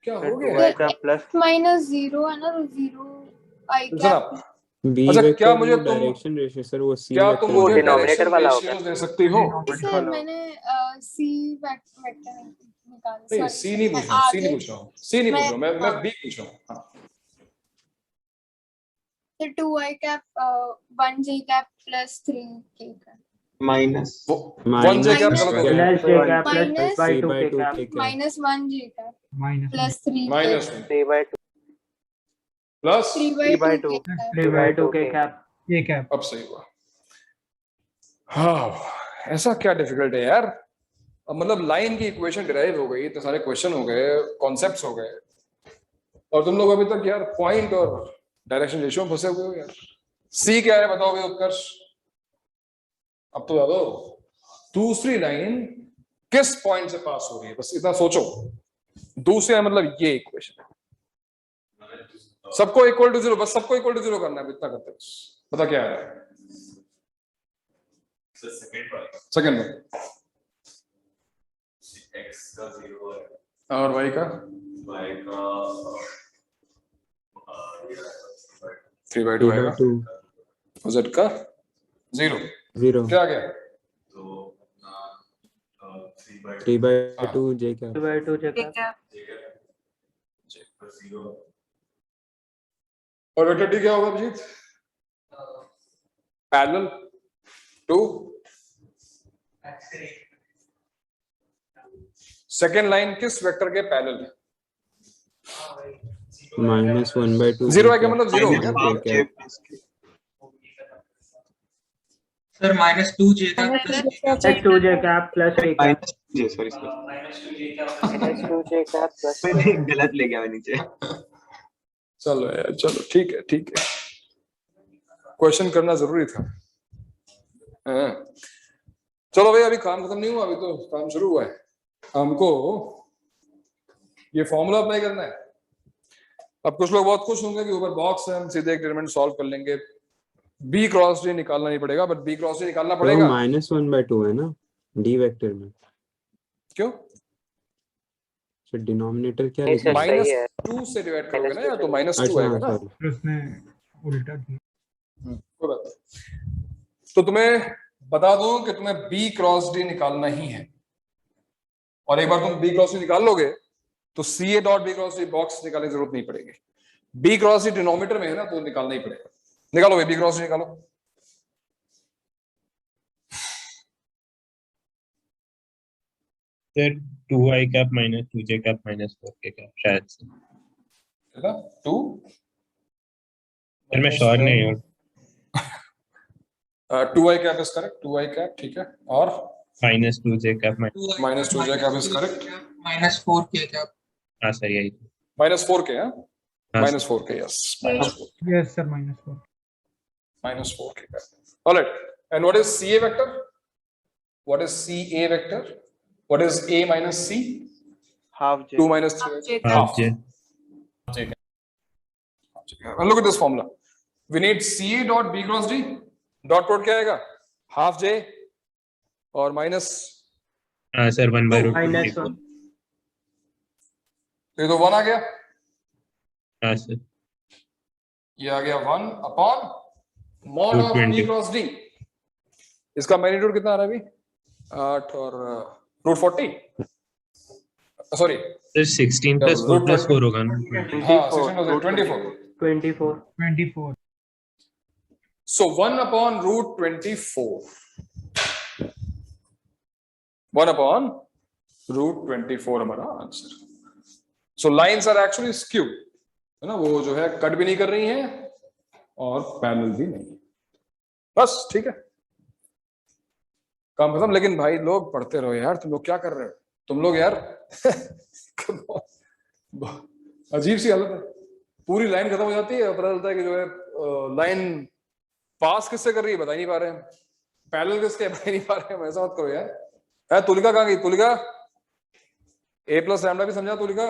[SPEAKER 1] क्या हो गया?
[SPEAKER 11] प्लस माइनस 0 है ना, तो 0 i कैप।
[SPEAKER 14] बी
[SPEAKER 1] अच्छा, क्या
[SPEAKER 14] वेक्टर
[SPEAKER 1] मुझे
[SPEAKER 14] डायरेक्शन रेशियो सर, वो सी
[SPEAKER 1] क्या
[SPEAKER 14] वेक्टर
[SPEAKER 1] तुम मुझे
[SPEAKER 3] डिनोमिनेटर वाला होगा।
[SPEAKER 1] दे सकती हो?
[SPEAKER 11] सर मैंने c वेक्टर निकाला।
[SPEAKER 1] नहीं, सी नहीं पूछ रहा हूँ, सी नहीं पूछ रहा हूँ, सी नहीं पूछ रहा हूँ, मैं बी पूछ रहा हूँ। हाँ,
[SPEAKER 11] तो 2i cap 1j cap plus 3k का
[SPEAKER 2] माइनस
[SPEAKER 1] 1j कैप गलत हो गया।
[SPEAKER 13] Plus j cap plus 3/2 k cap
[SPEAKER 11] minus 1j cap
[SPEAKER 12] minus
[SPEAKER 11] plus 3
[SPEAKER 1] minus
[SPEAKER 3] 3/2
[SPEAKER 1] plus
[SPEAKER 11] 3/2
[SPEAKER 13] 3/2 k cap.
[SPEAKER 12] ये कैप।
[SPEAKER 1] अब सही हुआ। हाँ, ऐसा क्या डिफिकल्ट है यार? अब मतलब लाइन की इक्वेशन डिराइव हो गई, इतने सारे क्वेश्चन हो गए, कॉन्सेप्ट्स हो गए, और तुम लोग अभी तक यार पॉइंट और डायरेक्शन रेशियो में फंसे हुए हो यार। सी क्या है बताओ भाई उत्कर्ष, अब तो बता दो। दूसरी लाइन किस पॉइंट से पास हो रही है, बस इतना सोचो। दूसरा मतलब ये इक्वेशन है, सबको इक्वल टू 0, बस सबको इक्वल टू 0 करना है, इतना करते बस। पता क्या है सेकंड में,
[SPEAKER 20] x का 0 है
[SPEAKER 1] और y का 3/2 आएगा, और z का 0 क्या आ गया?
[SPEAKER 14] 3/2 j का।
[SPEAKER 13] 3/2 j का।
[SPEAKER 1] और वेक्टर डी क्या होगा Abhijeet? Parallel to second line किस वेक्टर के पैरेलल है?
[SPEAKER 14] -1/2
[SPEAKER 1] 0 है क्या मतलब 0 हो गया?
[SPEAKER 10] सर -2j का
[SPEAKER 13] plus 2j cap plus 3 cap.
[SPEAKER 2] Sorry
[SPEAKER 3] -2j cap plus
[SPEAKER 2] गलत ले गया मैं नीचे।
[SPEAKER 1] चलो यार, चलो ठीक है, ठीक है, क्वेश्चन करना जरूरी था। हाँ। चलो भाई, अभी काम खत्म नहीं हुआ, अभी तो काम शुरू हुआ है। हमको ये फॉर्मूला अप्लाई करना है, अब कुछ लोग बहुत खुश होंगे कि ऊपर बॉक्स है, हम सीधे एक डिटरमिनेंट सॉल्व कर लेंगे, बी क्रॉस डी निकालना नहीं पड़ेगा, बट बी क्रॉस डी निकालना पड़ेगा।
[SPEAKER 14] -1/2 है ना डी वेक्टर में,
[SPEAKER 1] क्यों?
[SPEAKER 14] तो डिनोमिनेटर क्या
[SPEAKER 3] नहीं
[SPEAKER 14] लिखा
[SPEAKER 3] सर,
[SPEAKER 14] है?
[SPEAKER 3] सही है।
[SPEAKER 1] -2 से डिवाइड करोगे ना, या तो -2
[SPEAKER 14] अच्छा
[SPEAKER 1] आएगा ना।
[SPEAKER 14] सॉरी,
[SPEAKER 12] उसने उल्टा किया।
[SPEAKER 1] कोई बात नहीं। तो तुम्हें बता दूं कि तुम्हें बी क्रॉस डी निकालना ही है, और एक बार तुम बी क्रॉस डी निकाल लोगे तो C A dot B cross D box निकालने की जरूरत नहीं पड़ेगी। बी क्रॉस डी डिनोमिनेटर में है ना, तो निकालना ही पड़ेगा। निकालो बी क्रॉस डी निकालो।
[SPEAKER 8] Sir 2i cap minus 2j cap minus 4k cap शायद से।
[SPEAKER 1] 2
[SPEAKER 8] सर मैं श्योर नहीं हूँ।
[SPEAKER 1] 2i cap is correct, 2i cap ठीक है, और
[SPEAKER 8] minus 2j cap
[SPEAKER 1] -2j cap is correct,
[SPEAKER 10] -4k cap.
[SPEAKER 8] हाँ सर यही।
[SPEAKER 1] -4k है, -4k yes,
[SPEAKER 12] yes sir, -4
[SPEAKER 1] -4k cap. Alright, and what is CA vector? What is CA vector? What is A minus C?
[SPEAKER 18] Half J.
[SPEAKER 1] 2 minus 3.
[SPEAKER 8] Half J.
[SPEAKER 1] And look at this formula. We need CA dot B cross D. Dot product क्या आएगा? Half J और minus.
[SPEAKER 8] हाँ सर 1/√2।
[SPEAKER 13] -1
[SPEAKER 1] ये तो 1 आ गया।
[SPEAKER 8] हाँ सर।
[SPEAKER 1] ये आ गया 1 upon mod of B cross D. इसका मैग्नीट्यूड कितना आ रहा है अभी? 8 और √40, सॉरी
[SPEAKER 8] सर 16 + 4 + 4 होगा ना।
[SPEAKER 1] हाँ 16 +
[SPEAKER 12] 24
[SPEAKER 1] so 1 upon √24, 1 upon √24 हमारा answer. so lines are actually skewed, है ना, वो जो है कट भी नहीं कर रही हैं और पैरेलल भी नहीं, बस ठीक है, काम खत्म। लेकिन भाई लोग पढ़ते रहो यार, तुम लोग क्या कर रहे हो तुम लोग यार अजीब सी हालत है, पूरी लाइन खत्म हो जाती है, पता चलता है कि जो है लाइन पास किससे कर रही है बता ही नहीं पा रहे हैं, पैरेलल किसके बता ही नहीं पा रहे हैं। ऐसा मत करो यार। तुलिका कहाँ गई? तुलिका A + लैम्डा भी समझा तुलिका?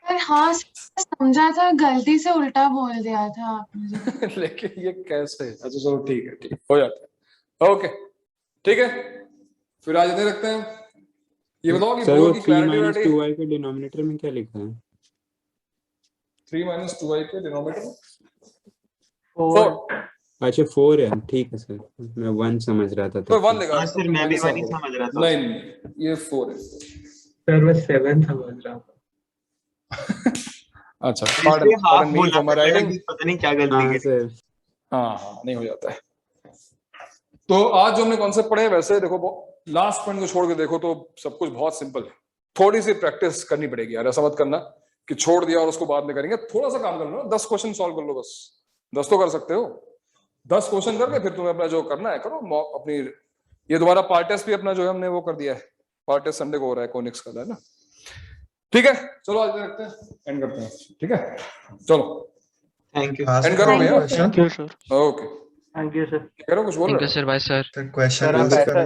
[SPEAKER 17] हाँ समझा था, गलती से उल्टा बोल दिया था आपने।
[SPEAKER 1] लेकिन ये कैसे? अच्छा चलो ठीक है, ठीक हो जाता है, ओके ठीक है, फिर आज इतने रखते हैं। ये बताओ कि
[SPEAKER 14] सर वो
[SPEAKER 1] बोर्ड की
[SPEAKER 14] 3
[SPEAKER 1] क्लैरिटी
[SPEAKER 14] - 2i के डिनोमिनेटर में क्या लिखा है?
[SPEAKER 1] 3 - 2i के डिनोमिनेटर में
[SPEAKER 13] 4।
[SPEAKER 14] अच्छा 4 है, ठीक है सर, मैं 1 समझ रहा था।
[SPEAKER 1] तो 1 लेगा
[SPEAKER 2] सर मैं भी 1 ही समझ रहा था।
[SPEAKER 1] नहीं ये 4 है
[SPEAKER 9] सर मैं 7 समझ रहा था।
[SPEAKER 1] अच्छा pardon me for my writing,
[SPEAKER 2] पता नहीं क्या गलती की
[SPEAKER 14] सर।
[SPEAKER 1] हाँ नहीं हो जाता है। तो आज जो हमने कॉन्सेप्ट पढ़े, वैसे देखो लास्ट पॉइंट को छोड़ के देखो तो सब कुछ बहुत सिंपल है, थोड़ी सी प्रैक्टिस करनी पड़ेगी यार, ऐसा मत करना कि छोड़ दिया और उसको बाद में करेंगे। थोड़ा सा काम कर लो, 10 क्वेश्चन सॉल्व कर लो, बस 10 तो कर सकते हो। 10 क्वेश्चन करके फिर तुम्हें अपना जो करना है करो। अपनी ये तुम्हारा पार्ट टेस्ट भी अपना जो है हमने वो कर दिया है, पार्ट टेस्ट संडे को हो रहा है, कोनिक्स का है ना, ठीक है। चलो आज रखते हैं, एंड करते हैं, ठीक है चलो
[SPEAKER 2] थैंक यू।
[SPEAKER 1] एंड करो भैया।
[SPEAKER 7] Thank you sir.
[SPEAKER 1] Okay
[SPEAKER 13] thank you sir.
[SPEAKER 1] करो, कुछ बोल रहे हो?
[SPEAKER 4] Sir bye sir.
[SPEAKER 16] Question answer करना